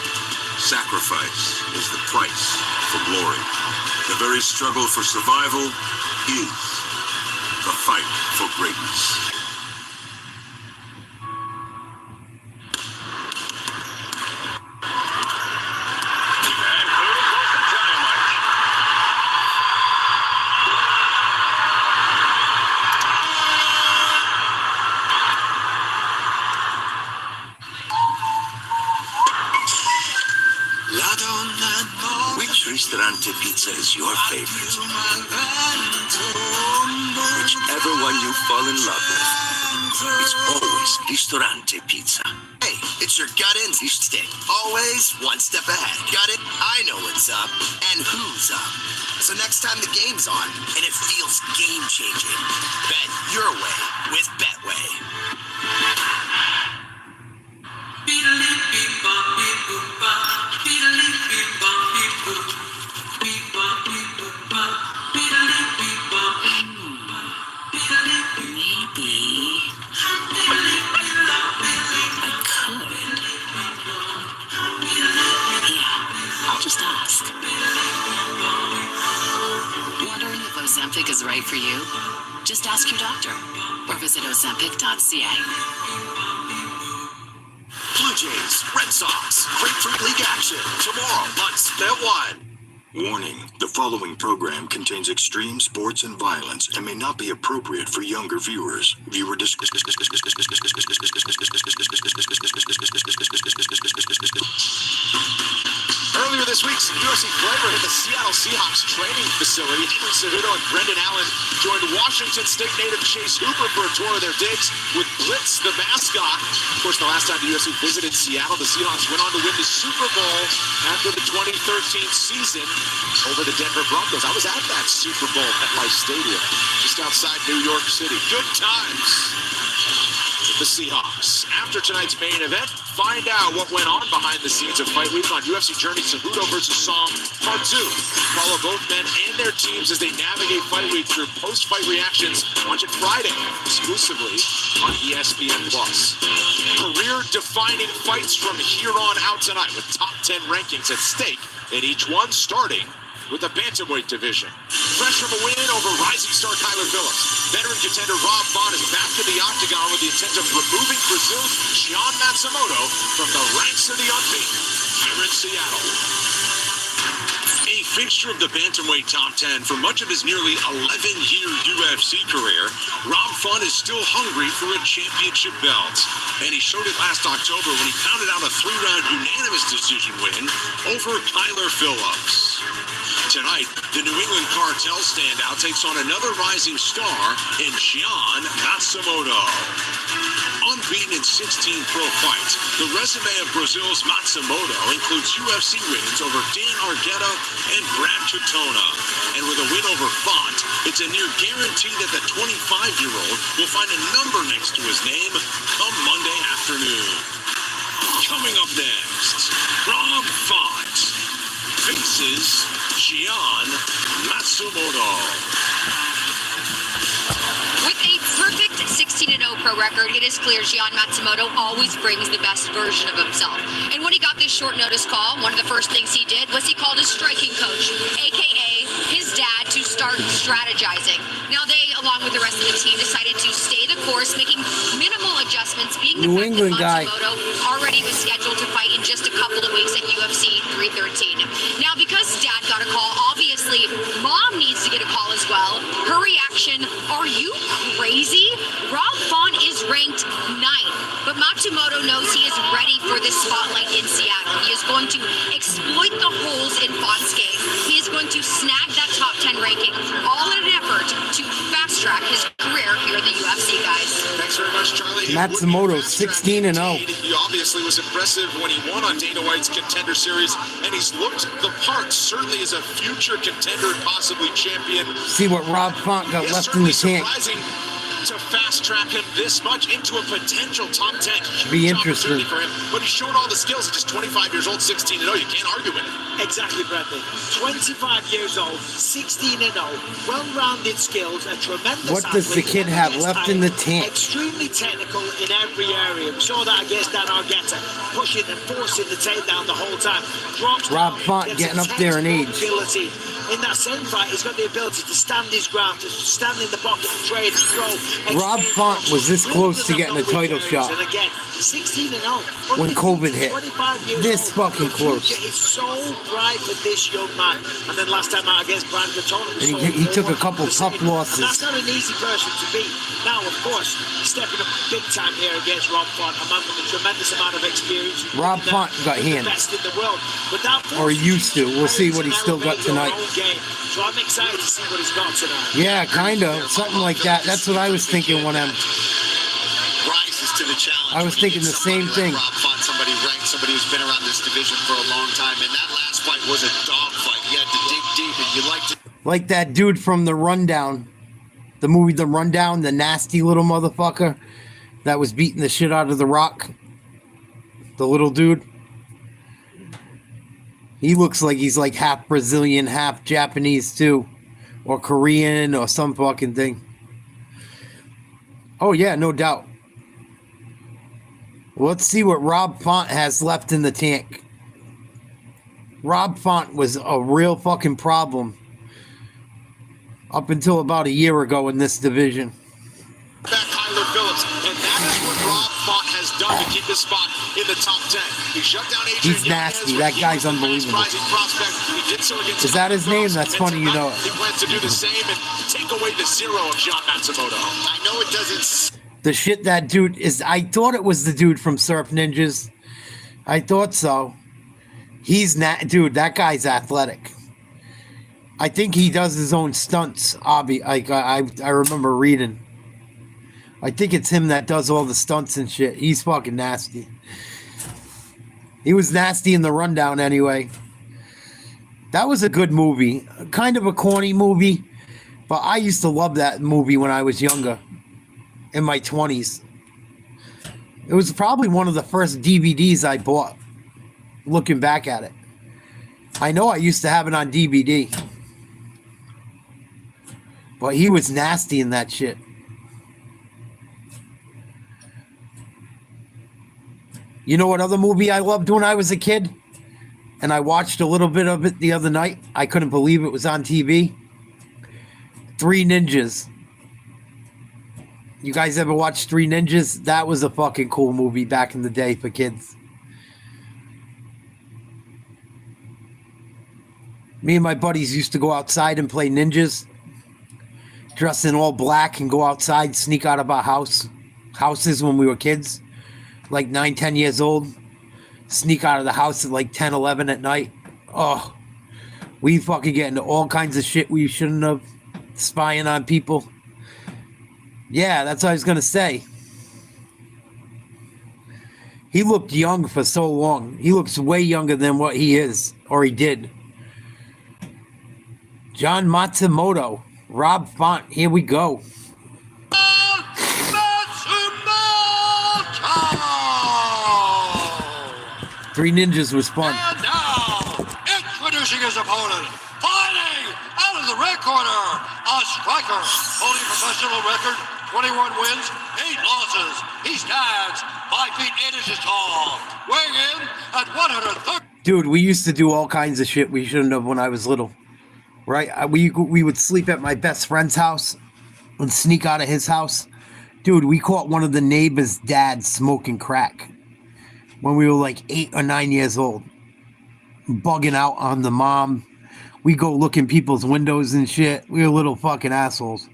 Sacrifice is the price for glory. The very struggle for survival is the fight for greatness. Which Ristorante pizza is your favorite? Whichever one you fall in love with, it's always Ristorante pizza. Hey, it's your gut instinct. Always one step ahead. Got it? I know what's up and who's up. So next time the game's on and it feels game-changing, bet your way with Betway. I'll just ask. Wondering if Ozempic is right for you? Just ask your doctor or visit Ozempic.ca. Blue Jays, Red Sox, Grapefruit League action tomorrow on Spit One. Warning, the following program contains extreme sports and violence and may not be appropriate for younger viewers. Viewer discretion. Earlier this week, some UFC flavor hit the Seattle Seahawks training facility. Cejudo and Brendan Allen joined Washington State native Chase Hooper for a tour of their digs with Blitz, the mascot. Of course, the last time the UFC visited Seattle, the Seahawks went on to win the Super Bowl after the 2013 season over the Denver Broncos. I was at that Super Bowl at Life Stadium, just outside New York City. Good times with the Seahawks. After tonight's main event, find out what went on behind the scenes of Fight Week on UFC Journey Cejudo versus Song Part 2. Follow both men and their teams as they navigate Fight Week through post-fight reactions. Watch it Friday, exclusively on ESPN+. Career-defining fights from here on out tonight with top 10 rankings at stake in each one, starting with the bantamweight division. Fresh from a win over rising star Kyler Phillips, veteran contender Rob Font is back in the octagon with the intent of removing Brazil's Gian Matsumoto from the ranks of the unbeaten here in Seattle. A fixture of the bantamweight top 10 for much of his nearly 11-year UFC career, Rob Font is still hungry for a championship belt. And he showed it last October when he pounded out a 3-round unanimous decision win over Kyler Phillips. Tonight, the New England Cartel standout takes on another rising star in Gian Matsumoto. Unbeaten in 16 pro fights, the resume of Brazil's Matsumoto includes UFC wins over Dan Argueta and Brad Katona. And with a win over Font, it's a near guarantee that the 25-year-old will find a number next to his name come Monday afternoon. Coming up next, Rob Font faces Gian Matsumoto. With a perfect 16-0 pro record, it is clear Gian Matsumoto always brings the best version of himself. And when he got this short notice call, one of the first things he did was he called his striking coach, aka his dad, to start strategizing. Now they, along with the rest of the team, decided to stay the course, making minimal adjustments, being the New fact England that guy. Matsumoto already was scheduled to fight in just a couple of weeks at UFC 313. Now, because dad got a call, obviously mom needs to get a call as well. Her reaction, are you crazy? Rob Font is ranked 9th, but Matsumoto knows he is ready for this spotlight in Seattle. He is going to exploit the holes in Font's game. He is going to snag that top 10 ranking, all in an effort to fast-track his career here in the UFC, guys. Thanks very much, Charlie. Matsumoto 16-0. He obviously was impressive when he won on Dana White's Contender Series, and he's looked the part, certainly as a future contender, possibly champion. See what Rob Font got It's left in the certainly tank. surprising to fast-track him this much into a potential top 10. Be Huge interesting. opportunity for him, but he showed all the skills at just 25 years old, 16-0. You can't argue with it. Exactly, Bradley. 25 years old, 16-0, well-rounded skills, a tremendous What does the athlete, kid have against left in the height, tank? Extremely technical in every area. We saw that against Dan Argueta, pushing and forcing the takedown the whole time. Drops Rob down, Font gets getting a up there in textbook age. ability. In that same fight, he's got the ability to stand his ground, to stand in the pocket, trade, throw. Rob exchange Font blows. was this Really close does to have getting no a title weak shot. areas. And again, 16-0. When COVID hit. 25 years This old. fucking The close. future is so bright for this young man. And then last time out against Brad Katona, And he took a couple tough losses. That's not an easy person to beat. Now, of course, stepping up big time here against Rob Font, a man with a tremendous amount of experience. Rob Font got The hands. best in the world. But that Or used to. We'll see what he's still got tonight. So I'm excited to see what he's got tonight. Yeah, kind of. Something like that. That's what I was thinking when I'm... Rises to the challenge. I was thinking the same thing. Rob Font, somebody ranked, somebody who's been around this division for a long time, and that last fight was a dog fight. You had to dig deep, and you like to. Like that dude from The Rundown. The movie The Rundown, the nasty little motherfucker that was beating the shit out of The Rock. The little dude. He looks like he's like half Brazilian, half Japanese too. Or Korean or some fucking thing. Oh yeah, no doubt. Let's see what Rob Font has left in the tank. Rob Font was a real fucking problem up until about a year ago in this division. Back Kyler Phillips, and that is what Rob Font has done to keep his spot in the top 10. He shut down Adrian He's nasty. That guy's unbelievable. Prospect. He did so against Is that his name? Phillips, That's and funny, you know tonight it. He plans to do the same and take away the zero of Gian Matsumoto. I know it doesn't. The shit that dude is, I thought it was the dude from Surf Ninjas. I thought so. He's not, dude, that guy's athletic. I think he does his own stunts. I remember reading. I think it's him that does all the stunts and shit. He's fucking nasty. He was nasty in The Rundown anyway. That was a good movie. Kind of a corny movie, but I used to love that movie when I was younger. In my 20s. It was probably one of the first DVDs I bought. Looking back at it, I know I used to have it on DVD, but he was nasty in that shit. You know what other movie I loved when I was a kid? And I watched a little bit of it the other night. I couldn't believe it was on TV. Three Ninjas. You guys ever watch Three Ninjas? That was a fucking cool movie back in the day for kids. Me and my buddies used to go outside and play ninjas. Dress in all black and go outside, sneak out of our houses when we were kids. Like 9, 10 years old. Sneak out of the house at like 10, 11 at night. Oh, we fucking get into all kinds of shit we shouldn't have. Spying on people. Yeah, that's what I was going to say. He looked young for so long. He looks way younger than what he is, or he did. John Matsumoto, Rob Font, here we go. Three Ninjas was fun. And now, introducing his opponent, fighting out of the red corner, a striker, holding a professional record, 21 wins, 8 losses. He stands 5 feet 8 inches tall, weighing in at 130. Dude, we used to do all kinds of shit we shouldn't have when I was little. Right? We would sleep at my best friend's house and sneak out of his house. Dude, we caught one of the neighbors' dads smoking crack when we were like 8 or 9 years old. Bugging out on the mom. We go look in people's windows and shit. We were little fucking assholes.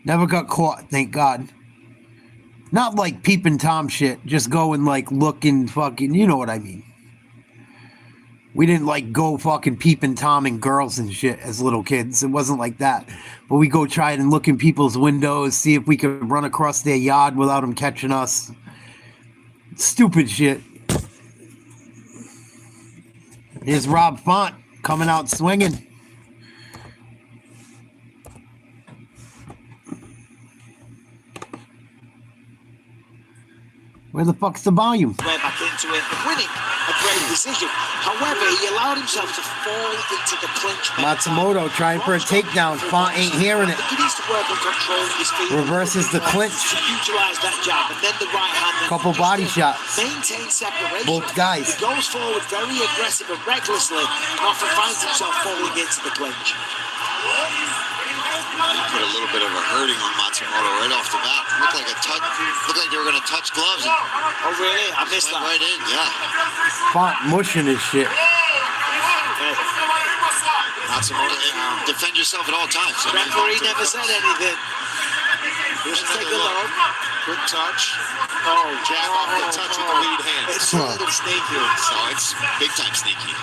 Never got caught, thank God. Not like peeping Tom shit. Just going like looking fucking, you know what I mean. We didn't like go fucking peeping Tom and girls and shit as little kids. It wasn't like that. But we go try and look in people's windows, see if we could run across their yard without them catching us. Stupid shit. Here's Rob Font coming out swinging. Where the fuck's the volume? Way back into it, winning a great decision. However, he allowed himself to fall into the clinch. Matsumoto trying for a takedown. Font ain't hearing it. He needs to work on controlling his feet. Reverses the clinch. To utilize that jab and then the right hand. Couple body shots. Maintain separation. Both guys. He goes forward very aggressive and recklessly and often finds himself falling into the clinch. Put a little bit of a hurting on Matsumoto right off the bat. Looked like they were going to touch gloves. Oh really? I missed that. Right in, yeah. Font mushing his shit. Matsumoto, defend yourself at all times. The referee never said anything. Just take a look. Quick touch. Oh, jab off the touch with the lead hand. It's a little sneaky. So it's big time sneaky.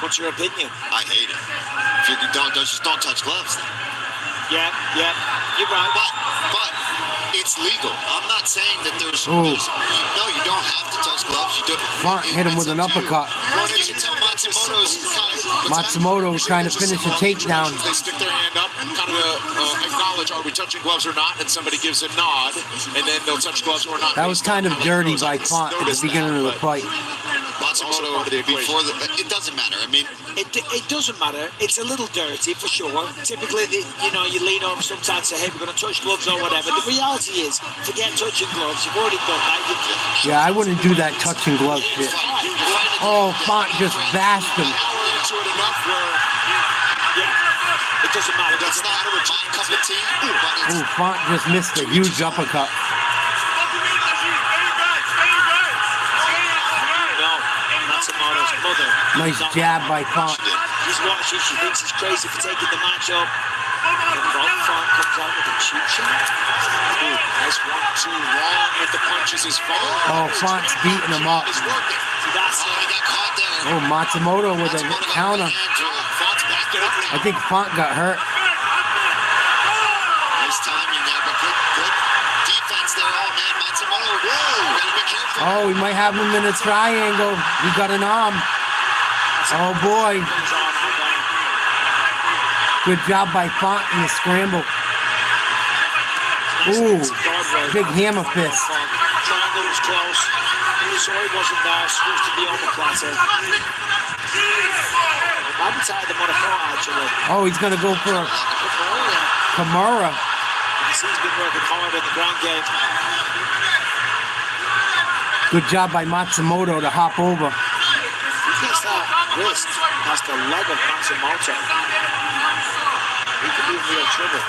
What's your opinion? I hate it. If you don't touch gloves. Then. Yeah, you're right. But it's legal. I'm not saying that there's no, you don't have to touch gloves. You do. Font hit him with an uppercut. You can tell Matsumoto trying to finish a takedown. They stick their hand up and kind of acknowledge, are we touching gloves or not? And somebody gives a nod, and then they'll touch gloves or not. That was kind of dirty by Font at the beginning of the fight. Matsumoto, it doesn't matter. I mean, it doesn't matter. It's a little dirty for sure. Typically, you lean over sometimes and say, hey, we're going to touch gloves or whatever. The reality is, forget touching gloves. You've already done that. Yeah, I wouldn't do that touching gloves shit. Oh, Font just bashed him. It doesn't matter. That's not a cup of tea. Oh, Font just missed a huge uppercut. Matsumoto's mother. Nice jab by Font. She's watching. She thinks he's crazy for taking the match up. And Font comes out with a cheap shot. Nice 1-2 long with the punches is falling. Oh, Font's beating him up. Oh, Matsumoto with a counter. I think Font got hurt. Nice timing there, but good defense there. Oh man, Matsumoto. Whoa, gotta be careful. Oh, we might have him in a triangle. He got an arm. Oh boy. Good job by Font in the scramble. Ooh, big hammer fist. Triangle was close. So he wasn't there. Switched to the omoplata. I'm tired of Monaco, actually. Oh, he's going to go for a Kimura. He's been working hard in the ground game. Good job by Matsumoto to hop over. He gets that wrist past the leg of Matsumoto. He could be in real trouble.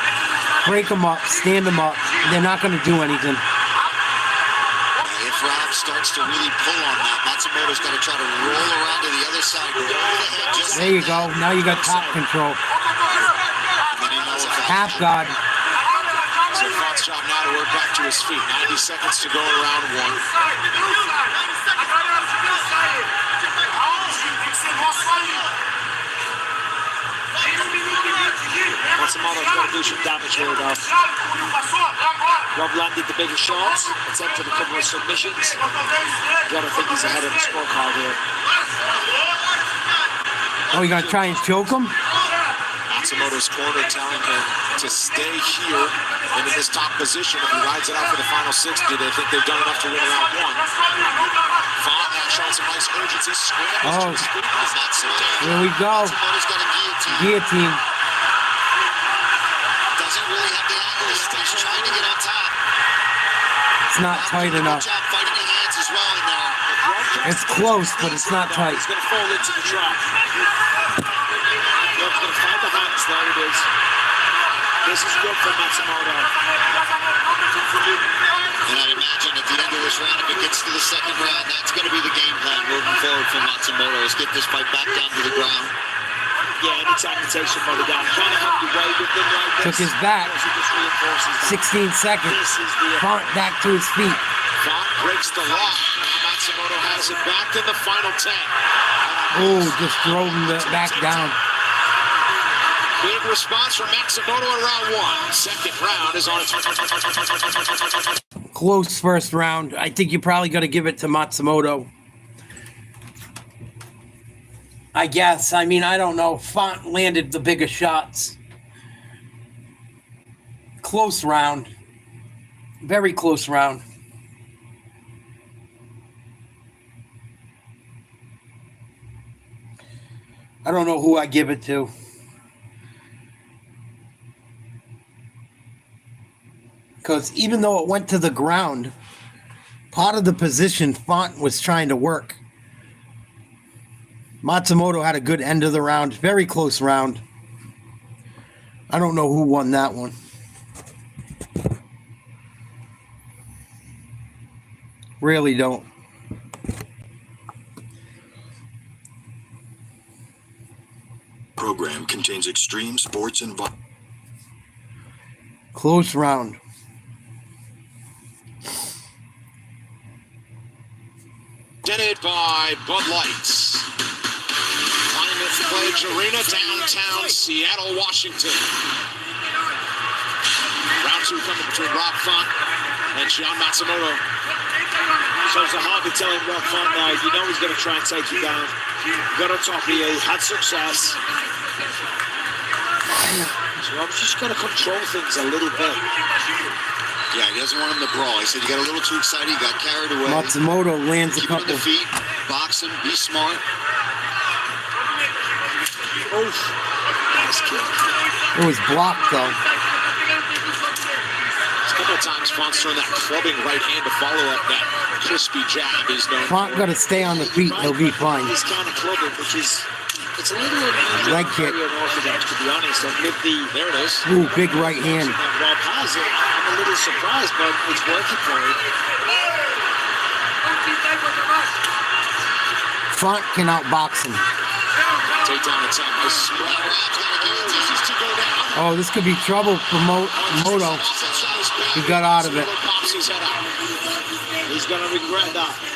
Break him up, stand him up. They're not going to do anything. If Rob starts to really pull on that, Matsumoto's got to try to roll around to the other side. There you go. Now you got top control. Half guard. So Font's job now to work back to his feet. 90 seconds to go in round one. Matsumoto's got to do some damage here, though. Rob landed the bigger shots, attempted a couple of submissions. Got to think he's ahead of the scorecard here. Oh, you going to try and choke him? Matsumoto's corner telling him to stay here and in this top position. If he rides it out for the final 60, they think they've done enough to win round one. Font now showing some nice urgency. Oh, here we go. Guillotine. Doesn't really have the angle. He's trying to get on top. It's not tight enough. Fighting the hands as well in there. It's close, but it's not tight. He's going to fall into the trap. Rob's going to find the hands. There it is. This is good for Matsumoto. And I imagine at the end of this round, if it gets to the second round, that's going to be the game plan moving forward for Matsumoto, is get this fight back down to the ground. Yeah, anytime you take somebody down, trying to have your way with them like this. Took his back. 16 seconds. Font back to his feet. Font breaks the lock. Matsumoto has it back in the final 10. Oh, just drove him back down. Big response from Matsumoto in round one. Second round is on its Close first round. I think you probably got to give it to Matsumoto. I guess. I mean, I don't know. Font landed the bigger shots. Close round. Very close round. I don't know who I give it to. Because even though it went to the ground, part of the position Font was trying to work. Matsumoto had a good end of the round. Very close round. I don't know who won that one. Really don't. Program contains extreme sports and Close round. presented by Bud Lights. Climate Pledge Arena, downtown Seattle, Washington. Round two coming between Rob Font and Gian Matsumoto. So it's hard to tell him Rob Font now. You know he's going to try and take you down. Got on top here, he had success. So Rob's just got to control things a little bit. Yeah, he doesn't want him to brawl. He said he got a little too excited, he got carried away. Matsumoto lands a Keep him on couple. the feet, box him, be smart. Oof. Nice kick. It was blocked though. A couple of times Font's thrown that clubbing right hand to follow up that crispy jab he's known Font got to stay on the feet. He'll be fine. He's kind of clubbing, which is, it's a little unusual, Leg kick. very unorthodox, to be honest. And with the, there it is. Ooh, big right hand. Rob has it. I'm a little surprised, but it's working for him. Font can outbox him. Takedown attempt. Nice split. Easy to go down. Oh, this could be trouble for Moto. He got out of it. Pops his head out. He's going to regret that.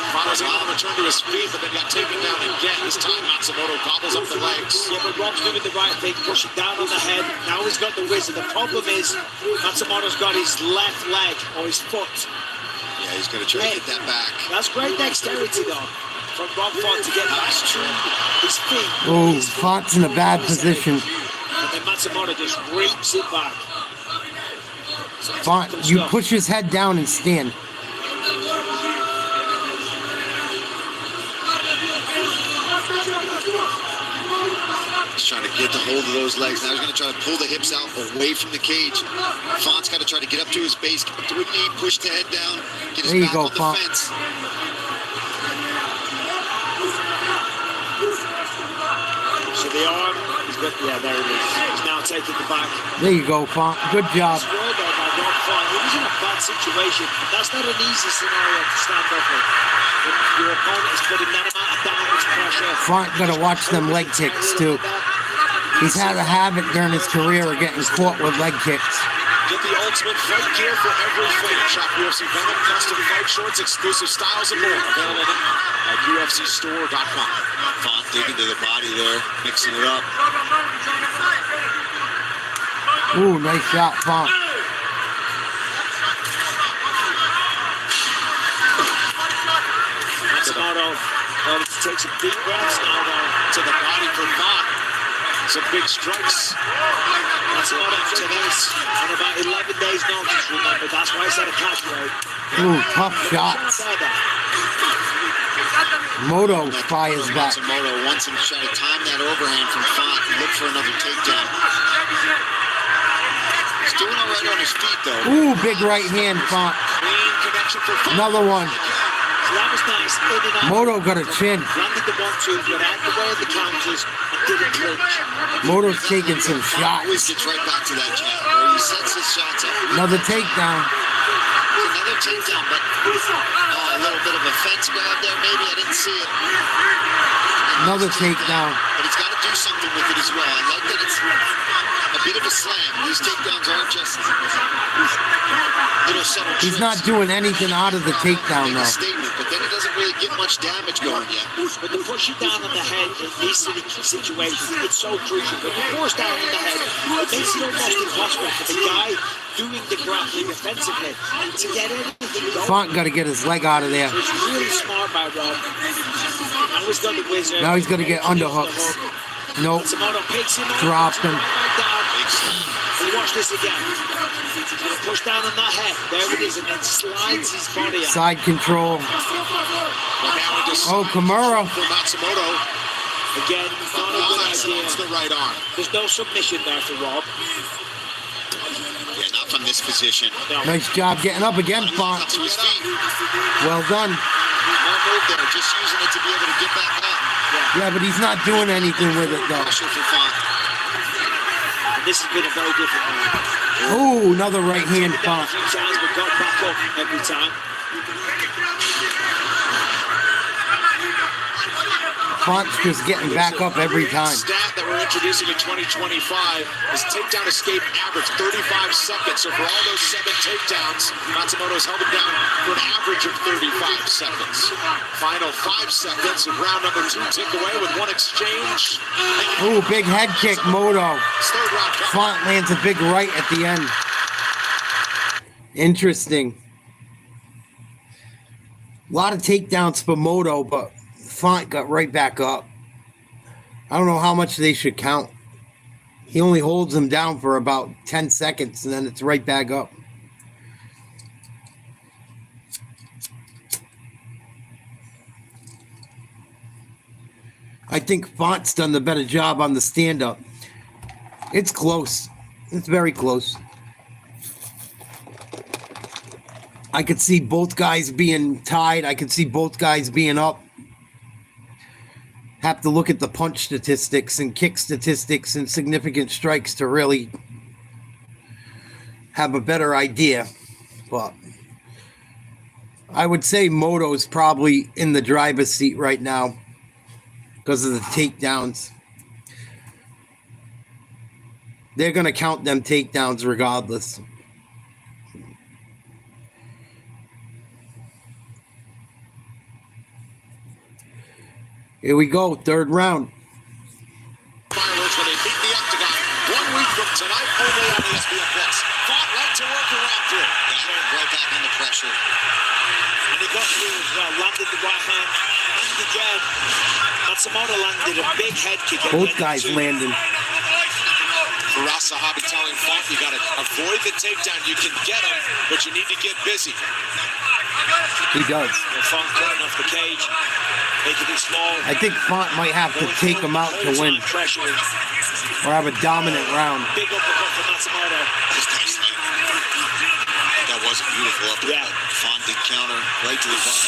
Font was able to return to his feet, but then got taken down again. This time Matsumoto gobbles up the legs. Yeah, but Rob's doing the right thing, pushing down on the head. Now he's got the wizard. The problem is Matsumoto's got his left leg or his foot. Yeah, he's going to try to get that back. That's great dexterity, though, from Rob Font to get back to his feet. Oh, Font's in a bad position. And then Matsumoto just reaps it back. Font, you push his head down and stand. He's trying to get the hold of those legs. Now he's going to try to pull the hips out away from the cage. Font's got to try to get up to his base, get up to a knee, push the head down, get his There you back go, on the Font. fence. So the arm, he's got, yeah, there it is. He's now taking the back. There you go, Font. Good job. Well done by Rob Font. He was in a bad situation. That's not an easy scenario to stand up in. When your opponent is putting that amount of downwards pressure. Font gotta watch them leg kicks too. He's had a habit during his career of getting caught with leg kicks. Get the ultimate fight gear for every fight. Shop UFC Venom, custom fight shorts, exclusive styles, and more. Available now at UFCstore.com. Font digging to the body there, mixing it up. Ooh, nice shot, Font. Matsumoto takes some deep breaths now, though, to the body for Font. Some big strikes. Matsumoto to this on about 11 days notice, remember. That's why it's at a catch weight. Ooh, tough shots. Moto fires back. Matsumoto wants him to try to time that overhand from Font and look for another takedown. He's doing all right on his feet, though. Ooh, big right hand, Font. Clean connection for Font. Another one. So that was nice. In and out. Moto got a chin. Landed the 1-2, went out the way of the counters, and didn't clinch. Moto's taking some shots. Always gets right back to that jab where he sets his shots up. Another takedown. Another takedown, but a little bit of a fence grab there, maybe. I didn't see it. Another takedown. But he's got to do something with it as well. I like that it's a bit of a slam. These takedowns aren't just little subtle He's tricks. not doing anything out of the takedown, Make a though. statement, but then he doesn't really get much damage going yet. But to push it down on the head in these situations, it's so crucial. When you force down on the head, it makes it almost impossible for the guy doing the grappling offensively to get anything going. Font got to get his leg out of there. So it's really smart by Rob. And he's got the wizard. Now he's going to get underhooks. Nope. Matsumoto picks him up. Dropped him. And watch this again. He's going to push down on that head. There it is, and then slides his body out. Side control. Oh, Kimura. For Matsumoto. Again, not a good idea. It's the right arm. There's no submission there for Rob. Yeah, not from this position. Nice job getting up again, Font. To his feet. Well done. No move there, just using it to be able to get back up. Yeah, but he's not doing anything with it, though. Pressure for Font. And this has been a very different one. Oh, another right hand, Down a Font. few times, but got back up every time. Font's just getting back up every time. Stat that we're introducing in 2025 is takedown escape average 35 seconds. So for all those 7 takedowns, Matsumoto's held him down for an average of 35 seconds. Final 5 seconds of round number 2 tick away with one exchange. Ooh, big head kick, Moto. Third round. Font lands a big right at the end. Interesting. A lot of takedowns for Moto, but Font got right back up. I don't know how much they should count. He only holds him down for about 10 seconds, and then it's right back up. I think Font's done the better job on the stand-up. It's close. It's very close. I could see both guys being tied. I could see both guys being up. Have to look at the punch statistics and kick statistics and significant strikes to really have a better idea. But I would say Moto's probably in the driver's seat right now because of the takedowns. They're going to count them takedowns regardless. Here we go, third round. Fireworks when they beat the octagon 1 week from tonight, only on ESPN Plus. Fought right to work around through. Yeah, right back under pressure. And he got through as well, landed the right hand. And again, Matsumoto landed a big head kick. Both guys landing. Firas Zahabi telling Font, you got to avoid the takedown. You can get him, but you need to get busy. He does. Font cutting off the cage, making it small. I think Font might have to take him out to win. Or have a dominant round. Big uppercut for Matsumoto. That was a beautiful uppercut. Yeah. Font did counter right to the body.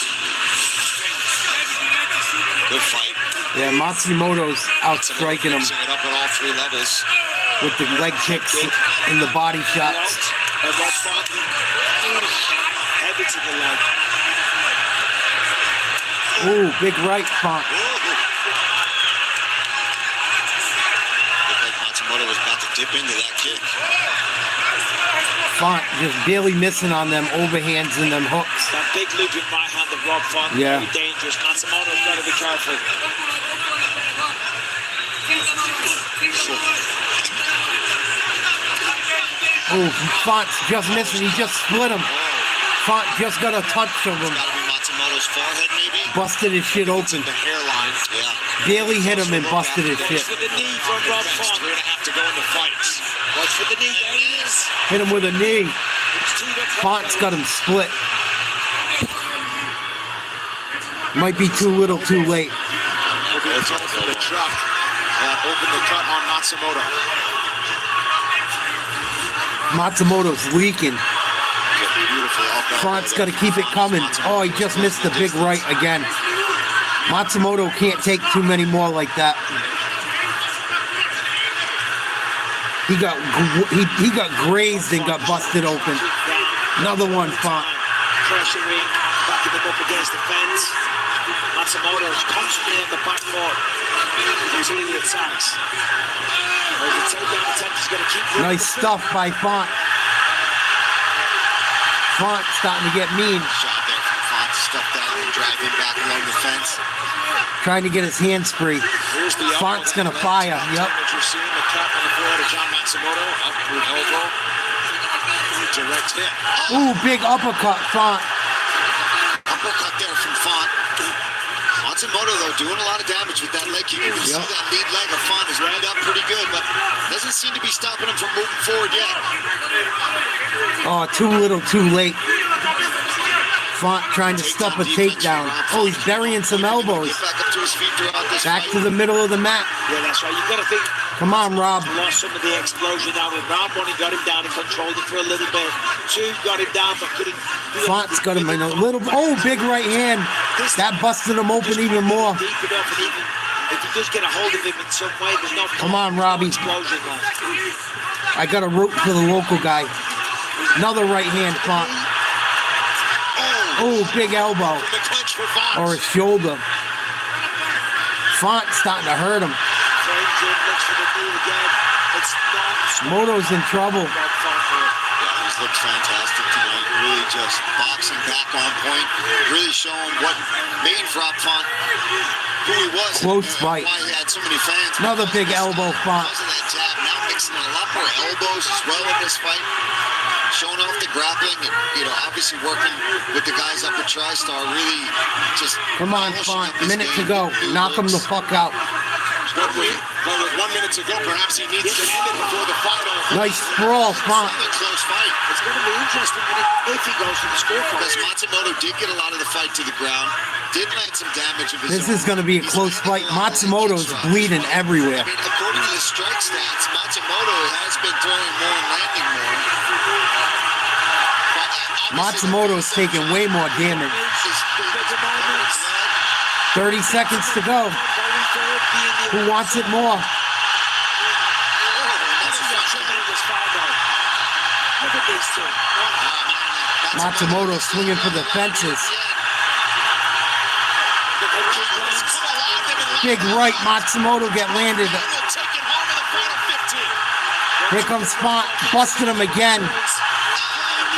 Good fight. Yeah, Matsumoto's outstriking him Mixing it up at all three levels. with the leg kicks and the body shots. And Rob Font headed to the leg. Ooh, big right, Font. Looked like Matsumoto was about to dip into that kick. Font just barely missing on them overhands and them hooks. That big looping right hand of Rob Font, Yeah. very dangerous. Matsumoto's got to be careful. Oh, Font's just missing. He just split him. Font just got a touch of him. Gotta be Matsumoto's forehead, maybe? Busted his shit open. The hairline. Yeah. Barely hit him and busted his shit. For the knee from Rob Font. 3.5 to go in the fights. Watch for the knee. There he is. Hit him with a knee. It's teed up. Font's got him split. Might be too little, too late. It's open the truck. Open the cut on Matsumoto. Matsumoto's leaking. Beautiful up. Font's got to keep it coming. Oh, he just missed the big right again. Matsumoto can't take too many more like that. He got grazed and got busted open. Another one, Font. Pressuring, backing him up against the fence. Matsumoto's constantly on the back foot until he attacks. The takedown attempt is going to keep moving. Nice stuff by Font. Font starting to get mean. Shot there from Font. Stuffed out and drive him back along the fence. Trying to get his hands free. Here's the Font's going to fire. Yep. What you're seeing, the cap on the forehead of John Matsumoto. Upward elbow. Direct hit. Ooh, big uppercut, Font. Uppercut there from Font. Matsumoto, though, doing a lot of damage with that leg kick. You can see that lead leg of Font is wound up pretty good, but doesn't seem to be stopping him from moving forward yet. Oh, too little, too late. Font trying to stop a takedown. Oh, he's burying some elbows. Get back up to his feet throughout this Back fight. to the middle of the mat. Yeah, that's right. You've got to think. Come on, Rob. Lost some of the explosion now. In round one, he got him down and controlled it for a little bit. Two, got him down, but couldn't. Font's got him in a little. Oh, big right hand. That busted him open even more. Deep enough, and even if he does get a hold of him in some way, there's no. Come on, Robbie. Explosion left. I got to root for the local guy. Another right hand, Font. Oh, big elbow. The clinch for Font. Or a shoulder. Font's starting to hurt him. Frames in, looks for the knee again. It's not. Moto's in trouble. Yeah, he's looked fantastic tonight. Really just boxing back on point. Really showing what made Rob Font who he was. Close and fight. why he had so many fans. Another big elbow, Font. Because of that jab, now mixing a lot more elbows as well in this fight. Showing off the grappling and, obviously working with the guys up at TriStar. Really just... Come on, Font. Minute to go. Knock him the fuck out. But with 1 minute to go, perhaps he needs to end it before the final. Nice sprawl, Font. Another close fight. It's going to be interesting if he goes to the scorecard. Because Matsumoto did get a lot of the fight to the ground. Did land some damage of his This own. is going to be a close fight. Matsumoto's bleeding everywhere. I mean, according to the strike stats, Matsumoto has been throwing more and landing more. Matsumoto's taking way more damage. 30 seconds to go. Who wants it more? Matsumoto swinging for the fences. Big right, Matsumoto get landed. Here comes Font, busted him again.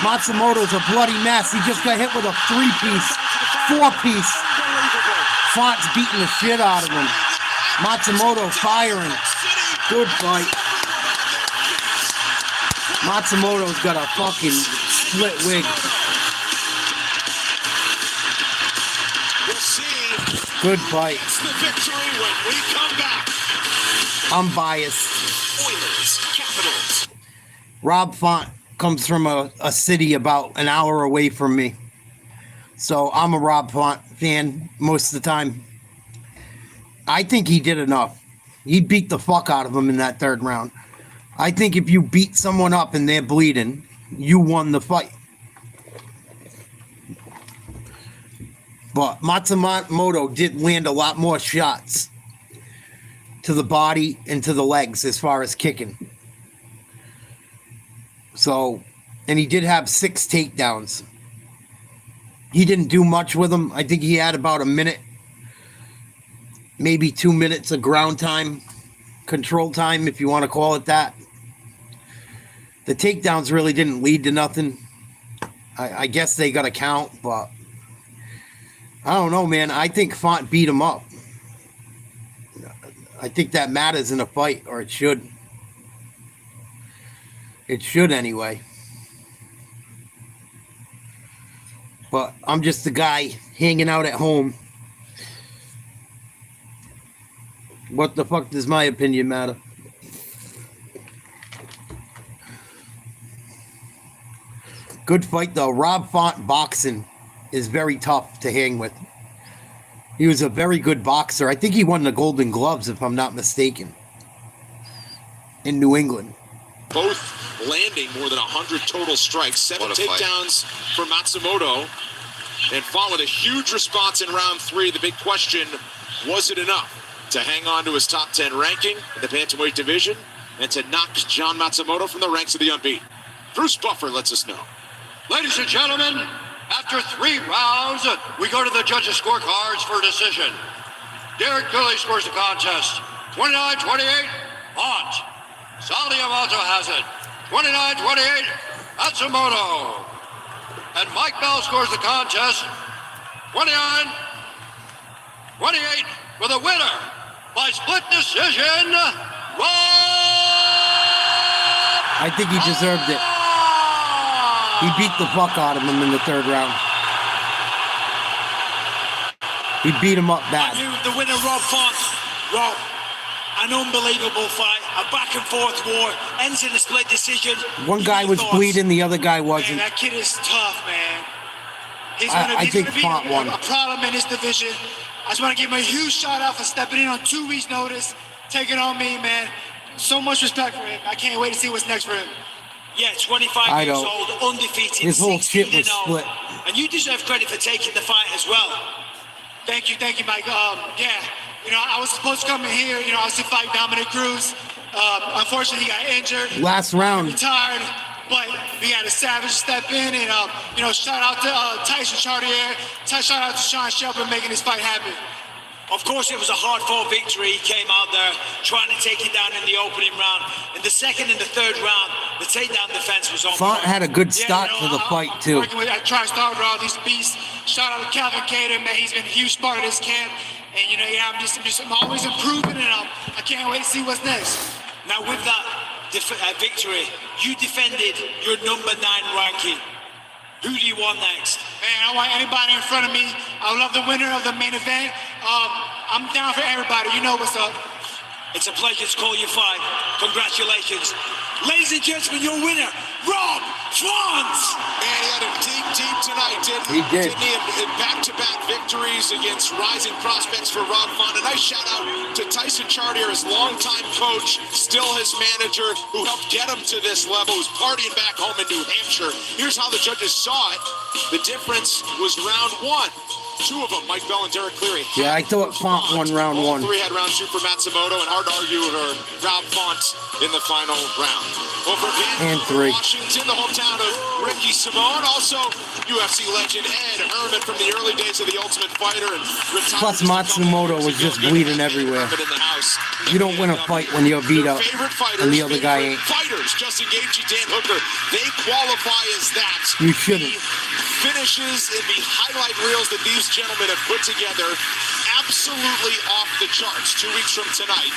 Matsumoto's a bloody mess. He just got hit with a 3-piece, 4-piece. Font's beating the shit out of him. Matsumoto firing. Good fight. Matsumoto's got a fucking split wig. We'll see. Good fight. The victory when we come back. I'm biased. Oilers, Capitals. Rob Font comes from a city about an hour away from me. So I'm a Rob Font fan most of the time. I think he did enough. He beat the fuck out of him in that third round. I think if you beat someone up and they're bleeding, you won the fight. But Matsumoto did land a lot more shots to the body and to the legs as far as kicking. So, and he did have 6 takedowns. He didn't do much with them. I think he had about a minute, maybe 2 minutes of ground time, control time, if you want to call it that. The takedowns really didn't lead to nothing. I guess they got a count, but I don't know, man. I think Font beat him up. I think that matters in a fight, or it should. It should anyway. But I'm just the guy hanging out at home. What the fuck does my opinion matter? Good fight, though. Rob Font boxing is very tough to hang with. He was a very good boxer. I think he won the Golden Gloves, if I'm not mistaken, in New England. Both landing more than 100 total strikes. 7 takedowns for Matsumoto. And followed a huge response in round 3. The big question, was it enough to hang on to his top 10 ranking in the bantamweight division and to knock John Matsumoto from the ranks of the unbeaten? Bruce Buffer lets us know. Ladies and gentlemen, after 3 rounds, we go to the judges' scorecards for decision. Derek Gully scores the contest, 29-28, Font. Sally Amato has it, 29-28, Matsumoto. And Mike Bell scores the contest, 29-28, for the winner by split decision, Rob. I think he deserved it. He beat the fuck out of him in the third round. He beat him up bad. The winner, Rob Font. Rob, an unbelievable fight. A back and forth war. Ends in a split decision. One guy was bleeding, the other guy wasn't. Man, that kid is tough, man. I think Font won. A problem in his division. I just want to give him a huge shout out for stepping in on 2 weeks' notice, taking on me, man. So much respect for him. I can't wait to see what's next for him. Yeah, 25 years old, undefeated. His whole shit was split. And you deserve credit for taking the fight as well. Thank you, Mike. I was supposed to come in here, I was to fight Dominic Cruz. Unfortunately, he got injured. Last round. Retired, but we had a Savage step in, and shout out to Tyson Chartier. Shout out to Sean Shelby making this fight happen. Of course, it was a hard-fought victory. He came out there trying to take it down in the opening round. In the second and the third round, the takedown defense was on Font point. had a good start to the fight, too. I try to start with all these beasts. Shout out to Calvin Cater, man. He's been a huge part of this camp. And, I'm always improving, and I can't wait to see what's next. Now, with that victory, you defended your number 9 ranking. Who do you want next? Man, I want anybody in front of me. I love the winner of the main event. I'm down for everybody. You know what's up. It's a pleasure to call you fight. Congratulations. Ladies and gentlemen, your winner, Rob Font. Man, he had a deep tonight, didn't he? He did. Didn't he? In back-to-back victories against rising prospects for Rob Font. A nice shout-out to Tyson Chartier, his longtime coach, still his manager, who helped get him to this level, who's partying back home in New Hampshire. Here's how the judges saw it. The difference was round 1. 2 of them, Mike Bell and Derek Cleary. Yeah, I thought Font won round 1. All 3 had round 2 for Matsumoto, and hard to argue with Rob Font in the final round. Over And 3. Washington, the hometown of Ricky Simone, also UFC legend Ed Herman from the early days of The Ultimate Fighter. And Plus, Matsumoto was just bleeding everywhere. You don't win a fight when you're beat up and the other guy ain't. Fighters, Justin Gaethje, Dan Hooker, they qualify as that. You shouldn't. Finishes in the highlight reels that these gentlemen have put together, absolutely off the charts. 2 weeks from tonight,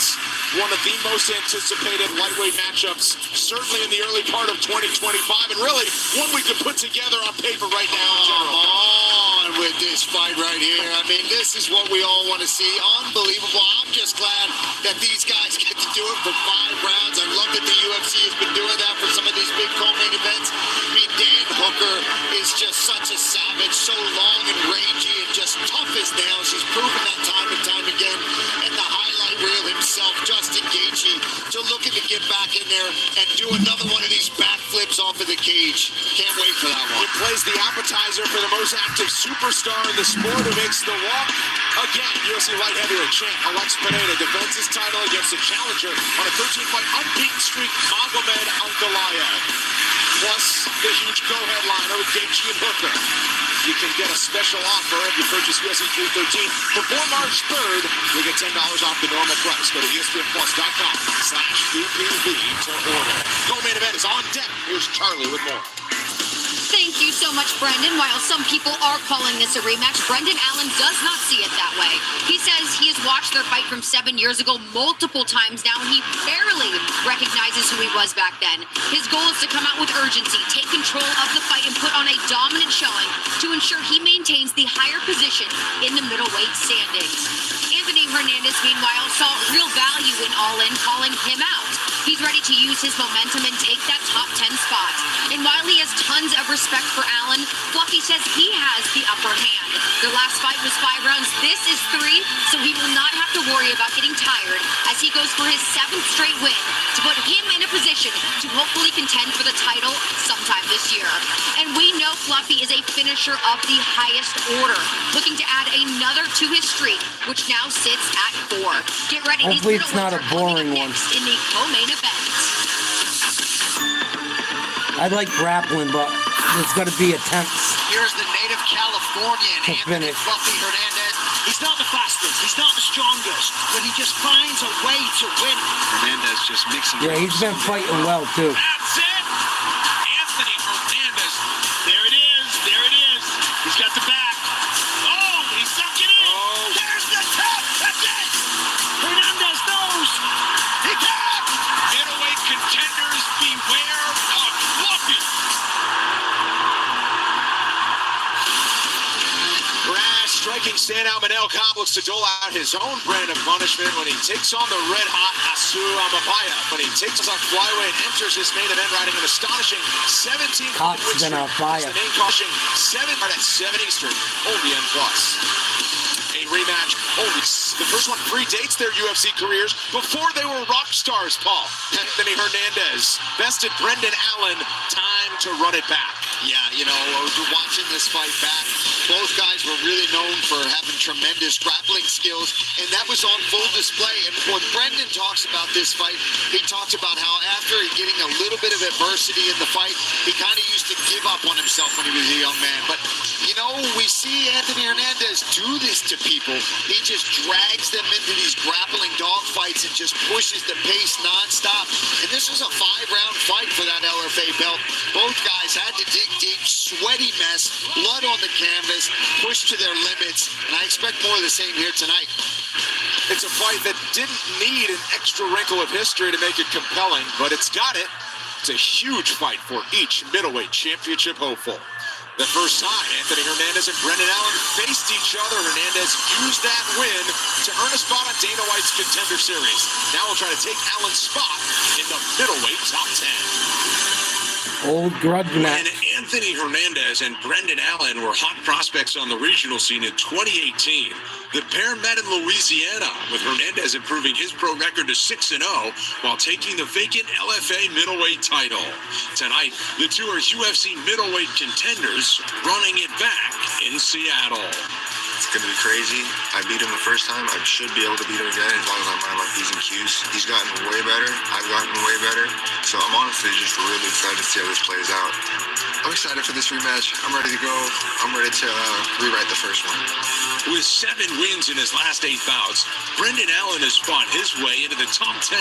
one of the most anticipated lightweight matchups, certainly in the early part of 2025, and really one we could put together on paper right now in general. On with this fight right here. I mean, this is what we all want to see. Unbelievable. I'm just glad that these guys get to do it for 5 rounds. I love that the UFC UFC has been doing that for some of these big co-main events. I mean, Dan Hooker is just such a savage, so long and rangy and just tough as nails. He's proven that time and time again. And the highlight reel himself, Justin Gaethje, to looking to get back in there and do another one of these backflips off of the cage. Can't wait for that one. It plays the appetizer for the most active superstar in the sport who makes the walk. Again, UFC light heavyweight champ Alex Pineda defends his title against the challenger on a 13-fight unbeaten streak, Magomed Ankalaev. Plus the huge co-headliner with Gaethje and Hooker. You can get a special offer if you purchase UFC 313 before March 3rd. You'll get $10 off the normal price. Go to ESPNplus.com/UPV to order. Co-main event is on deck. Here's Charlie with more. Thank you so much, Brendan. While some people are calling this a rematch, Brendan Allen does not see it that way. He says he has watched their fight from 7 years ago multiple times now, and he barely recognizes who he was back then. His goal is to come out with urgency, take control of the fight, and put on a dominant showing to ensure he maintains the higher position in the middleweight standings. Anthony Hernandez, meanwhile, saw real value in All-In, calling him out. He's ready to use his momentum and take that top 10 spot. And while he has tons of respect for Allen, Fluffy says he has the upper hand. Their last fight was 5 rounds. This is 3, so he will not have to worry about getting tired as he goes for his 7th straight win to put him in a position to hopefully contend for the title sometime this year. And we know Fluffy is a finisher of the highest order, looking to add another to his streak, which now sits at 4. Get ready. Hopefully it's not a boring one. In the co-main event. I like grappling, but there's got to be attempts. Here's the native Californian, to Anthony finish. Fluffy Hernandez. He's not the fastest, he's not the strongest, but he just finds a way to win. Hernandez just mixing. Yeah, he's been fighting well, too. That's it! Anthony Hernandez. There it is. There it is. He's got the back. Oh, he sunk it in. Oh. There's the tap. That's it. Hernandez knows. He tapped. Middleweight contenders, beware of Fluffy. Brash striking standout Manel Cobb looks to dole out his own brand of punishment when he takes on the red-hot Asu Amapaya. When he takes on flyweight and enters this main event riding an astonishing 17 Cobb's been on fire. The main caution 7 at 7 Eastern, OBN Plus. A rematch. The first one predates their UFC careers before they were rock stars, Paul. Anthony Hernandez bested Brendan Allen. Time to run it back. Yeah, you know, watching this fight back, both guys were really known for having tremendous grappling skills, and that was on full display. And when Brendan talks about this fight, he talks about how after getting a little bit of adversity in the fight, he kind of used to give up on himself when he was a young man. But, you know, we see Anthony Hernandez do this to people. He just drags them into these grappling dogfights and just pushes the pace nonstop. And this was a 5-round fight for that LFA belt. Both guys had to dig deep, sweaty mess, blood on the canvas, pushed to their limits, and I expect more of the same here tonight. It's a fight that didn't need an extra wrinkle of history to make it compelling, but it's got it. It's a huge fight for each middleweight championship hopeful. The first time Anthony Hernandez and Brendan Allen faced each other, Hernandez used that win to earn a spot on Dana White's Contender Series. Now we'll try to take Allen's spot in the middleweight top 10. Old grudge match. When Anthony Hernandez and Brendan Allen were hot prospects on the regional scene in 2018, the pair met in Louisiana, with Hernandez improving his pro record to 6-0 while taking the vacant LFA middleweight title. Tonight, the two are UFC middleweight contenders running it back in Seattle. It's going to be crazy. I beat him the first time. I should be able to beat him again as long as I mind my P's and Q's. He's gotten way better. I've gotten way better. So I'm honestly just really excited to see how this plays out. I'm excited for this rematch. I'm ready to go. I'm ready to rewrite the first one. With 7 wins in his last 8 bouts, Brendan Allen has fought his way into the top 10,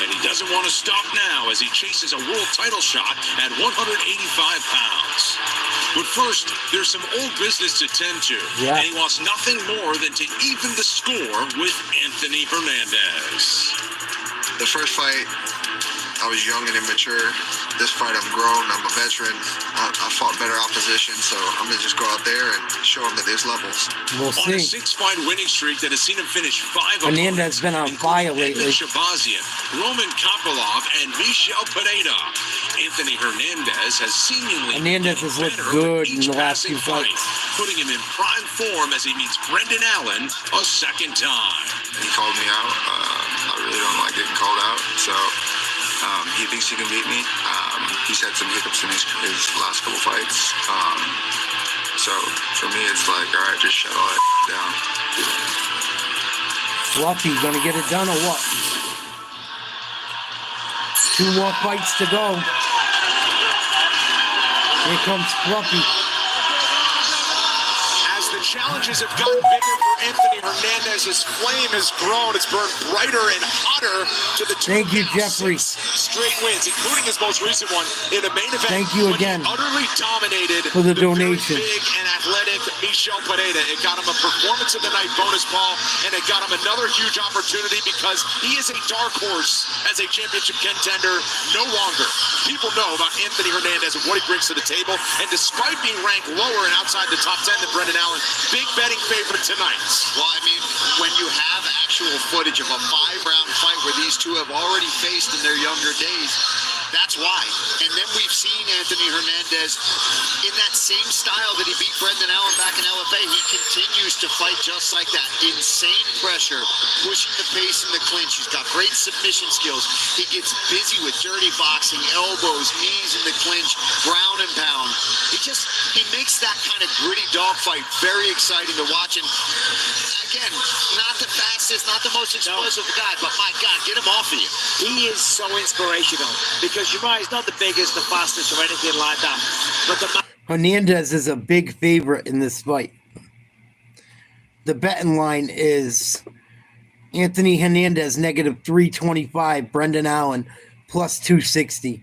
and he doesn't want to stop now as he chases a world title shot at 185 pounds. But first, there's some old business to tend to, and he wants nothing more than to even the score with Anthony Hernandez. The first fight, I was young and immature. This fight, I'm grown. I'm a veteran. I fought better opposition, so I'm gonna just go out there and show them that there's levels. We'll On a see. 6-fight winning streak that has seen him finish 5 Hernandez has been on fire lately. Shabazian, Roman Kopylov, and Michel Pineda. Anthony Hernandez has seemingly Hernandez has looked good in the last few fights. putting him in prime form as he meets Brendan Allen a second time. He called me out. I really don't like getting called out, so he thinks he can beat me. He's had some hiccups in his last couple fights. So for me, it's like, all right, just shut all that down. Fluffy gonna get it done or what? 2 more fights to go. Here comes Fluffy. As the challenges have gotten bigger for Anthony Hernandez, his flame has grown. It's burned brighter and hotter to the tune Thank you, of Jeffrey. 6 straight wins, including his most recent one in a main event. Thank you when he again utterly dominated for the very donation. big and athletic Michel Pineda. It got him a performance of the night bonus ball, and it got him another huge opportunity because he is a dark horse as a championship contender no longer. People know about Anthony Hernandez and what he brings to the table, and despite being ranked lower and outside the top 10 than Brendan Allen, big betting favorite tonight. Well, I mean, when you have actual footage of a 5-round fight where these two have already faced in their younger days, that's why. And then we've seen Anthony Hernandez in that same style that he beat Brendan Allen back in LFA. He continues to fight just like that. Insane pressure, pushing the pace in the clinch. He's got great submission skills. He gets busy with dirty boxing, elbows, knees in the clinch, ground and pound. He makes that kind of gritty dogfight very exciting to watch. And again, not the fastest, not the most explosive guy, but my God, get him off of you. He is so inspirational because you're right, he's not the biggest, the fastest, or anything like that. But Hernandez is a big favorite in this fight. The betting line is Anthony Hernandez -325, Brendan Allen +260.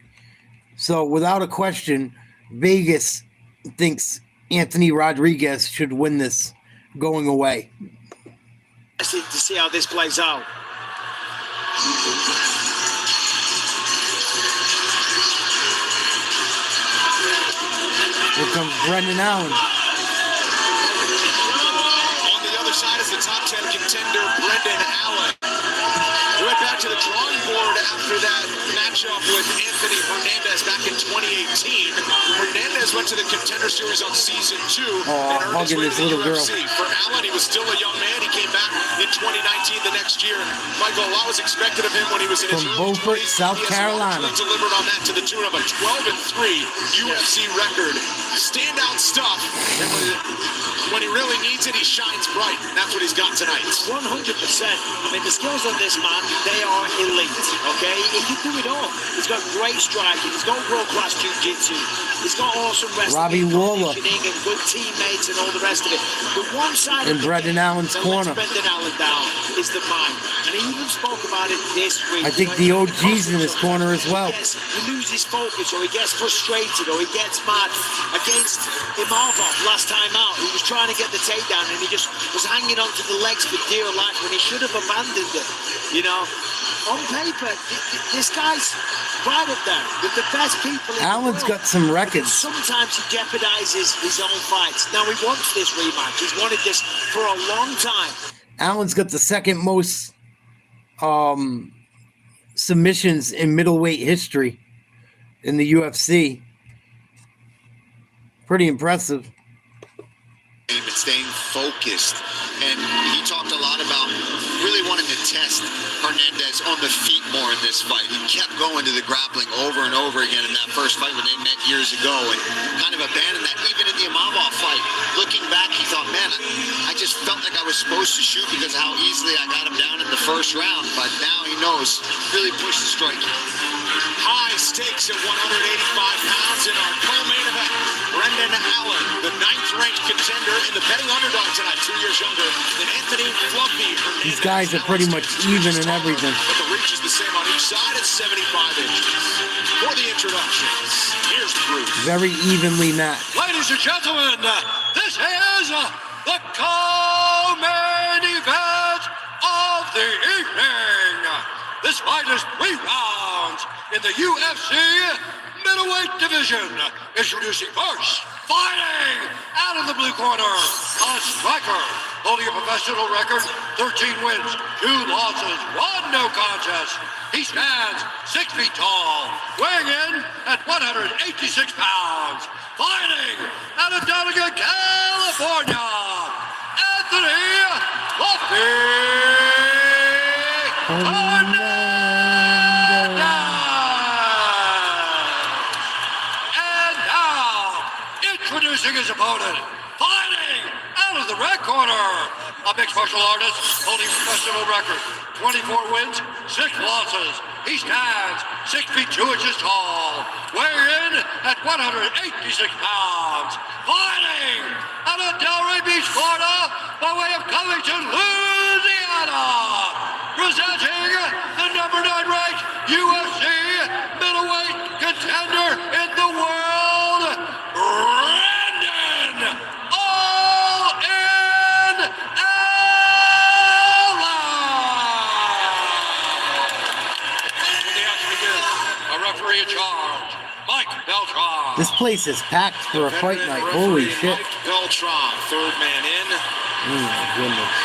So without a question, Vegas thinks Anthony Rodriguez should win this going away. to see how this plays out. Here comes Brendan Allen. On the other side is the top 10 contender, Brendan Allen. We went back to the drawing board after that matchup with Anthony Hernandez back in 2018. Hernandez went to the Contender Series on season 2 and earned his hugging way his to the little girl. UFC. For Allen, he was still a young man. He came back in 2019 the next year. Michael, a lot was expected of him when he was in his From early Beaufort, 20s. South He has Carolina. largely delivered on that to the tune of a 12-3 UFC record. Standout stuff. And when he really needs it, he shines bright. And that's what he's got tonight. 100%. I mean, the skills on this man, they are elite, okay? He can do it all. He's got great striking. He's got world-class jiu-jitsu. He's got awesome wrestling. Robbie Lawler. And good teammates and all the rest of it. The one side In of Brendan Allen's that corner. lets Brendan Allen down is the mind. And he even spoke about it this week. I think the OG's in his corner as well. He loses focus, or he gets frustrated, or he gets mad. Against Imavov last time out, he was trying to get the takedown, and he just was hanging onto the legs for dear life when he should have abandoned it. You know, on paper, this guy's right up there with the best people in Allen's the world. got some records. Sometimes he jeopardizes his own fights. Now he wants this rematch. He's wanted this for a long time. Allen's got the second most submissions in middleweight history in the UFC. Pretty impressive. And staying focused. And he talked a lot about really wanting to test Hernandez on the feet more in this fight. He kept going to the grappling over and over again in that first fight when they met years ago, and kind of abandoned that. Even in the Imavov fight, looking back, he thought, man, I just felt like I was supposed to shoot because of how easily I got him down in the first round. But now he knows, really push the striking. High stakes at 185 pounds in our co-main event. Brendan Allen, the 9th-ranked contender in the betting underdog tonight, 2 years younger than Anthony Fluffy Hernandez. These guys are pretty much even in everything. But the reach is the same on each side at 75 inches. For the introductions, here's Bruce. Very evenly matched. Ladies and gentlemen, this is the co-main event of the evening. This fight is 3 rounds. in the UFC middleweight division. Introducing first, fighting out of the blue corner, a striker holding a professional record, 13 wins, 2 losses, 1 no contest. He stands 6 feet tall, weighing in at 186 pounds. Fighting out of Donegal, California, Anthony Costa. And now, introducing his opponent, fighting out of the red corner, a mixed martial artist holding a professional record, 24 wins, 6 losses. He stands 6 feet 2 inches tall, weighing in at 186 pounds. Fighting out of Delray Beach, Florida, by way of Covington, Louisiana. Presenting the number 9 ranked UFC middleweight contender in the world, Brandon All In When the action begins, a referee in charge, Mike Beltran. This place is packed for a fight night. Holy shit. Mike Beltran, third man in. Oh my goodness.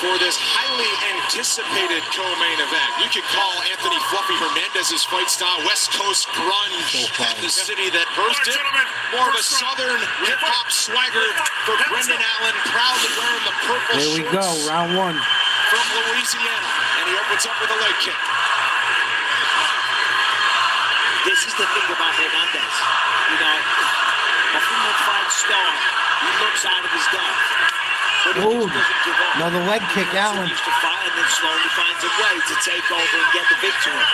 For this highly anticipated co-main event. You could call Anthony Fluffy Hernandez's fight style West Coast grunge. The city that birthed it. More of a southern hip-hop swagger for Brendan Allen, proud to wear the purple There we go, shorts round 1. from Louisiana. And he opens up with a leg kick. This is the thing about Hernandez. You know, a female fight star, he looks out of his depth. But he Oh, just doesn't give up. another leg kick, Allen. He continues to fight and then slowly finds a way to take over and get the victory.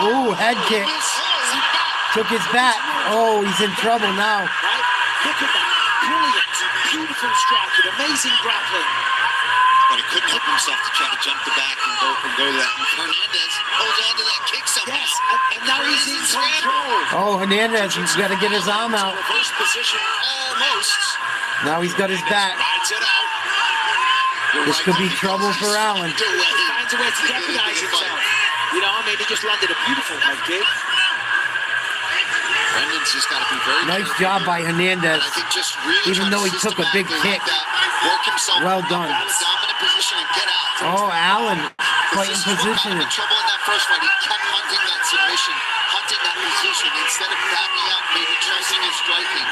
Oh, head kick. Took his back. Oh, he's in trouble now. Right? Look at that. Brilliant. Beautiful striking. Amazing grappling. But he couldn't help himself to try to jump the back and go to that. Hernandez holds on to that kick somehow. Yes, and now he's in control. Oh, Hernandez, he's got to get his arm out. Reverse position almost. Now he's got his back. Rides it out. This could be trouble for Allen. He finds a way to deputize himself. You know, I mean, he just landed a beautiful head kick. Brendan's just got to be very Nice job by Hernandez. I think just really Even though he took a big kick. work himself Well done. out of the dominant position and get out. Oh, Allen fighting This is what got position. him in trouble in that first fight. He kept hunting that submission, hunting that position instead of backing out, maybe trusting his striking.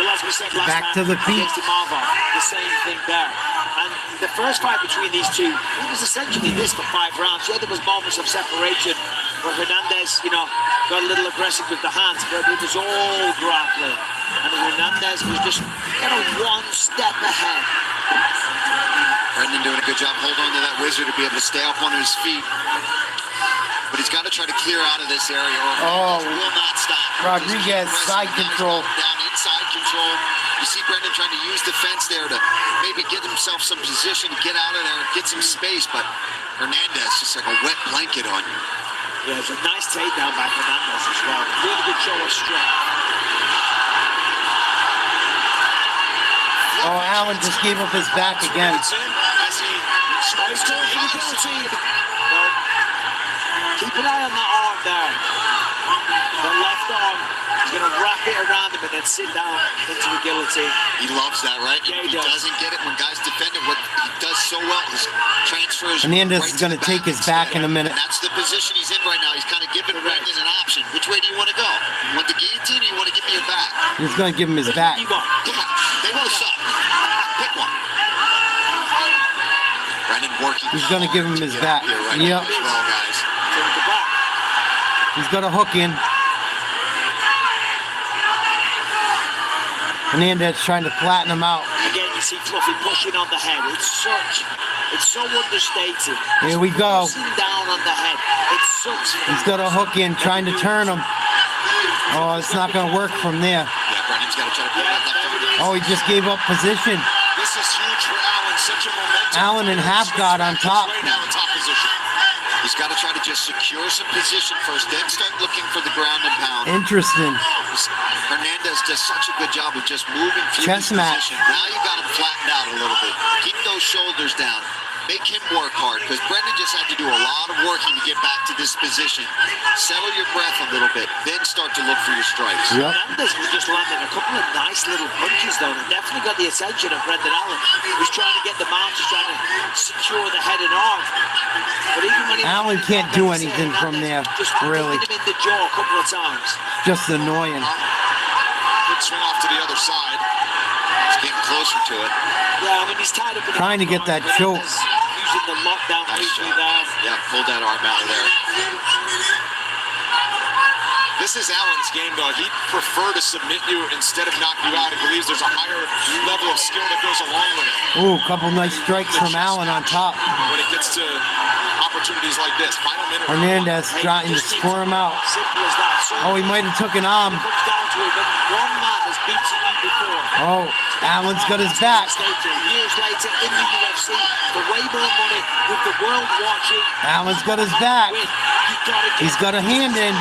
Well, as we said last Back time, to the feet. against Imava, the same thing there. And the first fight between these two, it was essentially this for 5 rounds. Yeah, there was moments of separation where Hernandez, you know, got a little aggressive with the hands, but it was all grappling. And Hernandez was just, you know, 1 step ahead. Brendan doing a good job holding on to that wizard to be able to stay up on his feet. But he's got to try to clear out of this area or he will not stop. Rodriguez, side control. Down inside control. You see Brendan trying to use the fence there to maybe get himself some position, get out of there and get some space, but Hernandez just like a wet blanket on you. Yeah, it's a nice takedown by Hernandez as well. Really good show of strength. Oh, Allen just gave up his back again. As he Keep an eye on that arm there. The left arm, he's going to wrap it around him and then sit down into the guillotine. He loves that, right? Yeah, he doesn't get it when guys defend him. What he does so well is transfers. Hernandez right is going to take his back in a minute. And that's the position he's in right now. He's kind of giving Brendan an option. Which way do you want to go? You want the guillotine or you want to give me your back? He's going to give him his back. Yeah, they both suck. Pick one. Brendan working. He's going to give him his back. Right Yep. well, guys. He's got a hook in. Hernandez trying to flatten him out. Again, you see Fluffy pushing on the head. It's so understated. Here we go. Pushing down on the head. It sucks. He's got a hook in, trying to turn him. Oh, it's not going to work from there. Yeah, Brendan's got to try to put that left arm. Oh, he just gave up position. This is huge for Allen. Such a momentum. Allen and half guard on top. Right now in top position. He's got to try to just secure some position first, then start looking for the ground and pound. Interesting. Hernandez does such a good job of just moving through Chess his match. position. Now you got him flattened out a little bit. Keep those shoulders down. make him work hard, because Brendan just had to do a lot of working to get back to this position. Settle your breath a little bit, then start to look for your strikes. Hernandez was just landing a couple of nice little punches, though, and definitely got the attention of Brendan Allen, who's trying to get the mount, just trying to secure the head and arm. But even when Allen can't do anything from there, really. Hit him in the jaw a couple of times. Just annoying. Good swing off to the other side. He's getting closer to it. Yeah, I mean, he's tied up in Trying to get that choke. Using the lockdown briefly there. Yeah, pulled that arm out of there. This is Allen's game, though. He'd prefer to submit you instead of knock you out. He believes there's a higher level of skill that goes along with it. Ooh, a couple nice strikes from Allen on top. When it gets to opportunities like this. Final minute. Hernandez trying to squirm out. Oh, he might have took an arm. Oh, Allen's got his back. Years later in the UFC, for way more money, with the world watching. Allen's got his back. He's got a hand in.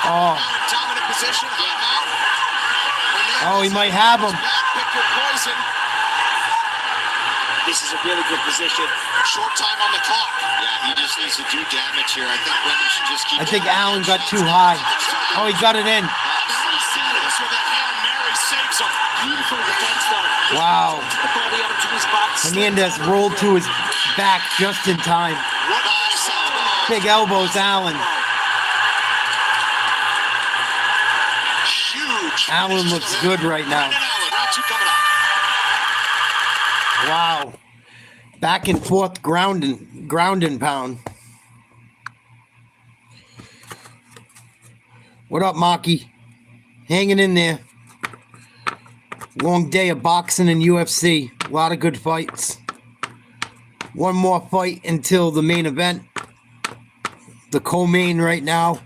Oh. Dominant position. Oh, he might have him. Pick your poison. This is a really good position. Short time on the clock. Yeah, he just needs to do damage here. I think Brendan should just keep. I think Allen got too high. Oh, he got it in. Beautiful defense, though. Wow. The body onto his back. Hernandez rolled to his back just in time. Big elbows, Allen. Allen looks good right now. Wow. Back and forth ground and pound. What up, Maki? Hanging in there. Long day of boxing and UFC. A lot of good fights. One more fight until the main event. The co-main right now.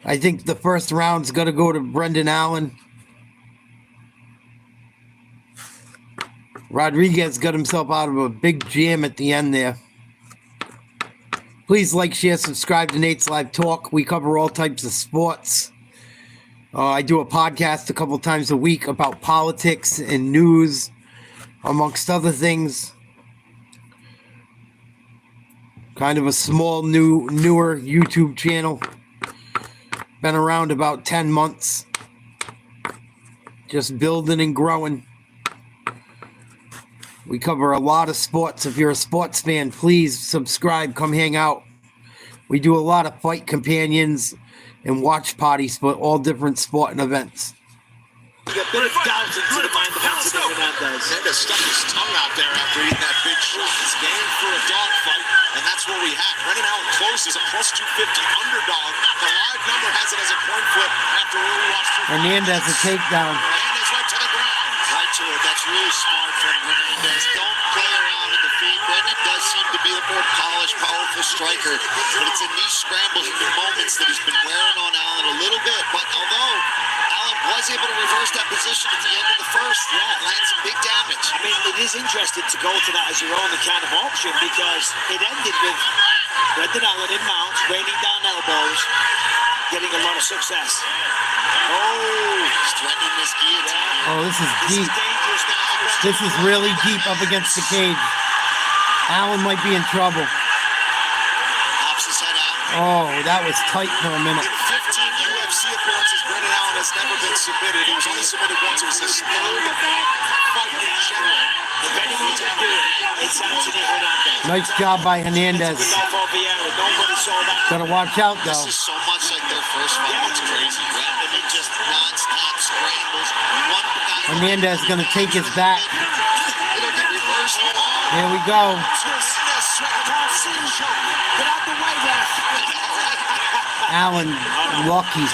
I think the first round's got to go to Brendan Allen. Rodriguez got himself out of a big jam at the end there. Please like, share, subscribe to Nate's Live Talk. We cover all types of sports. I do a podcast a couple times a week about politics and news, amongst other things. Kind of a small, newer YouTube channel. Been around about 10 months. Just building and growing. We cover a lot of sports. If you're a sports fan, please subscribe. Come hang out. We do a lot of fight companions and watch parties for all different sporting events. A bit of doubt into the mind of Hernandez. Hernandez stuck his tongue out there after eating that big shot. He's game for a dogfight, and that's what we have. Brendan Allen close is a plus 250 underdog. The live number has it as a point flip after we watched. Hernandez a takedown. Hernandez right to the ground. Right to it. That's really smart from Hernandez. Don't play around in the feet. Brendan does seem to be a more polished, powerful striker, but it's in these scrambles and the moments that he's been wearing on Allen a little bit. But although Allen was able to reverse that position at the end of the first, land some big damage. I mean, it is interesting to go to that as your only kind of option, because it ended with Brendan Allen in mounts, raining down elbows, getting a lot of success. He's threatening this guillotine. Oh, this is deep. This is really deep up against the cage. Allen might be in trouble. Pops his head out. Oh, that was tight for a minute. In 15 UFC appearances, Brendan Allen has never been submitted. He was only submitted once. It was his third fight in general. If anyone's ever do it, it's Anthony Hernandez. Nice job by Hernandez. Gotta watch out, though. This is so much like their first fight. It's crazy. Brendan just non-stop scrambles. Hernandez gonna take his back. Here we go. Allen, lucky.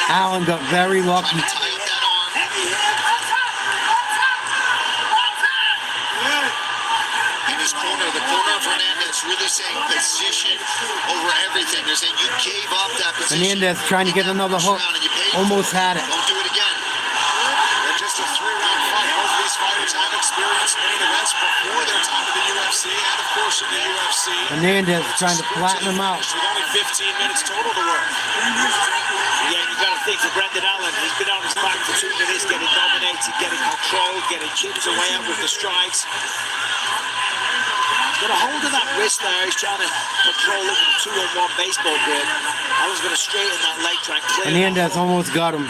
Allen got very lucky. In his corner, the corner of Hernandez really saying position over everything. They're saying you gave up that position. Hernandez trying to get another hook. Almost had it. Don't do it again. They're just a 3-round fight. Both of these fighters have experienced main events before their time in the UFC and, of course, in the UFC. Hernandez trying to flatten him out. With only 15 minutes total to work. Yeah, you got to think for Brendan Allen, he's been on his back for 2 minutes, getting dominated, getting control. getting chips away out with the strikes. Got a hold of that wrist there. He's trying to control it with a 2-on-1 baseball grip. Alan's going to straighten that leg, try and clear Hernandez almost got him.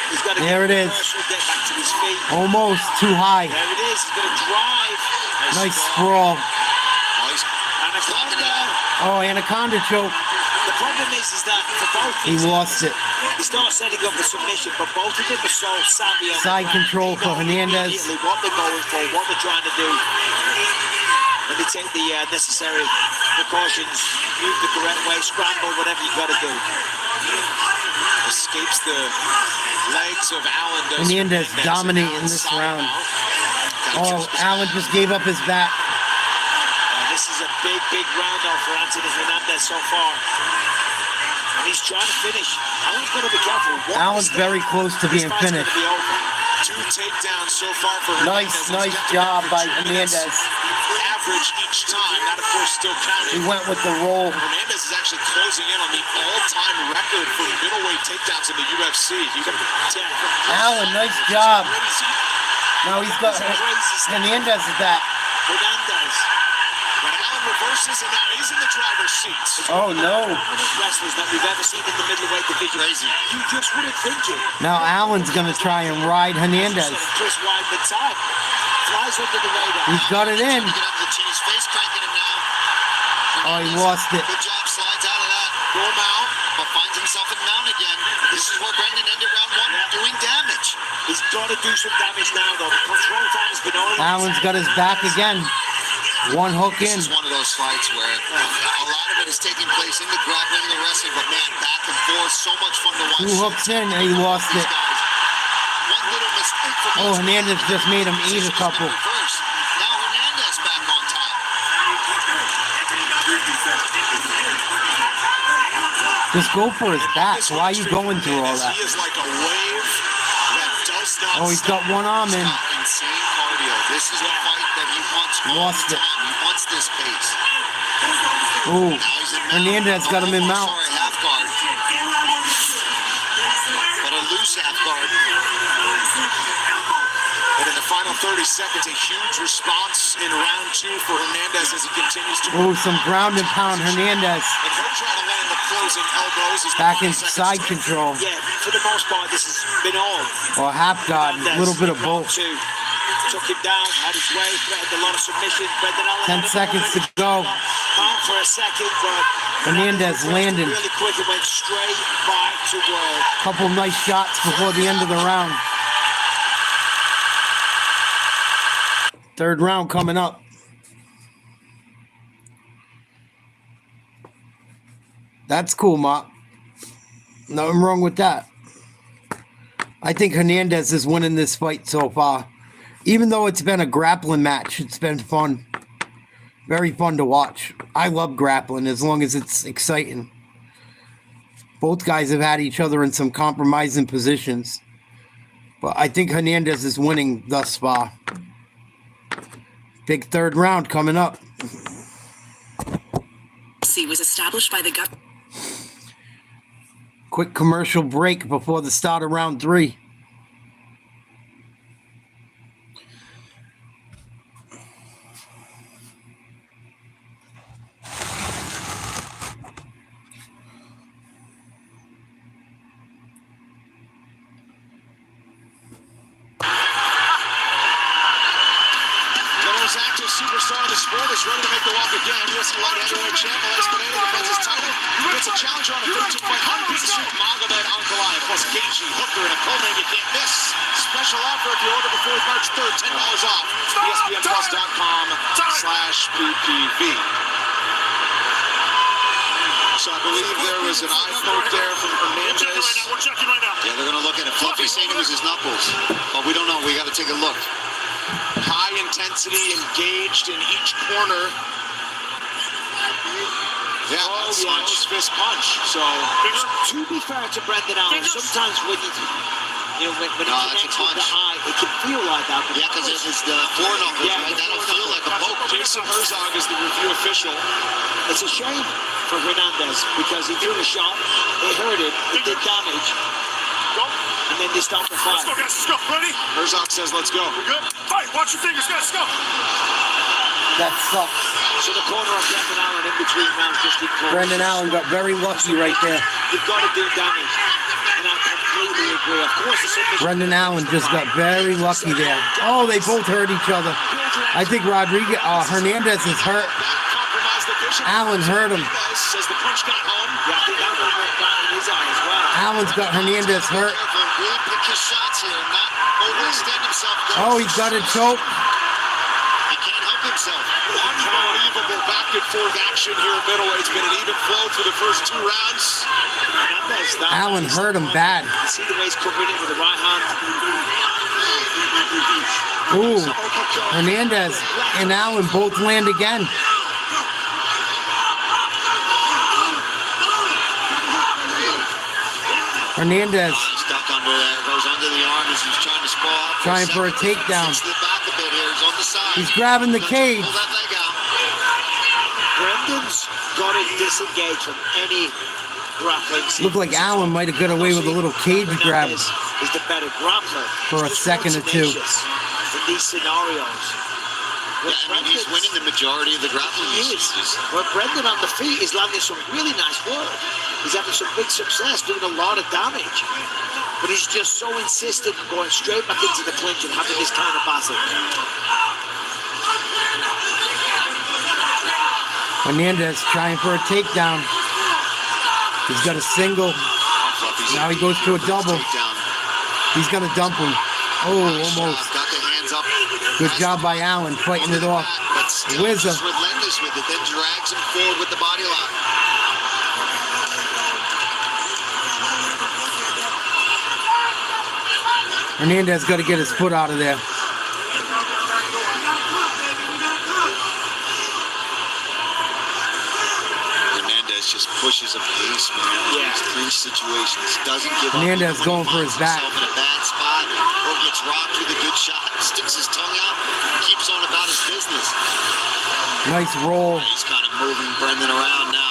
He's got to There it is. Get back to his feet. Almost too high. There it is. He's going to drive. Nice sprawl. Anaconda. Oh, anaconda choke. The problem is that for both He lost it. he's not setting up the submission, but both of them are so savvy on Side the ground. control They for know Hernandez. immediately what they're going for, what they're trying to do. And they take the necessary precautions, move the correct way, scramble, whatever you got to do. Escapes the legs of Allen. Hernandez dominating this round. Oh, Allen just gave up his back. This is a big round off for Anthony Hernandez so far. And he's trying to finish. Allen's got to be careful. Allen's very close to being finished. 2 takedowns so far for Hernandez. Nice job by Hernandez. Average each time. That, of course, still counting. He went with the roll. Hernandez is actually closing in on the all-time record for middleweight takedowns in the UFC. Allen, nice job. Now he's got Hernandez is back. Hernandez. When Allen reverses and now he's in the driver's seat. Oh no. Wrestlers that we've ever seen in the middleweight division. Crazy. You just wouldn't think it. Now Allen's gonna try and ride Hernandez. Chris Weidman time. Flies under the radar. He's got it in. He's face cranking him now. Oh, he lost it. Good job, slides out of that. Go mount, but finds himself in mount again. This is where Brendan ended round 1, doing damage. He's got to do some damage now, though. The control time has been on. Allen's got his back again. One hook in. This is one of those fights where a lot of it is taking place in the grappling and the wrestling, but man, back and forth, so much fun to watch. 2 hooks in and he lost it. One little mistake from Oh, Hernandez just made him eat a couple. now Hernandez back on top. Just go for his back. Why are you going through all that? He is like a wave that does not Oh, he's got one arm in. Insane cardio. This is a fight that he wants Lost it. He wants this pace. Ooh, Hernandez got him in mount. Sorry, half guard. But a loose half guard. But in the final 30 seconds, a huge response in round 2 for Hernandez as he continues to Ooh, some ground and pound Hernandez. and he'll try to land the closing elbows. He's Back in side control. Yeah, for the most part, this has been all. Or half guard, a little bit of both. Took him down, had his way, threatened a lot of submissions. Brendan Allen 10 seconds to go. Hard for a second, but Hernandez landing. really quick and went straight back to work. Couple nice shots before the end of the round. 3rd round coming up. That's cool, Mop. Nothing wrong with that. I think Hernandez is winning this fight so far. Even though it's been a grappling match, it's been fun. Very fun to watch. I love grappling as long as it's exciting. Both guys have had each other in some compromising positions. But I think Hernandez is winning thus far. Big 3rd round coming up. Was established by the government. Quick commercial break before the start of round 3. Superstar of the sport is ready to make the walk again. UFC light heavyweight champ Espaneda defends his title. He gets a challenger on a 13-fight unbeaten Magomed Ankalaev plus Gaethje, Hooker, and a co-main you can't miss. Special offer if you order before March 3rd, $10 off. ESPNplus.com/PPV. So I believe there was an eye poke there from Hernandez. We're checking right now. Yeah, they're going to look at it. Fluffy's saying it was his knuckles, but we don't know. We got to take a look. High intensity, engaged in each corner. Yeah, that's punch, fist punch. So, to be fair to Brendan Allen, sometimes when he connects with the eye, it can feel like that. Yeah, because it's the foreknuckles, right? That'll feel like a poke. Jason Herzog is the review official. It's a shame for Hernandez because he threw a shot, it hurt him, it did damage. And then they stop the fight. Let's go, guys. Let's go. Ready? Herzog says, let's go. We're good? Fight. Watch your fingers, guys. Go. That sucks. So the corner of Brendan Allen in between rounds just equal. Brendan Allen got very lucky right there. You've got to do damage. And I completely agree. Of course, the submission. Brendan Allen just got very lucky there. Oh, they both hurt each other. I think Hernandez is hurt. Allen hurt him. Says the punch got home. Yeah, I think Allen got in his eye as well. Allen's got Hernandez hurt. Really pick his shots here, not overextend himself. Oh, he's got a choke. He can't help himself. Unbelievable back and forth action here at middleweight. It's been an even flow through the first 2 rounds. Allen hurt him bad. You see the way he's covering it with the right hand. Ooh, Hernandez and Allen both land again. Hernandez Stuck under there, goes under the arm as he's trying to sprawl out. trying for a takedown. To the back a bit here. He's on the side. He's grabbing the cage. Pull that leg out. Brendan's got to disengage from any grappling. Looked like Allen might have got away with a little cage grab Hernandez is the better grappler. for a second or two. In these scenarios. Yeah, I mean, he's winning the majority of the grappling. He is. But Brendan on the feet is landing some really nice work. He's having some big success, doing a lot of damage. But he's just so insistent on going straight back into the clinch and having this kind of battle. Hernandez trying for a takedown. He's got a single. Now he goes to a double. He's going to dump him. Oh, almost. Got the hands up. Good job by Allen fighting it off. But still Wizard. just relentless with it, then drags him forward with the body lock. Hernandez got to get his foot out of there. Hernandez just pushes a pace, man. Yeah. These clinch situations. Doesn't give up. Hernandez When going he for his finds back. himself in a bad spot or gets rocked with a good shot, sticks his tongue out, keeps on about his business. Nice roll. He's kind of moving Brendan around now.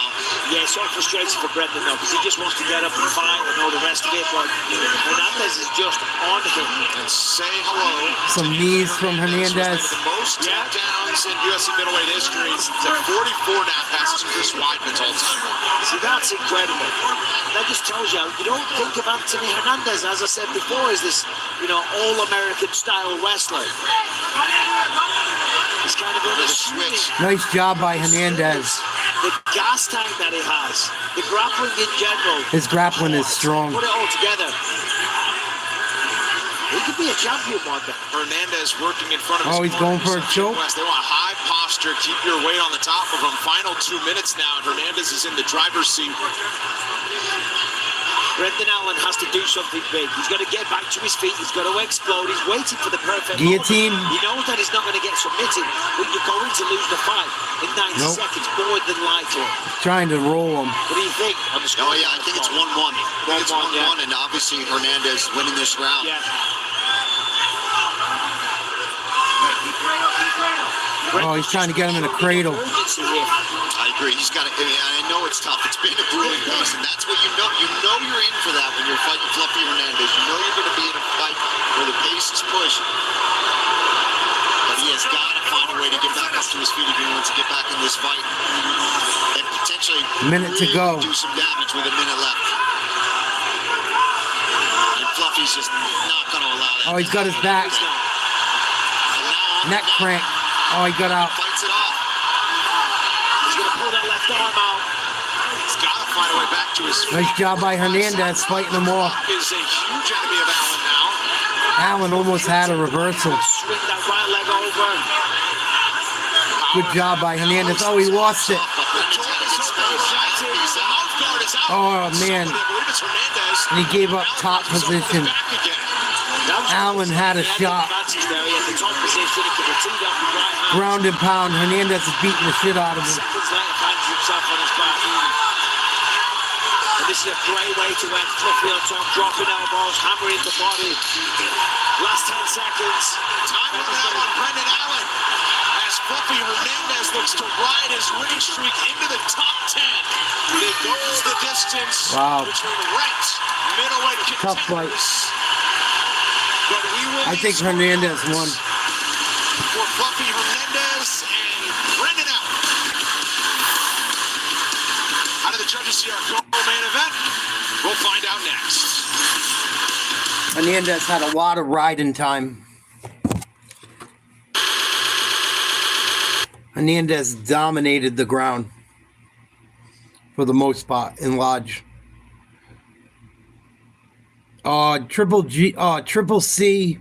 Yeah, it's so frustrating for Brendan though, because he just wants to get up and fight and all the rest of it, but Hernandez is just on him. And say hello. Some knees from Hernandez. The most takedowns in UFC middleweight history. It's at 44 now, passes Chris Weidman's all-time record. See, that's incredible. That just tells you, you don't think of Anthony Hernandez, as I said before, as this, all-American style wrestler. He's kind of on a switch. Nice job by Hernandez. The gas tank that he has, the grappling in general. His grappling is strong. Put it all together. He could be a champion one day. Hernandez working in front of his Oh, he's going for a choke. They want high posture, keep your weight on the top of him. Final 2 minutes now, and Hernandez is in the driver's seat. Brendan Allen has to do something big. He's got to get back to his feet. He's got to explode. He's waiting for the perfect guillotine. moment. He knows that he's not going to get submitted, but you're going to lose the fight in 90 seconds, more than likely. Trying to roll him. What do you think? On the Oh, yeah, I think it's 1-1. I think it's 1-1, and obviously Hernandez winning this round. Yeah. Oh, he's trying to get him in a cradle. I agree. He's got to. I know it's tough. It's been a grueling race, and that's what you know. You know you're in for that when you're fighting Fluffy Hernandez. You know you're going to be in a fight where the pace is pushed. But he has got to find a way to get back up to his feet if he wants to get back in this fight and potentially Minute to go. do some damage with a minute left. And Fluffy's just not going to allow that. Oh, he's got his back. Neck crank. Oh, he got out. Fights it off. He's going to pull that left arm out. He's got to find a way back to his feet. Nice job by Hernandez fighting him off. Is a huge enemy of Allen now. Allen almost had a reversal. Swing that right leg over. Good job by Hernandez. Oh, he lost it. Oh, man. And he gave up top position. Allen had a shot. Ground and pound. Hernandez is beating the shit out of him. And this is a great way to end. Fluffy on top, dropping elbows, hammering the body. Last 10 seconds. Time out on Brendan Allen as Fluffy Hernandez looks to ride his winning streak into the top 10. It goes the distance Wow. between ranked middleweight Tough fight. contenders. I think Hernandez won. For Fluffy Hernandez and Brendan out. How do the judges see our co-main event? We'll find out next. Hernandez had a lot of riding time. Hernandez dominated the ground for the most part in Lodge. Triple C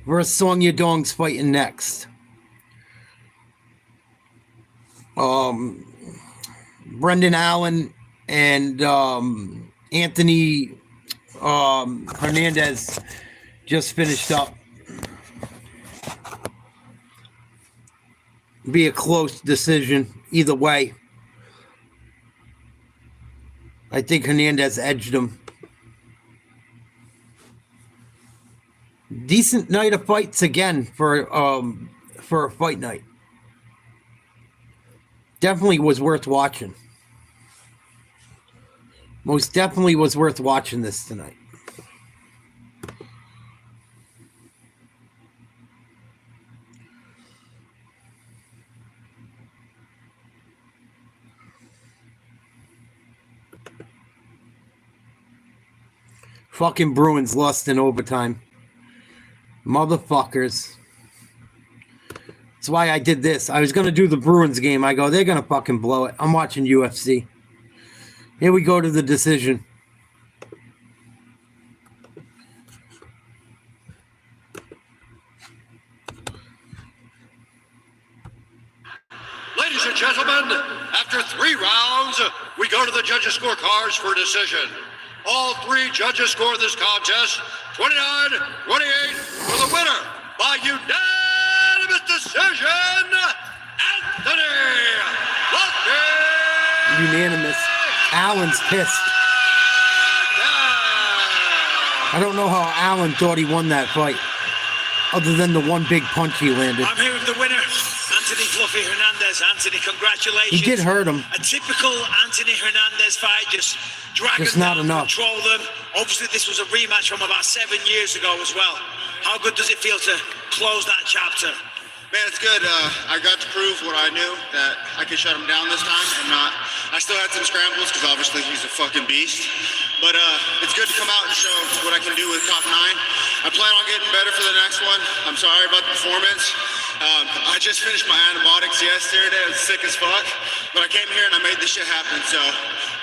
versus Song Yadong's fighting next. Brendan Allen and Anthony Hernandez just finished up. Be a close decision either way. I think Hernandez edged him. Decent night of fights again for a fight night. Definitely was worth watching. Most definitely was worth watching this tonight. Fucking Bruins lost in overtime. Motherfuckers. That's why I did this. I was going to do the Bruins game. I go, they're going to fucking blow it. I'm watching UFC. Here we go to the decision. Ladies and gentlemen, after 3 rounds, we go to the judges' scorecards for decision. All 3 judges score this contest 29-28 for the winner by unanimous decision, Anthony Lucky. Unanimous. Allen's pissed. I don't know how Allen thought he won that fight, other than the one big punch he landed. I'm here with the winner, Anthony Fluffy Hernandez. Anthony, congratulations. He did hurt him. A typical Anthony Hernandez fight, just drag Just them not down, enough. control them. Obviously, this was a rematch from about 7 years ago as well. How good does it feel to close that chapter? Man, it's good. I got to prove what I knew, that I could shut him down this time and not. I still had some scrambles because obviously he's a fucking beast. But it's good to come out and show what I can do with top 9. I plan on getting better for the next one. I'm sorry about the performance. I just finished my antibiotics yesterday. It was sick as fuck. But I came here and I made this shit happen. So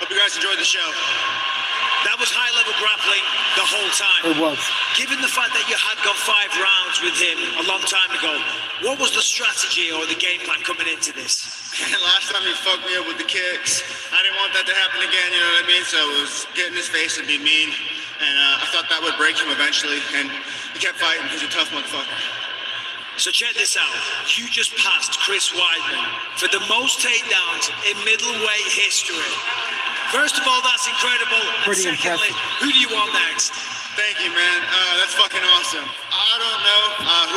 hope you guys enjoyed the show. That was high-level grappling the whole time. It was. Given the fact that you had gone 5 rounds with him a long time ago, what was the strategy or the game plan coming into this? Last time he fucked me up with the kicks. I didn't want that to happen again, you know what I mean? So it was get in his face and be mean. And I thought that would break him eventually. And he kept fighting because he's a tough motherfucker. So check this out. You just passed Chris Weidman for the most takedowns in middleweight history. First of all, that's incredible. Pretty and secondly, impressive. who do you want next? Thank you, man. That's fucking awesome. I don't know.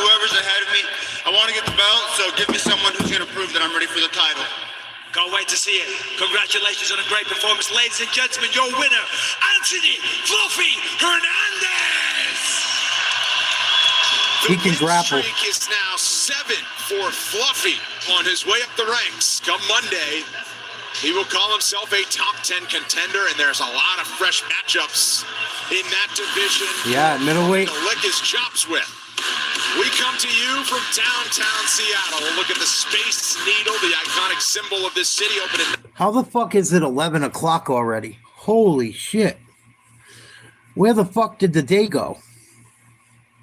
Whoever's ahead of me, I want to get the belt, so give me someone who's going to prove that I'm ready for the title. Can't wait to see it. Congratulations on a great performance. Ladies and gentlemen, your winner, Anthony Fluffy Hernandez. He can grapple. The streak is now 7 for Fluffy on his way up the ranks. Come Monday, he will call himself a top 10 contender, and there's a lot of fresh matchups in that division. Yeah, middleweight. To lick his chops with. We come to you from downtown Seattle. Look at the Space Needle, the iconic symbol of this city, opening. How the fuck is it 11 o'clock already? Holy shit. Where the fuck did the day go?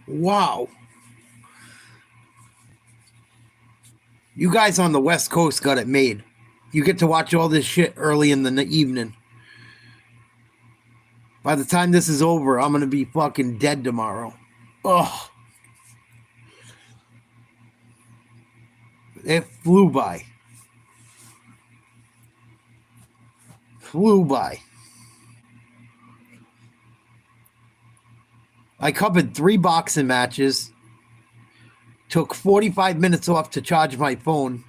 Wow. You guys on the West Coast got it made. You get to watch all this shit early in the evening. By the time this is over, I'm going to be fucking dead tomorrow. Ugh. It flew by. Flew by. I covered 3 boxing matches. Took 45 minutes off to charge my phone.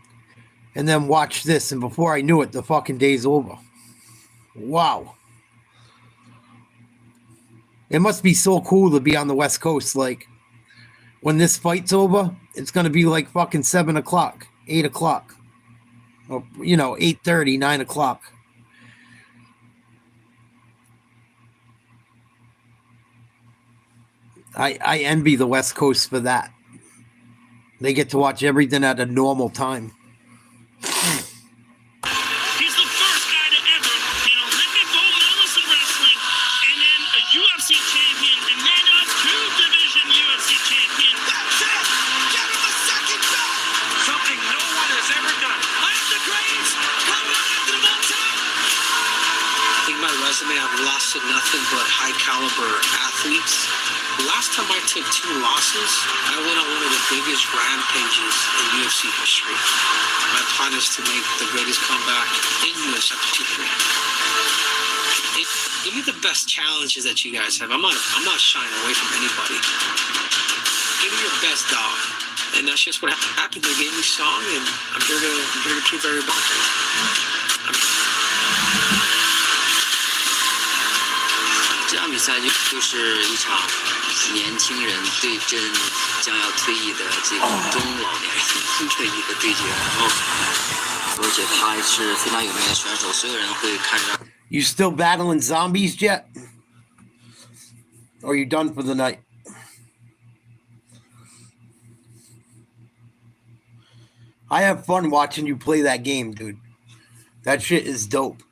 And then watched this. And before I knew it, the fucking day's over. Wow. It must be so cool to be on the West Coast. Like, when this fight's over, it's going to be like fucking 7 o'clock, 8 o'clock, or, 8:30, 9 o'clock. I envy the West Coast for that. They get to watch everything at a normal time. He's the first guy to ever be an Olympic gold medalist in wrestling, and then a UFC champion, and then a two-division UFC champion. That's it! Get him a second belt! Something no one has ever done. I am the greatest! Come on after the belt time! I think my resume, I've lost to nothing but high-caliber athletes. The last time I took 2 losses, I went on one of the biggest rampages in UFC history. My plan is to make the greatest comeback in UFC history. Give me the best challenges that you guys have. I'm not shying away from anybody. Give me your best dog. And that's just what happened. They gave me song, and I'm here to prove everybody. 这场比赛就是一场年轻人对阵将要退役的这个中老年人的一个对决，然后我觉得他是非常有名的选手，所有人会看着。You still battling zombies yet? Or are you done for the night? I have fun watching you play that game, dude. That shit is dope.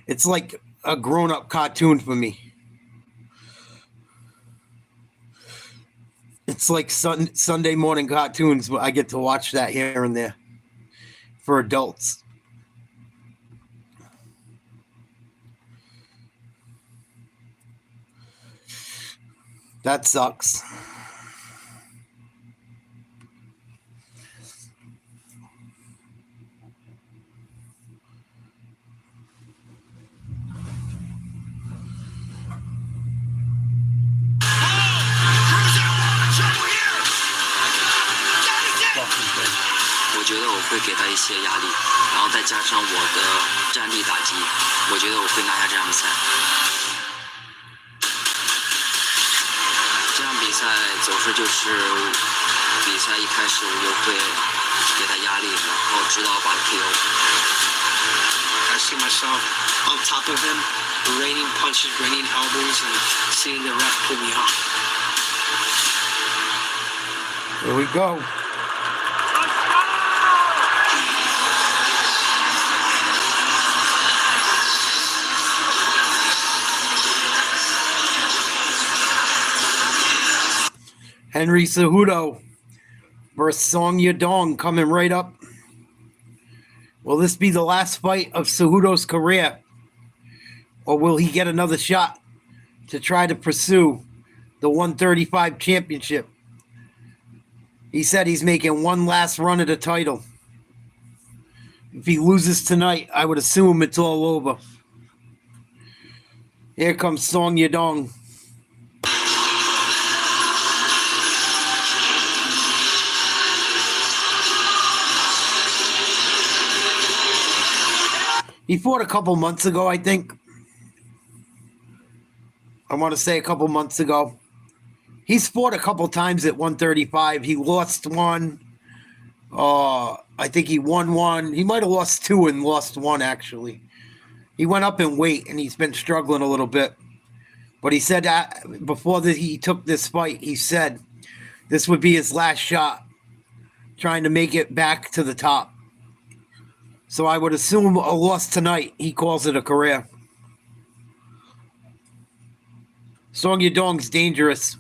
It's like a grown-up cartoon for me. It's like Sunday morning cartoons, but I get to watch that here and there for adults. That sucks. Fucking 我觉得我会给他一些压力，然后再加上我的战力打击，我觉得我会拿下这场比赛。这场比赛走势就是比赛一开始我就会给他压力，然后直到把他 KO。I see myself on top of him, raining punches, raining elbows, and seeing the ref pull me off. Here we go. Henry Cejudo versus Song Yadong coming right up. Will this be the last fight of Cejudo's career? Or will he get another shot to try to pursue the 135 championship? He said he's making one last run at the title. If he loses tonight, I would assume it's all over. Here comes Song Yadong. He fought a couple months ago, I think. I want to say a couple months ago. He's fought a couple times at 135. He lost one. I think he won one. He might have lost two and lost one, actually. He went up in weight, and he's been struggling a little bit. But he said that before he took this fight, he said this would be his last shot, trying to make it back to the top. So I would assume a loss tonight, he calls it a career. Song Yadong's dangerous.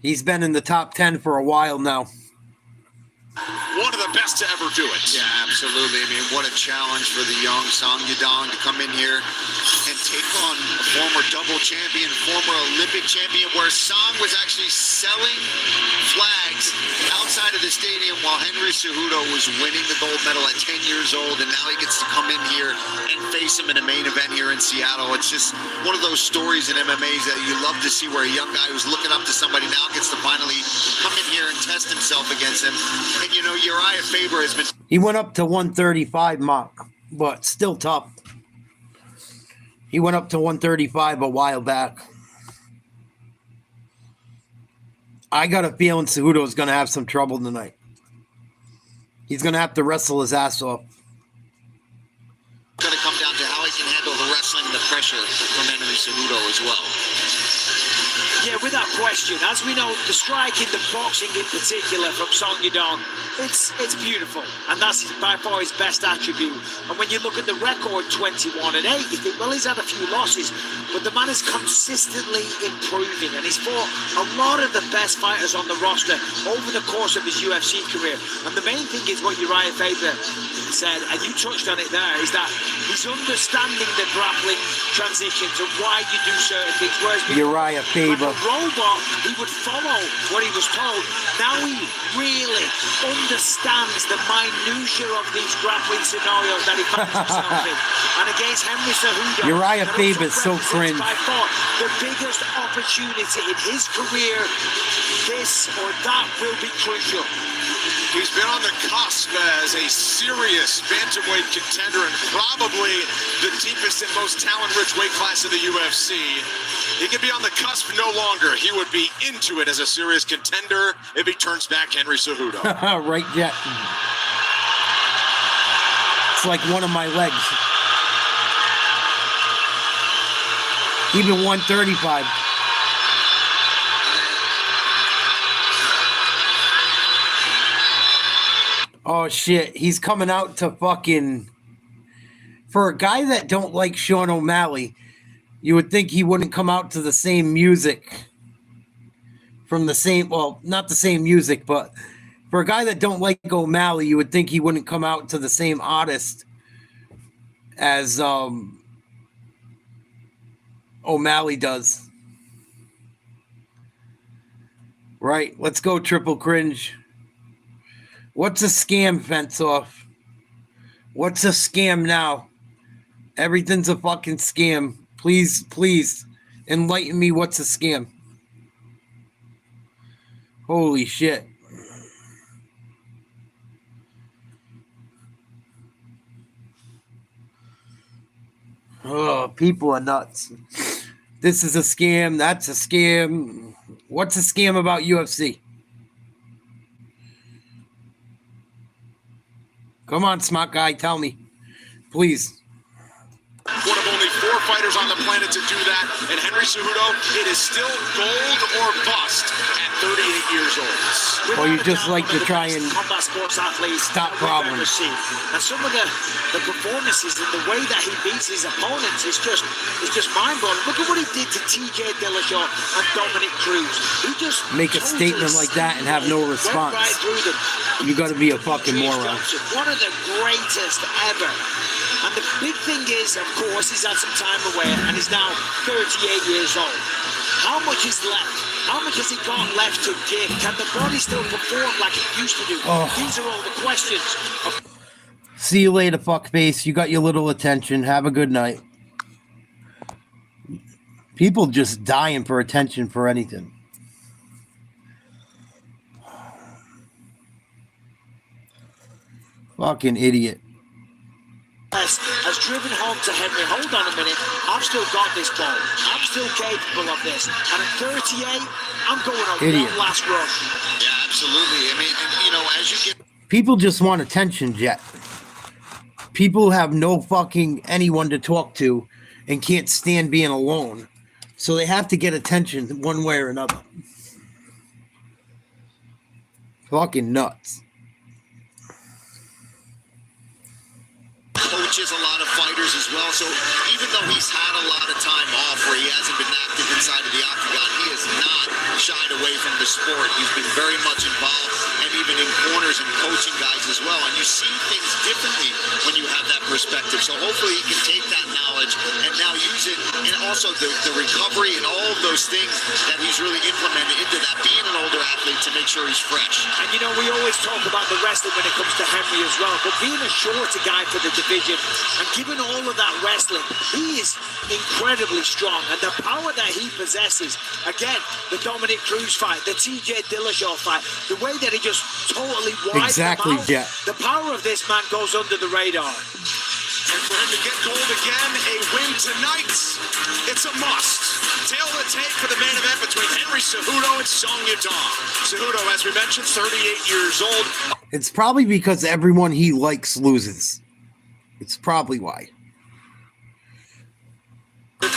He's been in the top 10 for a while now. One of the best to ever do it. Yeah, absolutely. I mean, what a challenge for the young Song Yadong to come in here and take on a former double champion, former Olympic champion, where Song was actually selling flags outside of the stadium while Henry Cejudo was winning the gold medal at 10 years old, and now he gets to come in here and face him in a main event here in Seattle. It's just one of those stories in MMAs that you love to see, where a young guy who's looking up to somebody now gets to finally come in here and test himself against him. And you know, Uriah Faber has been... He went up to 135 mark, but still tough. He went up to 135 a while back. I got a feeling Cejudo is going to have some trouble tonight. He's going to have to wrestle his ass off. It's going to come down to how he can handle the wrestling and the pressure from Henry Cejudo as well. Yeah, without question. As we know, the striking, the boxing in particular from Song Yadong, it's beautiful. And that's by far his best attribute. And when you look at the record, 21-8, you think, well, he's had a few losses. But the man is consistently improving. And he's fought a lot of the best fighters on the roster over the course of his UFC career. And the main thing is what Uriah Faber said, and you touched on it there, is that he's understanding the grappling transitions and why you do certain things. Whereas Uriah Faber. like a robot, he would follow what he was told. Now he really understands the minutiae of these grappling scenarios that he finds himself in. And against Henry Cejudo, Uriah Faber is so cringe. by far the biggest opportunity in his career. This or that will be crucial. He's been on the cusp as a serious bantamweight contender and probably the deepest and most talent-rich weight class in the UFC. He could be on the cusp no longer. He would be into it as a serious contender if he turns back Henry Cejudo. Right, yeah. It's like one of my legs. Even 135. Oh shit, he's coming out to fucking... For a guy that don't like Sean O'Malley, you would think he wouldn't come out to the same music from the same... Well, not the same music, but for a guy that don't like O'Malley, you would think he wouldn't come out to the same artist as O'Malley does. Right, let's go triple cringe. What's a scam, Fence Off? What's a scam now? Everything's a fucking scam. Please, please, enlighten me what's a scam. Holy shit. Oh, people are nuts. This is a scam. That's a scam. What's a scam about UFC? Come on, smart guy, tell me. Please. One of only 4 fighters on the planet to do that, and Henry Cejudo, it is still gold or bust at 38 years old. Or you just like to try and combat sports athletes stop problems. And some of the performances and the way that he beats his opponents is just mind-blowing. Look at what he did to TJ Dillashaw and Dominic Cruz. He just make a statement like that and have no response. Right through them. You got to be a fucking moron. One of the greatest ever. And the big thing is, of course, he's had some time away and he's now 38 years old. How much is left? How much has he got left to give? Can the body still perform like it used to do? Oh. These are all the questions. See you later, fuckface. You got your little attention. Have a good night. People just dying for attention for anything. Fucking idiot. Has driven home to Henry, hold on a minute, I've still got this ball. I'm still capable of this. And at 38, I'm going on Idiot. one last run. Yeah, absolutely. I mean, you know, as you get... People just want attention, Jet. People have no fucking anyone to talk to and can't stand being alone. So they have to get attention one way or another. Fucking nuts. Coaches a lot of fighters as well, so even though he's had a lot of time off where he hasn't been active inside of the octagon, he has not shied away from the sport. He's been very much involved and even in corners and coaching guys as well, and you see things differently when you have that perspective. So hopefully he can take that knowledge and now use it, and also the recovery and all of those things that he's really implemented into that, being an older athlete, to make sure he's fresh. And you know, we always talk about the wrestling when it comes to Henry as well, but being a shorter guy for the division and given all of that wrestling, he is incredibly strong. And the power that he possesses, again, the Dominic Cruz fight, the TJ Dillashaw fight, the way that he just totally wiped Exactly, them out, Jet. the power of this man goes under the radar. And For him to get gold again, a win tonight, it's a must. Tail of the tape for the main event between Henry Cejudo and Song Yadong. Cejudo, as we mentioned, 38 years old. It's probably because everyone he likes loses. It's probably why. 3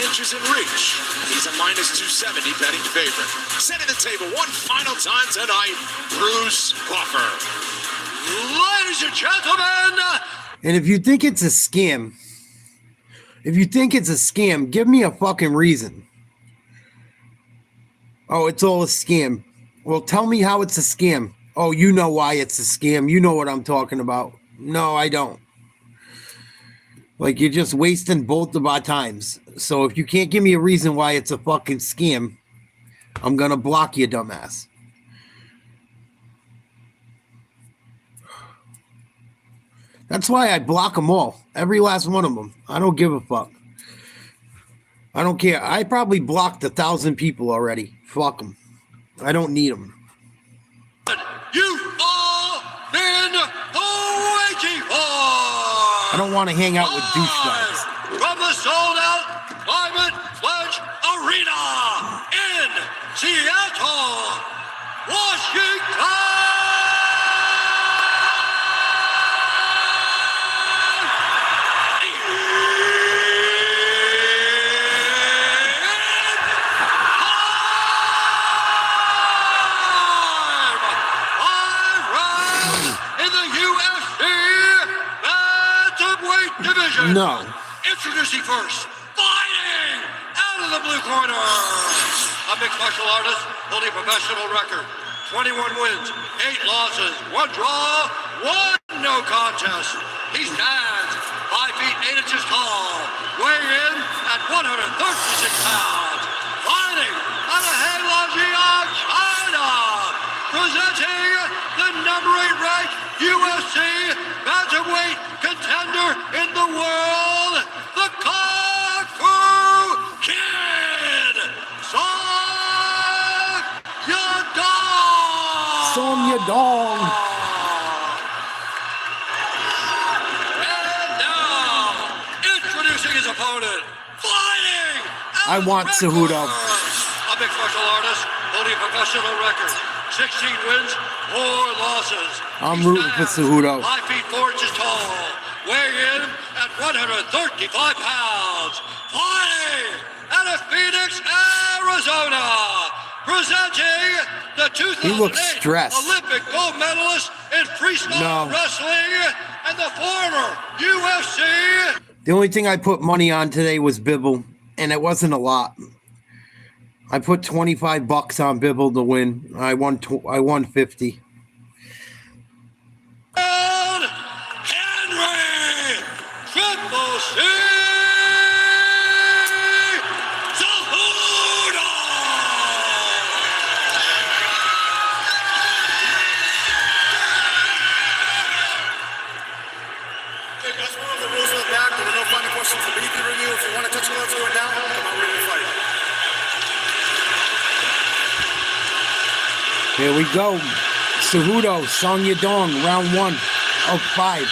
inches in reach. He's a minus 270 betting favorite. Setting the table one final time tonight, Bruce Buffer. Ladies and gentlemen. And if you think it's a scam, give me a fucking reason. Oh, it's all a scam. Well, tell me how it's a scam. Oh, you know why it's a scam. You know what I'm talking about. No, I don't. Like, you're just wasting both of our times. So if you can't give me a reason why it's a fucking scam, I'm going to block you, dumbass. That's why I block them all. Every last one of them. I don't give a fuck. I don't care. I probably blocked 1,000 people already. Fuck them. I don't need them. You all been waiting for. I don't want to hang out with douchebags. From the sold-out Climate Pledge Arena in Seattle, Washington. No. Introducing first, fighting out of the blue corner, a mixed martial artist holding a professional record, 21 wins, 8 losses, 1 draw, 1 no contest. He stands 5 feet 8 inches tall, weighing in at 136 pounds, fighting out of Heilongjiang, China, presenting the number 8 ranked UFC bantamweight contender in the world, the Kung Fu Kid, Song Yadong. Song Yadong. And now, introducing his opponent, fighting. I want Cejudo. A mixed martial artist holding a professional record. 16 wins, 4 losses. I'm rooting for Cejudo. 5 feet 4 inches tall, weighing in at 135 pounds. Fighting out of Phoenix, Arizona, presenting the 2008 Olympic gold medalist in freestyle wrestling and the former UFC. The only thing I put money on today was Bibble, and it wasn't a lot. I put $25 on Bibble to win. I won 50. And Henry Triple C Cejudo. Okay, that's one of the rules of the back. There were no final questions for me to review. If you want to touch on it now, come on, ready to fight. Here we go. Cejudo, Song Yadong, round 1 of 5.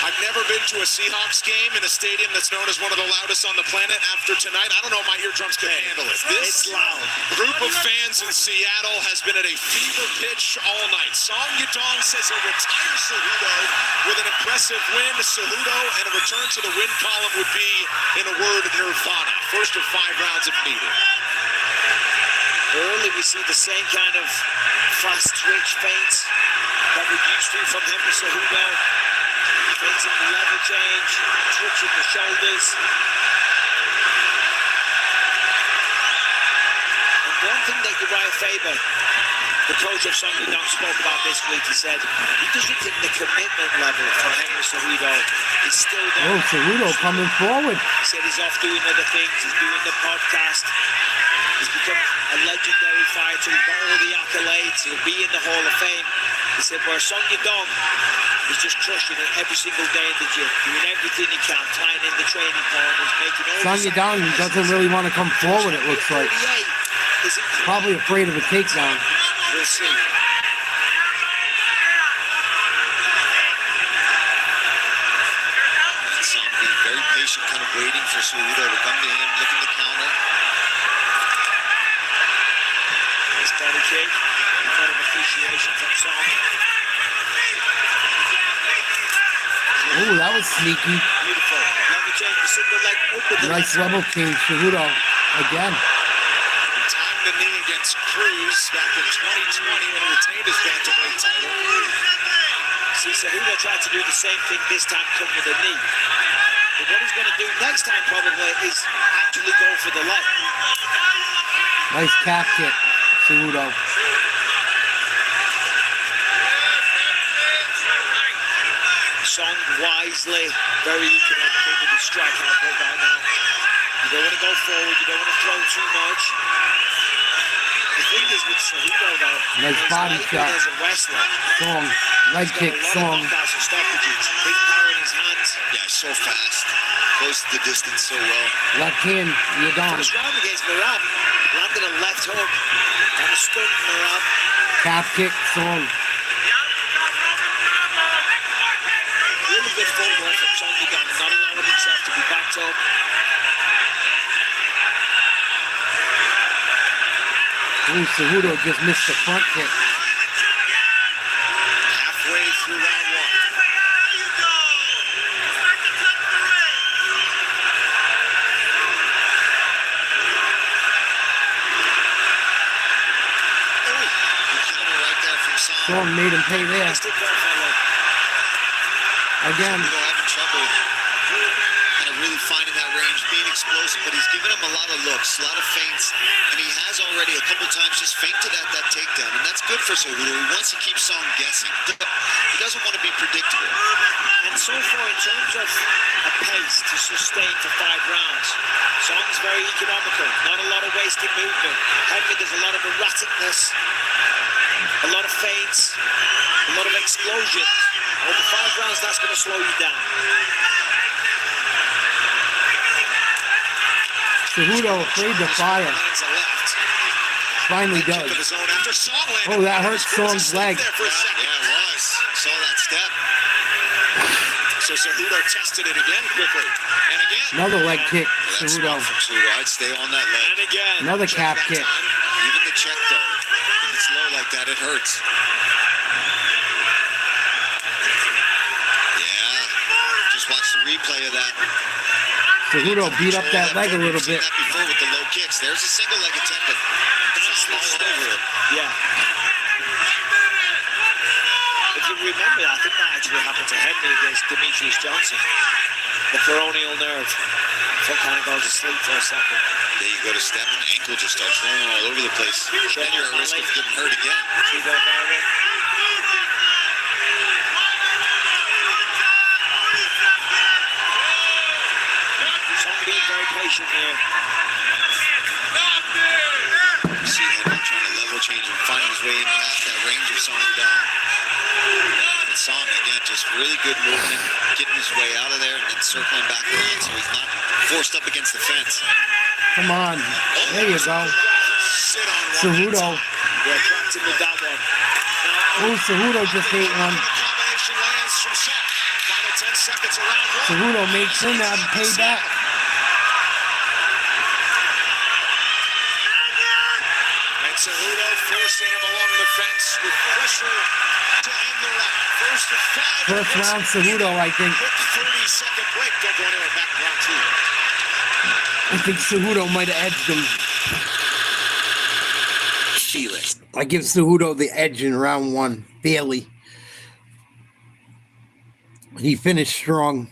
I've never been to a Seahawks game in a stadium that's known as one of the loudest on the planet. After tonight, I don't know if my eardrums can handle it. This group of fans in Seattle has been at a fever pitch all night. Song Yadong says he'll retire Cejudo with an impressive win. Cejudo and a return to the win column would be, in a word, nirvana. First of 5 rounds if needed. Early we see the same kind of fast twitch feints that we're used to from Henry Cejudo. Feinting the level change, twitching the shoulders. And one thing that Uriah Faber, the coach of Song Yadong, spoke about this week, he said he doesn't think the commitment level for Henry Cejudo is still there. Oh, Cejudo coming forward. He said he's off doing other things, he's doing the podcast. He's become a legendary fighter. He's got all the accolades. He'll be in the Hall of Fame. He said, where Song Yadong is just crushing it every single day in the gym, doing everything he can, tying in the training partners, making all Song Yadong doesn't really want to come forward, it looks like. Probably afraid of a takedown. We'll see. Song being very patient, kind of waiting for Cejudo to come to him, looking to counter. Nice body kick. A lot of appreciation from Song. Ooh, that was sneaky. Beautiful. Level change, the single leg up with the Nice left. level change, Cejudo again. Time the knee against Cruz back in 2020 when he retained his bantamweight title. See, Cejudo tried to do the same thing this time, come with a knee. But what he's going to do next time probably is actually go for the leg. Nice calf kick, Cejudo. Song wisely, very economical with his strike output right now. You don't want to go forward, you don't want to throw too much. The thing is with Cejudo though, Nice body shot. as a wrestler. Song, leg kick, Song. Knockouts and stoppages, big power in his hands. Yeah, so fast. Close to the distance so well. Left hand, you're down. First round against Merab, landed a left hook and a stunned Merab. Calf kick, Song. Really good footwork from Song again, not allowing himself to be backed up. Ooh, Cejudo just missed the front kick. Halfway through round one. Song made him pay there. Again. Having trouble kind of really finding that range, being explosive, but he's given him a lot of looks, a lot of feints, and he has already a couple times just feinted at that takedown, and that's good for Cejudo. He wants to keep Song guessing. He doesn't want to be predictable. And so far, in terms of a pace to sustain for 5 rounds, Song's very economical, not a lot of wasted movement. Henry, there's a lot of erraticness, a lot of feints, a lot of explosions. Over 5 rounds, that's going to slow you down. Cejudo afraid to fire. Finally does. Oh, that hurt Song's leg. Yeah, it was. Saw that step. So Cejudo tested it again quickly. And again. Another leg kick, That's Cejudo. smart from Cejudo. I'd stay on that leg. And again. Another calf kick. Even the check, though. When it's low like that, it hurts. Just watch the replay of that. Cejudo beat up that leg a little bit. That before with the low kicks. There's a single leg attempt, but it's all over it. Yeah. If you remember, I think that actually happened to Henry against Demetrius Johnson. The peroneal nerve. Foot kind of goes to sleep for a second. There you go to step, and the ankle just starts rolling all over the place. Then you're at risk of getting hurt again. Being very patient here. See Henry trying to level change and find his way in past that range of Song down. And Song again, just really good movement, getting his way out of there and then circling back around so he's not forced up against the fence. Come on. There you go. Cejudo. Yeah, trapped him with that one. Oh, Cejudo just ate one. Combination lands from Song. Final 10 seconds around one. Cejudo made Trinidad pay back. Cejudo forcing him along the fence with pressure to end the round. First round, Cejudo, I think. 30-second break. Don't go anywhere. Back to round 2. I think Cejudo might have edged him. Feel it. I give Cejudo the edge in round 1. Barely. He finished strong.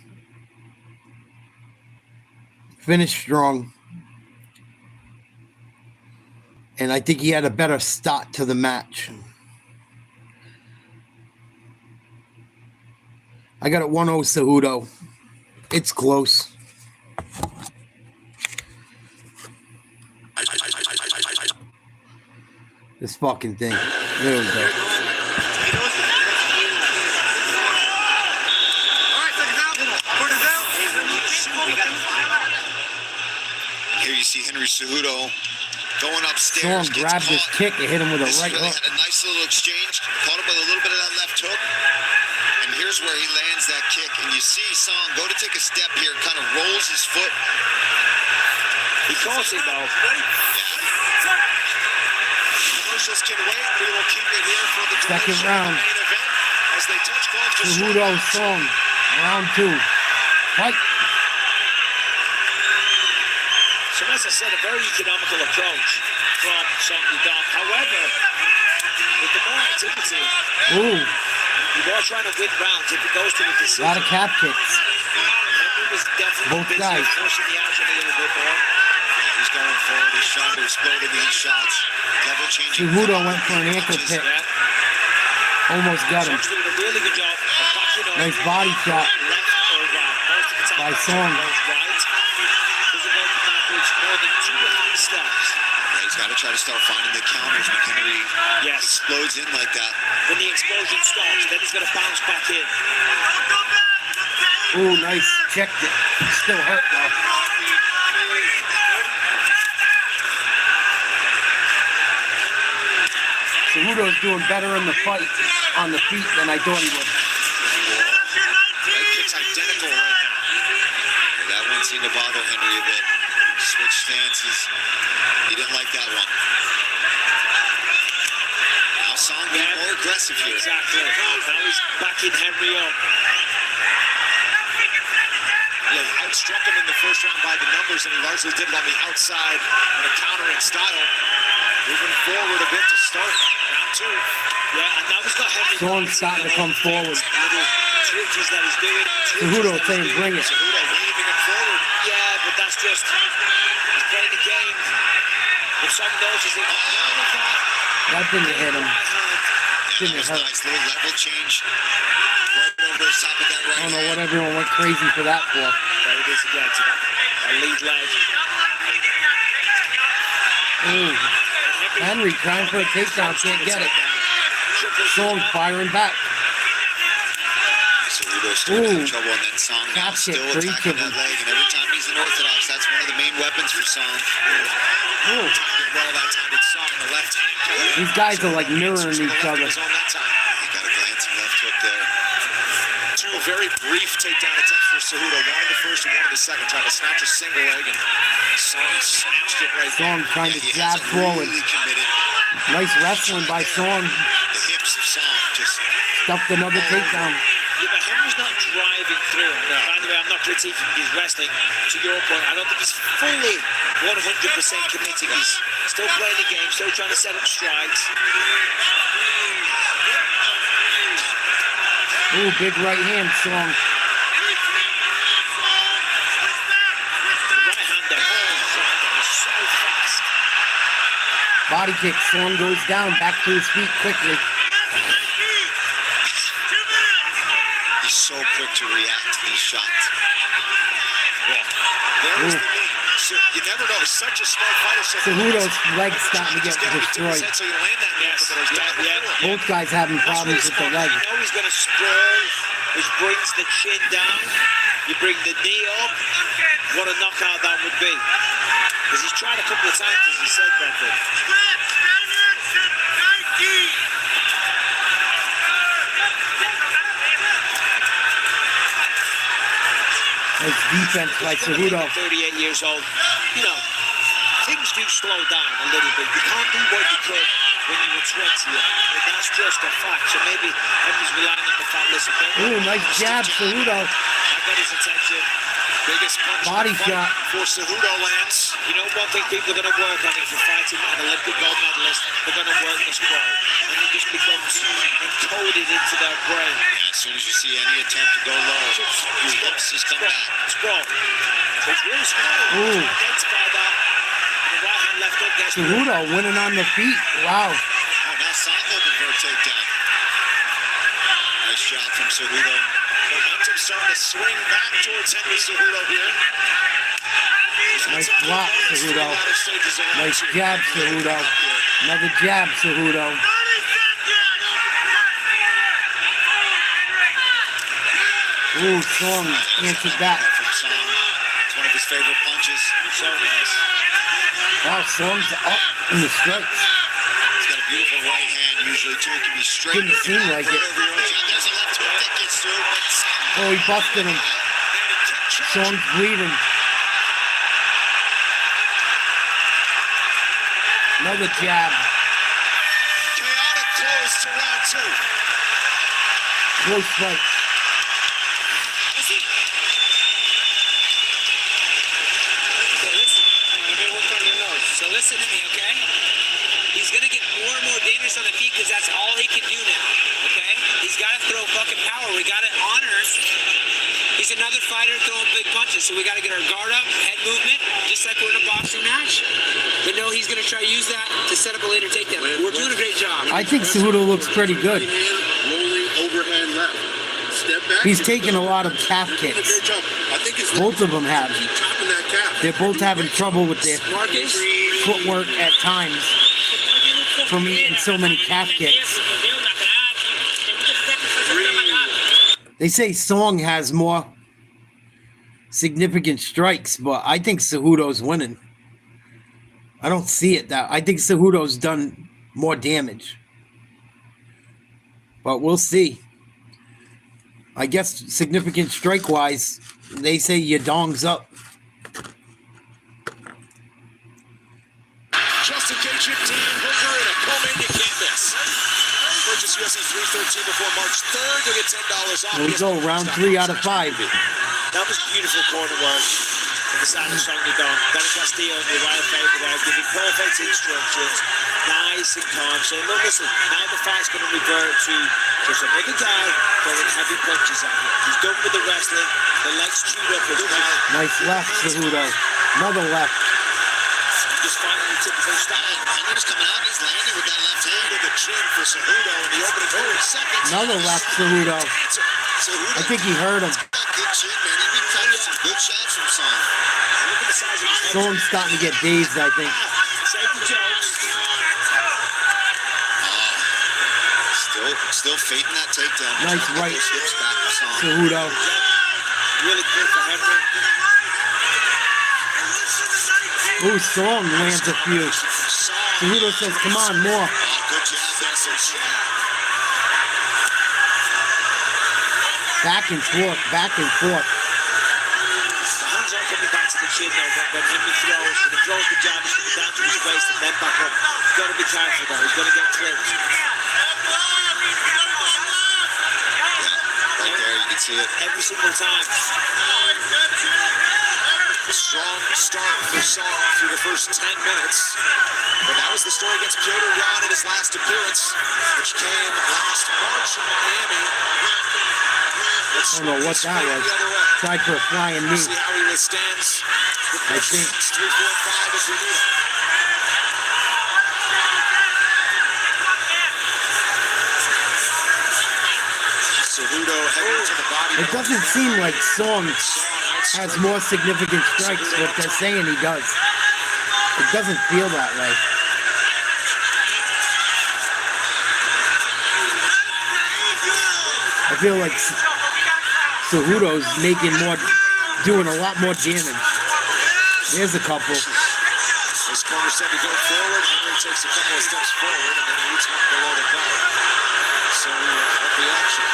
And I think he had a better start to the match. I got it 1-0 Cejudo. It's close. This fucking thing. There we go. Here you see Henry Cejudo going upstairs. Song grabbed his kick and hit him with a right hook. Had a nice little exchange. Caught him with a little bit of that left hook. And And here's where he lands that kick, and you see Song go to take a step here, kind of rolls his foot. He caught it though. Commercials can wait. We will keep it here for the Second round. main event as they touch gloves to Cejudo Song. Round 2. Fight. So as I said, a very economical approach from Song Yudong. However, with the more activity, Ooh. you are trying to win rounds. If it goes to a A decision, lot of calf kicks. Henry was definitely Both busy guys. forcing the action a little bit more. He's going forward. He's trying to explode in these shots. Level changing. Cejudo went for an ankle pick. Almost got him. Song's doing a really good job of backing up. Nice body shot Left or right. Most of the time, by back Song. goes right. Doesn't go from that bridge more than 2 or 3 steps. Yeah, he's got to try to start finding the counters when Henry explodes in like that. When the explosion stops, then he's going to bounce back in. Ooh, nice. Checked it. Still hurt though. Cejudo's doing better in the fight on the feet than I thought he would. Right kick's identical right now. That one seemed to bother Henry a bit. Switch stances. He didn't like that one. Now Song being more aggressive here. Exactly. Now he's backing Henry up. Yeah, he outstruck him in the first round by the numbers, and he largely did it on the outside in a countering style. Moving forward a bit to start round 2. Yeah, and now he's got Henry. Song's starting to come forward. Little switches that he's doing. Cejudo saying bring it. Cejudo waving it forward. Yeah, but that's just, he's playing the game. If Song knows he's in That didn't hit him. Didn't hurt. Nice little level change. Right over the top of that right I don't know hand. what everyone went crazy for that for. There it is again tonight. A lead leg. Ooh. Henry trying for a takedown, can't get it. Song firing back. Cejudo still in trouble, and then Song now Calf kick still for each attacking of them. that leg, and every time he's unorthodox, that's one of the main weapons for Song. Ooh. Well, that time it's Song, the left hand. These guys are like mirroring each other. Was on that time. He got a glancing left hook there. 2 very brief takedown attempts for Cejudo. One in the first and one in the second. Trying to snatch a single leg, and Song snatched it right Song there. trying to he jab has forward. Really committed. Nice wrestling by Song. The hips of Song just Stuffed another takedown. Yeah, but Henry's not driving through. By the way, I'm not critiquing his wrestling. To your point, I don't think he's fully 100% committed. He's still playing the game, still trying to set up strikes. Ooh, big right hand, Song. Right-hander. Oh, so fast. Body kick, Song goes down, back to his feet quickly. he's so quick to react to these shots. There's the lead. So you never know. Such a smart fighter. So Cejudo's legs starting to get destroyed. So you land that Both guys having problems with the leg. You know he's going to sprawl, which brings the chin down. You bring the knee up. What a knockout that would be. Because he's tried a couple of times, as he said, Brendan. Nice defense by Cejudo. 38 years old. You know, things do slow down a little bit. You can't do what you could when you were 20. And that's just a fact. So maybe Henry's relying on the fact, listen, Ooh, nice jab, Cejudo. I got his attention. Biggest punch Body shot. for Cejudo lands. You know, one thing people are going to work on if you're fighting an Olympic gold medalist, they're going to work the sprawl. And it just becomes encoded into their brain. Yeah, as soon as you see any attempt to go low, your hips just come back. Sprawl. So it's really smart. Ooh. Identify that. And the right hand left hook gets Cejudo winning on the feet. Wow. Oh, now Song looking for a takedown. Nice shot from Cejudo. Momentum starting to swing back towards Henry Cejudo here. Nice block, Cejudo. Nice jab, Cejudo. Another jab, Cejudo. Ooh, Song answered back. It's one of his favorite punches. So nice. Wow, Song's up in the strikes. He's got a beautiful right hand. usually too. It can be straight. Didn't seem like it. There's a left hook that gets through, but Oh, he busted him. Song's bleeding. Another jab. chaotic close to round 2. Close fight. Okay, listen. Let me work on your nose. So listen to me, okay? He's gonna get more and more dangerous on the feet because that's all he can do now. Okay? He's gotta throw fucking power. We gotta honor. He's another fighter throwing big punches, so we gotta get our guard up, head movement, just like we're in a boxing match. But no, he's gonna try to use that to set up a later takedown. We're doing a great job. I think Cejudo looks pretty good. Rolling overhand left. Step back. He's taking a lot of calf kicks. Both of them have. They're both having trouble with their footwork at times from eating so many calf kicks. They say Song has more significant strikes, but I think Cejudo's winning. I don't see it that. I think Cejudo's done more damage. But we'll see. I guess significant strike-wise, they say your dong's up. Just in case you're Dan Hooker and a co-main you can't miss. Purchase UFC 313 before March 3rd. You'll get $10 off. There we go, round 3 out of 5. That was beautiful corner work. The side of Sonny Don. Danny Castillo in the right favor there, giving perfect instructions. Nice and calm. So look, listen, now the fight's going to revert to just another guy throwing heavy punches at you. He's done with the wrestling. The legs chewed up as well. Nice left, Cejudo. Another left. Just finally typical style. Henry's coming out. He's landing with that left hand to the chin for Cejudo in the opening 40 seconds. Another left, Cejudo. I think he hurt him. Good chin, man. He's been cutting some good shots from Song. Look at the size of his head. Song's starting to get dazed, I think. Safety Jones. Still fading that takedown. Nice right. Back to Song. Cejudo. Really good for Henry. Ooh, Song lands a few. Cejudo says, come on, more. Good job there. Back and forth, back and forth. The hands aren't coming back to the chin though, when Henry throws. When he throws the jab, he's coming down to his waist and then back up. He's got to be careful though. He's going to get clipped. Right there, you can see it. Every single time. Strong start for Song through the first 10 minutes. But that was the story against Piotr Jan in his last appearance, which came last March in Miami. I don't know what that was. Tried for a flying knee. See how he withstands. I think. 3.5 as we need it. Cejudo heading to the body. It doesn't seem like Song has more significant strikes, but they're saying he does. It doesn't feel that way. I feel like Cejudo's doing a lot more damage. There's a couple. This corner set to go forward. Henry takes a couple of steps forward, and then he eats one below the belt. So up the action.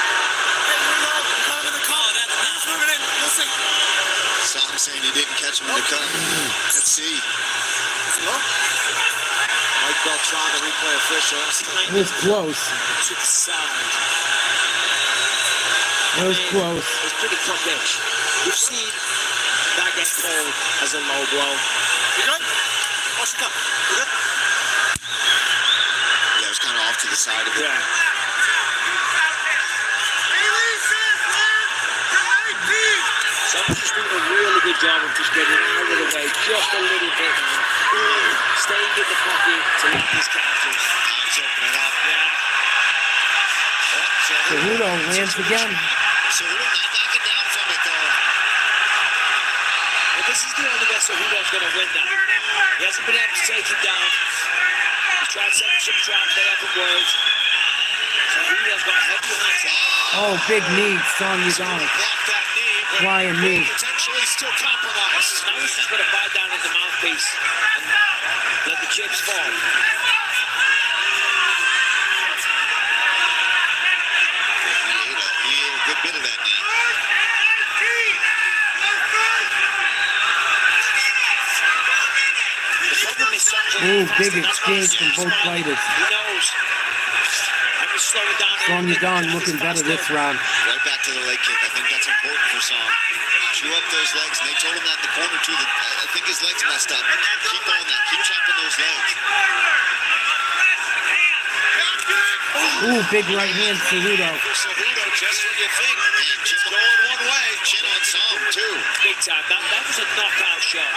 Song saying he didn't catch him in the cut. Let's see. Mike Beltran, the replay official. It was close. To the side. It was close. It was pretty clutch. We've seen that get called as a low blow. You good? What's it up? You good? Yeah, it was kind of off to the side of it. Yeah. Someone's just doing a really good job of just getting out of the way just a little bit. Staying in the pocket to let these counters. Cejudo lands again. Cejudo not backing down from it, though. But this is the only way Cejudo's going to win now. He hasn't been able to take him down. He's tried setting some traps, they haven't worked. Cejudo's got heavy hands. Oh, big knee, Son Yudon. Flying knee. Potentially still compromised. Now he's just going to bite down in the mouthpiece and let the chips fall. Ooh, big exchange from both fighters. He knows. I can slow it down. Song Yadong looking better this round. Right back to the leg kick. I think that's important for Song. Chew up those legs. And they told him that in the corner, too. That I think his legs messed up. Keep on that. Keep chopping those legs. Ooh, big right hand, Cejudo. Cejudo, just what you think. Man, chin going one way. Chin on Song, too. Big time. That was a knockout shot.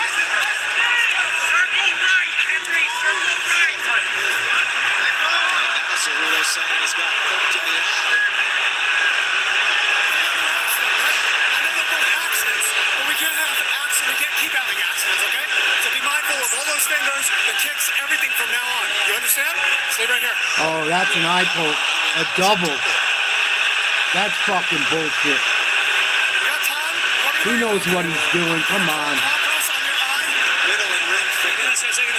Cejudo saying he's got poked in the eye. But we can't have accidents. We can't keep having accidents, okay? So be mindful of all those fingers, the kicks, everything from now on. You understand? Stay right here. Oh, that's an eye poke. A double. That's fucking bullshit. He knows what he's doing. Come on.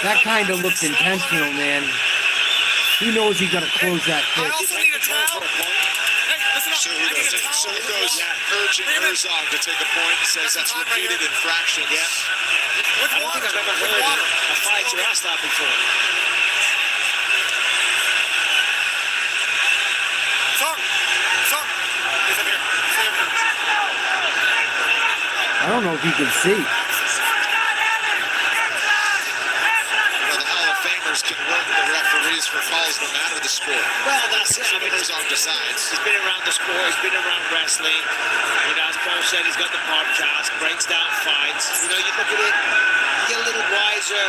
That kind of looks intentional, man. He knows he got to close that kick. Cejudo's urging Herzog to take a point and says that's repeated infractions. Yeah. I don't think I've ever heard a fighter ask that before. I don't know if he can see. The Hall of Famers can work the referees for calls no matter the sport. Well, that's it. I mean, Herzog decides. He's been around the sport. He's been around wrestling. You know, as Paul said, he's got the podcast, breaks down fights. You know, you look at it, you get a little wiser.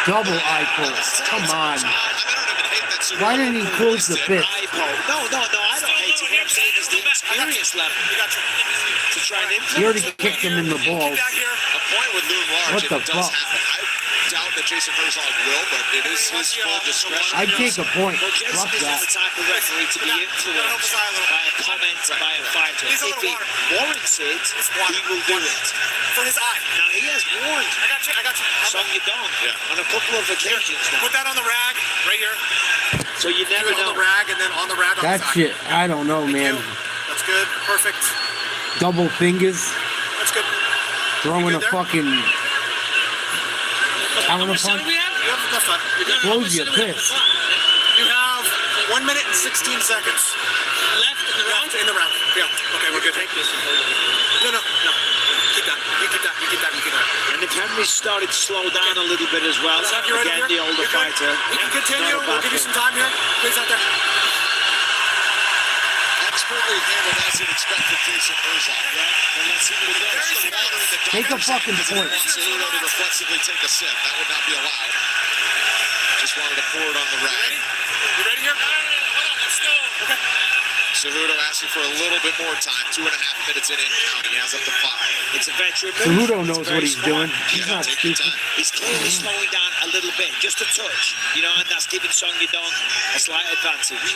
Double eye poke. Come on. Why didn't he close the fist? No, I don't hate it. What I'm saying is the experience level. To try and influence. He already kicked him in the balls. A point would loom large. What the if it does fuck? happen. I doubt that Jason Herzog will, but it is his full discretion. I'd take a point. Well, Jason Fuck isn't that. the type of referee to be influenced by a comment by a fighter. If he warrants it, he will do it. For his eye. Now, he has warned I got you. Song Yadong on a couple of occasions now. Put that on the rag, right here. So you never On know. the rag and then on the rag on That the side. shit, I don't know, man. That's good. Perfect. Double fingers, That's good. throwing a there? fucking counter punch. Yep, that's fine. You're good. Close your piss. You have 1 minute and 16 seconds. Left in the round? In the round. Yeah. Okay, we're good. No. Keep that. You keep that. And if Henry started to slow down a little bit as well, You ready again, here? the older You're good. fighter. You can continue. not a We'll bad give you thing. some time here. Please out there. Expertly handled as you'd expect from Jason Herzog. And let's see what he does. The water in the Take a divers. fucking Doesn't point. want Cejudo to reflexively take a sip. That would not be allowed. Just wanted to pour it on the rag. You ready here? Okay. Cejudo asking for a little bit more time. 2.5 minutes in and counting. He has up to 5. It's a veteran move. Cejudo It's knows very what he's smart. doing. He's not Take your stupid. time. He's clearly slowing down a little bit, just a touch, you know, and that's giving Song Yadong a slight advantage.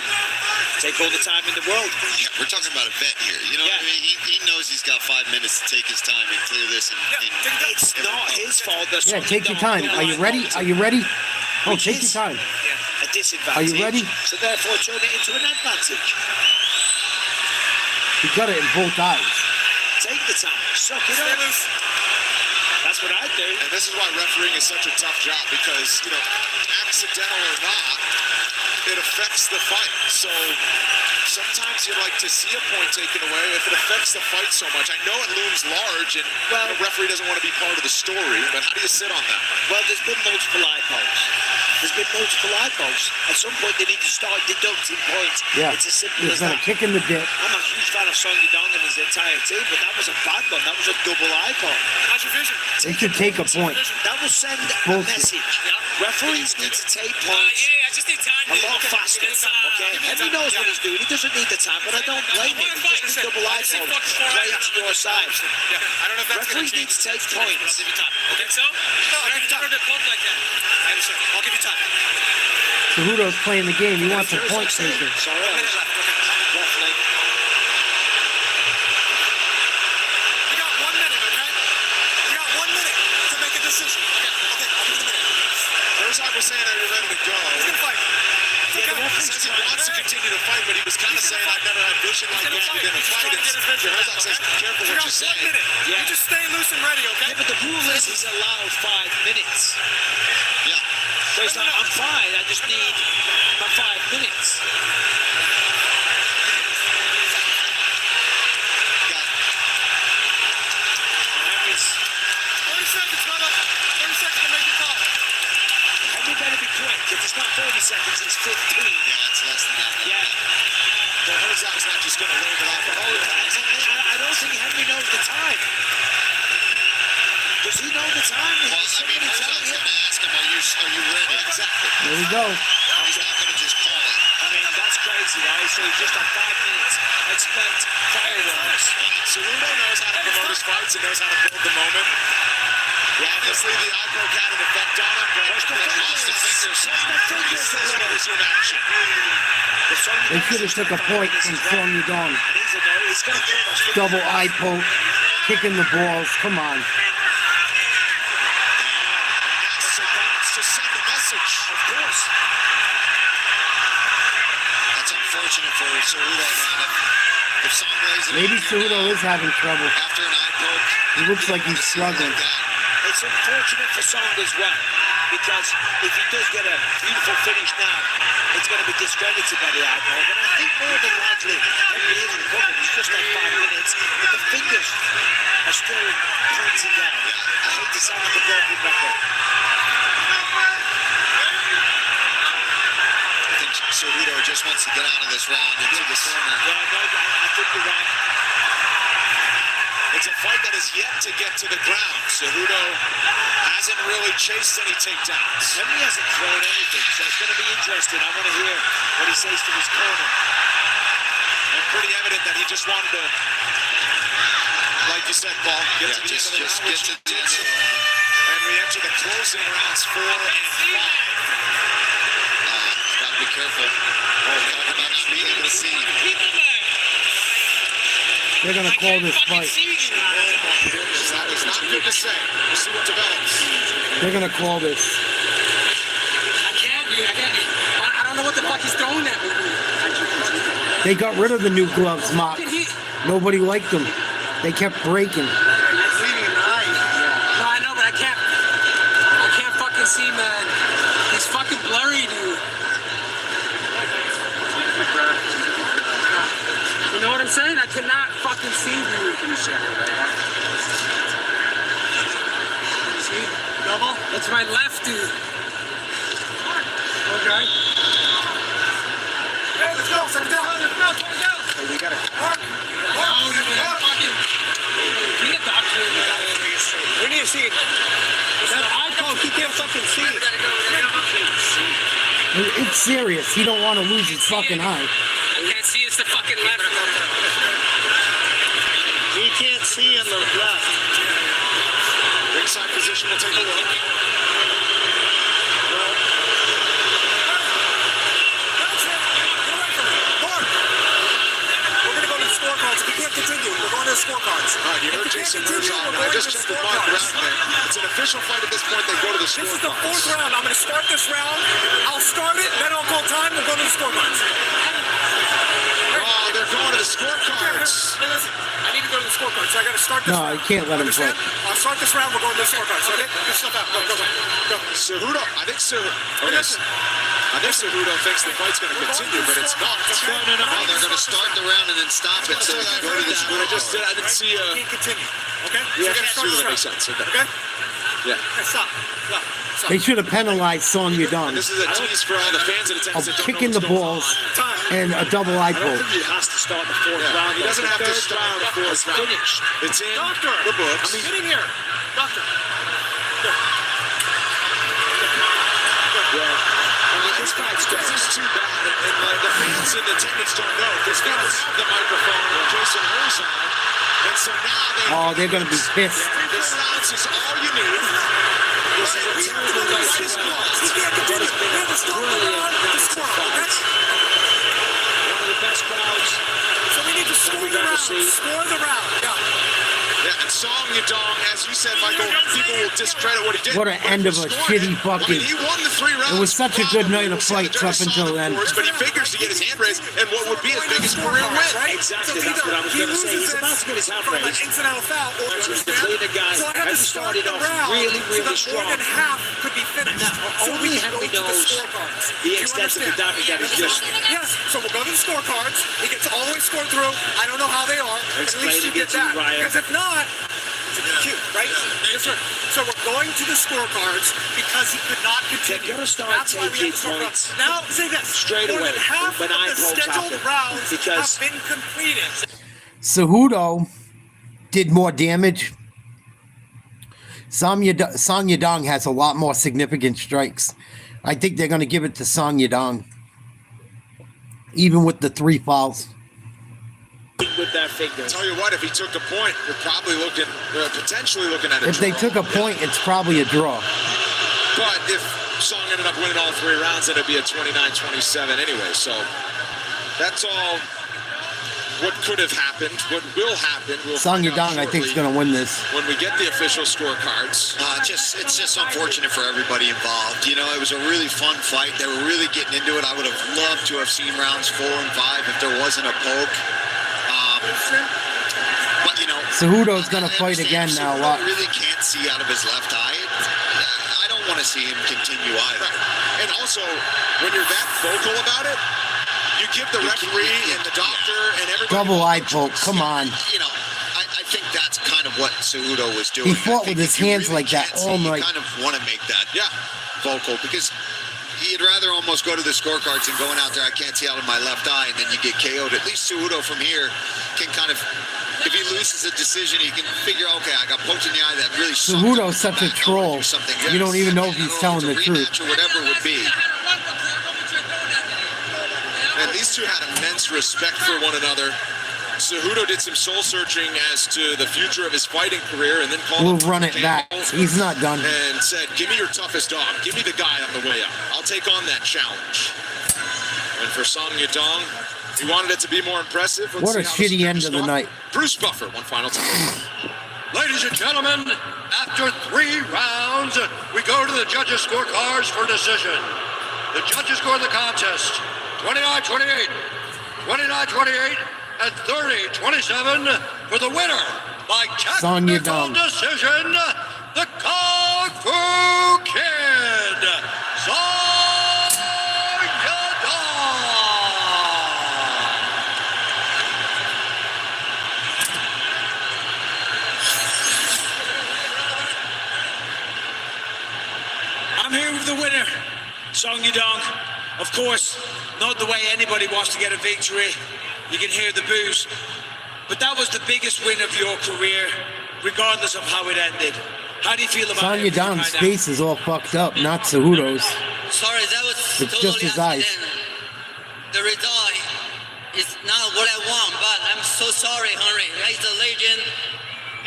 Take all the time in the world. Yeah, we're talking about a vet here. You know what I mean? He knows he's got 5 minutes to take his time and clear this. It's not his fault that Yeah, Song take your Yadong time. Are you ready? Are you ready? Oh, Which take your is time. a disadvantage. Are you ready? So therefore turn it into an advantage. He got it in both eyes. Take the time. Suck it up. That's what I do. And this is why refereeing is such a tough job because, you know, accidental or not, it affects the fight. So sometimes you like to see a point taken away if it affects the fight so much. I know it looms large and the referee doesn't want to be part of the story, but how do you sit on that? Well, there's been multiple eye pokes. At some point, they need to start deducting points. Yeah. It's as simple He's as gonna that. kick in the dick. I'm a huge fan of Song Yadong and his entire team, but that was a bad one. That was a double eye poke. How's your vision? They should take a point. That will send a Bullshit. message. Referees need to take points I just need time. a lot faster. Okay? And he knows what he's doing. He doesn't need the time, but I don't blame him. He just needs double eye poke. Play it to your side. I don't know if that's going to Referees need change. to take points. I'll give you time. You think so? No, I'll give you time. Never been poked like that. I understand. I'll give you time. Cejudo's playing the game. He wants a point taker. Sorry. A minute left. Okay. Definitely. You got 1 minute, okay? You got 1 minute to make a decision. Okay, I'll give you the minute. Herzog was saying, are you ready to go? He's gonna fight. says he wants to continue to fight, but he was kind of saying, I've never had vision like that within a fight. And Herzog says, be careful what you say. You just stay loose and ready, okay? Yeah, but the rule is he's allowed 5 minutes. Yeah. So he's like, I'm fine, I just need my 5 minutes. Henry's 30 seconds, brother. 30 seconds to make your call. Henry better be quick. If it's not 30 seconds, it's 15. Yeah, it's less than that. Yeah. So Herzog's not just going to wave it off the whole time. I don't think Henry knows the time. Does he know the time? Well, I mean, Herzog's going to ask him, are you ready? Exactly. There we go. He's not going to just call it. I mean, that's crazy, right? So he's just on 5 minutes. Expect fireworks. Cejudo knows how to promote his fights and knows how to build the moment. Yeah, obviously the eye poke had an effect on him, but Push the fingers. resume action. They should have took a point from Song Yudong. He's going to Double eye poke, kicking the balls. Come on. To send a message. Of course. That's unfortunate for Cejudo, man. If Song lays it Maybe in Cejudo is having trouble. after an eye poke, He looks like he's struggling. It's unfortunate for Song as well, because if he does get a beautiful finish now, it's going to be discredited by the eyeball. But I think more than likely, Henry is recovering. He's just on 5 minutes, but the fingers are still pointing down. I hate to sound like a broken record. I think Cejudo just wants to get out of this round into the corner. Yeah, no, I think you're right. It's a fight that is yet to get to the ground. Cejudo hasn't really chased any takedowns. Henry hasn't thrown anything, so it's going to be interesting. I want to hear what he says to his corner. And pretty evident that he just wanted to, like you said, Paul, get to the end of the round, which he did. And we enter the closing rounds 4 and 5. Gotta be careful. Talk about not being able to see. They're going to call this fight. That is not good to say. We'll see what develops. They're going to call this. I don't know what the fuck he's throwing at me. They got rid of the new gloves, Mock. Nobody liked them. They kept breaking. No, I know, but I can't fucking see, man. He's fucking blurry, dude. You know what I'm saying? I cannot fucking see, dude. See? Double? That's my left, dude. Okay. Hey, let's go. Second down. Hey, you gotta. Be a doctor. We need to see it. That eye poke, he can't fucking see it. It's serious. He don't want to lose his fucking eye. I can't see, it's the fucking left. He can't see on the left. Ringside position, we'll take a look. Scorecards. If we can't continue, we're going to the scorecards. All right, you heard Jason Herzog. I just checked with Mark Brown there. It's an official fight at this point. They go to the scorecards. This is the 4th round. I'm going to start this round. I'll start it, then I'll call time. We'll go to the scorecards. Oh, they're going to the scorecards. Hey, listen, I need to go to the scorecards, so I got to start this No, round. you can't let him Understand? fight. I'll start this round. We're going to the scorecards. Okay? Get stuff out. Go. Cejudo, I think Cejudo thinks the fight's going to continue, but it's not. No. Oh, they're going to start the round and then stop it. So they go to the scorecards. I didn't see a. Can't continue. Okay? Yeah, So we gotta start that this makes sense. round. Okay. Okay? Yeah. Stop. They should have penalized Song Yudong This is a tease for all the fans in attendance of that don't kicking know the what's balls going on. and a double eye I don't poke. think he has to start the 4th round. He doesn't have to start the 4th round. Finished. It's in Doctor. the books. I mean, get in here. Doctor. This is too bad, and the fans in attendance don't know. This guy has the microphone with Jason Herzog, and so now They're going to be pissed. this round is all you need. This is a terrible night for We can't continue. We have to start the round with the score. Okay? One of the best crowds. So we need to score the round. Score the round. Yeah. Yeah, and Song Yadong, as you said, Michael, people will discredit what he did. What an end of a shitty fucking. He won the 3 rounds. It was such a good night of fights up until then. But he figures to get his hand raised and what would be his biggest career win. Exactly, that's what I was going to say. He's about to get his hand raised. Incidental foul. The cleaner guy has started off really, really strong. More than half could be finished. Now, only Henry knows the extent of the damage that is just. Yes, so we'll go to the scorecards. He gets all the way scored through. I don't know how they are. At least you get that. Because if not, it's a DQ, right? Yes, sir. So we're going to the scorecards because he could not continue. They're going to start taking points now, say this. straight More away than half when of I the scheduled rounds have been completed. Cejudo did more damage. Song Yadong has a lot more significant strikes. I think they're going to give it to Song Yadong, even with the 3 fouls. With their fingers. Tell you what, if he took a point, we're probably looking, potentially looking at a If draw. they took a point, it's probably a draw. But if Song ended up winning all 3 rounds, then it'd be a 29-27 anyway. So that's all what could have happened, what will happen. Song Yadong, I think, is going to win this. When we get the official scorecards. It's just unfortunate for everybody involved. You know, it was a really fun fight. They were really getting into it. I would have loved to have seen rounds 4 and 5 if there wasn't a poke. But, you know, Cejudo's going to fight again now. Cejudo really can't see out of his left eye. I don't want to see him continue either. And also, when you're that vocal about it, you give the referee and the doctor and everybody. Double eye poke. Come on. You know, I think that's kind of what Cejudo was doing. He fought with his hands like that all night. You kind of want to make that vocal because you'd rather almost go to the scorecards and going out there, I can't see out of my left eye, and then you get KO'd. At least Cejudo from here can kind of, if he loses a decision, he can figure, okay, I got poked in the eye that really sucked. Cejudo's such a troll. You don't even know if he's telling the truth. Or whatever it would be. And these two had immense respect for one another. Cejudo did some soul searching as to the future of his fighting career and then called We'll run it back. He's not done. And said, give me your toughest dog. Give me the guy on the way up. I'll take on that challenge. And for Song Yadong, he wanted it to be more impressive. What a shitty end of the night. Bruce Buffer, one final time. Ladies and gentlemen, after 3 rounds, we go to the judges' scorecards for decision. The judges score the contest 29-28, 29-28, and 30-27 for the winner by Song technical Yadong. decision, the Kung Fu Kid, Song Yadong. I'm here with the winner, Song Yadong. Of course, not the way anybody wants to get a victory. You can hear the boos. But that was the biggest win of your career, regardless of how it ended. How do you feel about Song it Yadong's right face is all fucked up, not Cejudo's. Sorry, that was It's just his eyes. The result is not what I want, but I'm so sorry, Henry. He's a legend.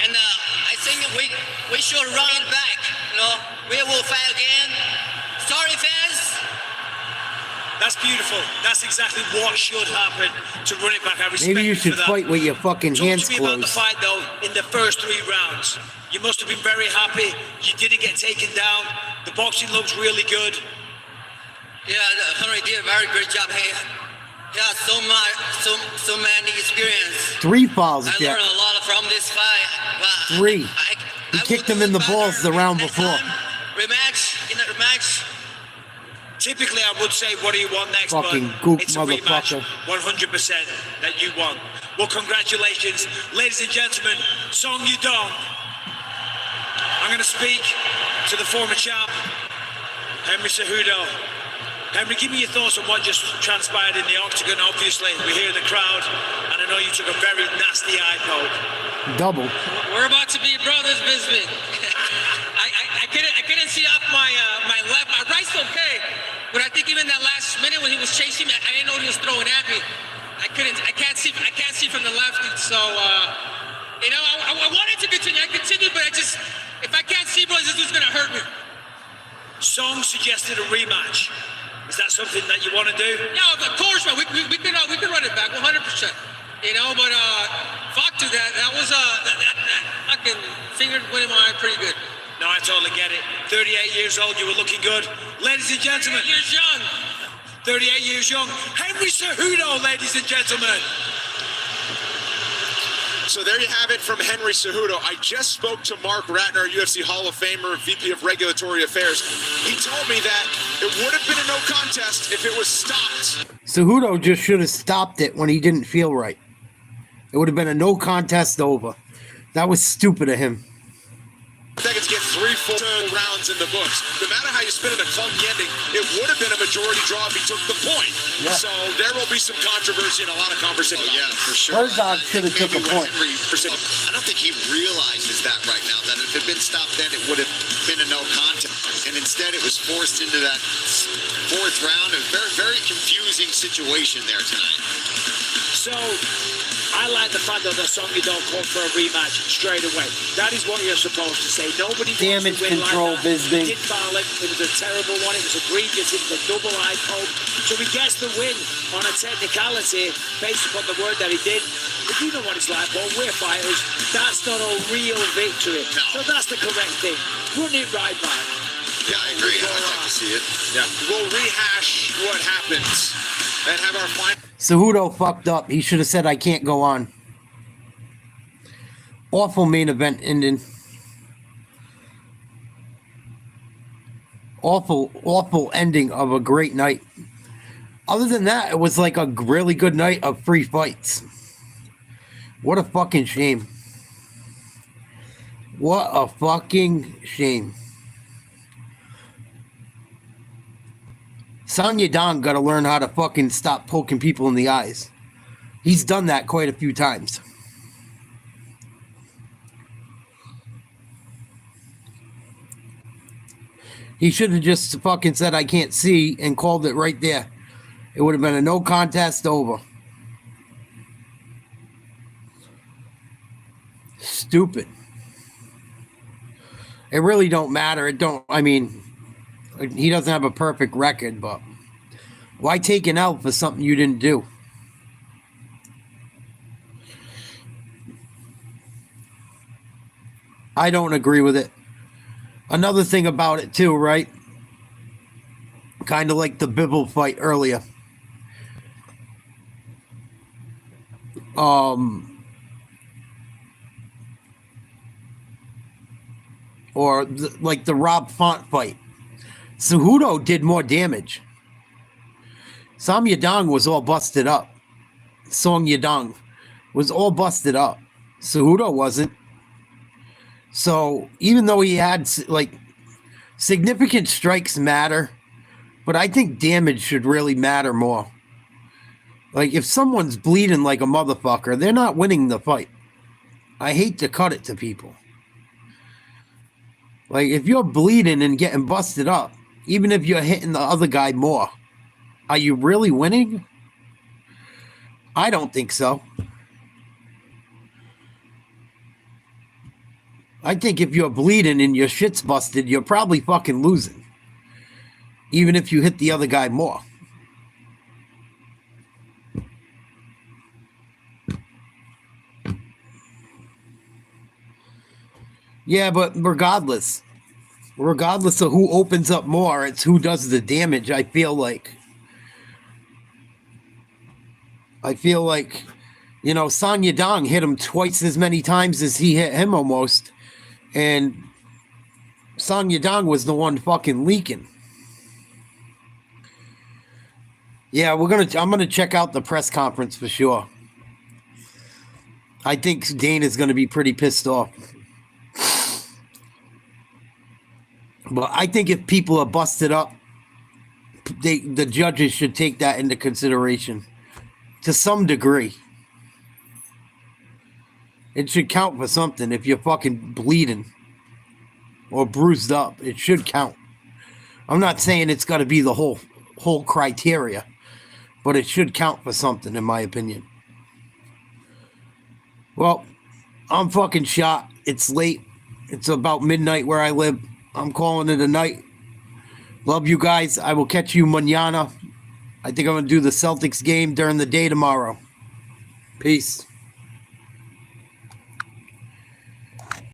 And I think we should run it back. You know, we will fight again. Sorry, fans. That's beautiful. That's exactly what should happen to run it back. I respect Maybe you should for that. fight with your fucking Talk hands to me about the closed. fight, though, in the first 3 rounds. You must have been very happy. You didn't get taken down. The boxing looks really good. Yeah, Henry did a very great job. Hey, yeah, so many experience. 3 fouls, I Jeff. learned a lot from this fight. But 3. He kicked him in the balls the round before. Rematch, in a rematch. Typically, I would say, what do you want next? Fucking but gook it's a rematch, motherfucker. 100% that you won. Well, congratulations, ladies and gentlemen. Song Yadong. I'm going to speak to the former champ, Henry Cejudo. Henry, give me your thoughts on what just transpired in the octagon. Obviously, we hear the crowd, and I know you took a very nasty eye poke. Double. We're about to be brothers, Bisbee. I couldn't see off my left. My right's okay, but I think even that last minute when he was chasing me, I didn't know he was throwing at me. I can't see from the left. So you know, I wanted to continue. I continued, but if I can't see, boys, this is gonna hurt me. Song suggested a rematch. Is that something that you want to do? Yeah, of course, man. We can run it back 100%. You know, but fuck to that. That was a fucking fingered went in my eye pretty good. No, I totally get it. 38 years old, you were looking good. Ladies and gentlemen. 38 years young. 38 years young. Henry Cejudo, ladies and gentlemen. So there you have it from Henry Cejudo. I just spoke to Mark Ratner, UFC Hall of Famer, VP of Regulatory Affairs. He told me that it would have been a no contest if it was stopped. Cejudo just should have stopped it when he didn't feel right. It would have been a no contest over. That was stupid of him. Seconds get 3 full rounds in the books. No matter how you spin it, a clunky ending, it would have been a majority draw if he took the point. Yeah. So there will be some controversy and a lot of conversation. Oh, yeah, for sure. Herzog should have took a point. I don't think he realizes that right now, that if it had been stopped then, it would have been a no contest. And instead, it was forced into that 4th round. A very, very confusing situation there tonight. So, I like the fact that Songy don't call for a rematch straight away. That is what you're supposed to say. Nobody Damage wants to win control, like that. Bisping. He did foul it. It was a terrible one. It was egregious. It was a double eye poke. So he gets the win on a technicality based upon the word that he did. But you know what it's like, well, we're fighters. That's not a real victory. No. So that's the correct thing. Run it right back. Yeah, I agree. I'd like to see it. Yeah, we'll rehash what happens and have our final. Cejudo fucked up. He should have said, I can't go on. Awful main event ending. Awful ending of a great night. Other than that, it was like a really good night of free fights. What a fucking shame. What a fucking shame. Song Yadong got to learn how to fucking stop poking people in the eyes. He's done that quite a few times. He should have just fucking said, I can't see, and called it right there. It would have been a no contest over. Stupid. It really don't matter. He doesn't have a perfect record, but why take an L for something you didn't do? I don't agree with it. Another thing about it too, right? Kind of like the Bibble fight earlier. Like the Rob Font fight. Cejudo did more damage. Song Yadong was all busted up. Song Yadong was all busted up. Cejudo wasn't. So even though he had significant strikes matter, but I think damage should really matter more. Like if someone's bleeding like a motherfucker, they're not winning the fight. I hate to cut it to people. Like if you're bleeding and getting busted up, even if you're hitting the other guy more, are you really winning? I don't think so. I think if you're bleeding and your shit's busted, you're probably fucking losing. Even if you hit the other guy more. Yeah, but regardless of who opens up more, it's who does the damage, I feel like. You know, Song Yadong hit him twice as many times as he hit him almost. And Song Yadong was the one fucking leaking. Yeah, I'm gonna check out the press conference for sure. I think Dana's gonna be pretty pissed off. But I think if people are busted up, the judges should take that into consideration to some degree. It should count for something. If you're fucking bleeding or bruised up, it should count. I'm not saying it's got to be the whole criteria, but it should count for something, in my opinion. Well, I'm fucking shot. It's late. It's about midnight where I live. I'm calling it a night. Love you guys. I will catch you mañana. I think I'm going to do the Celtics game during the day tomorrow. Peace.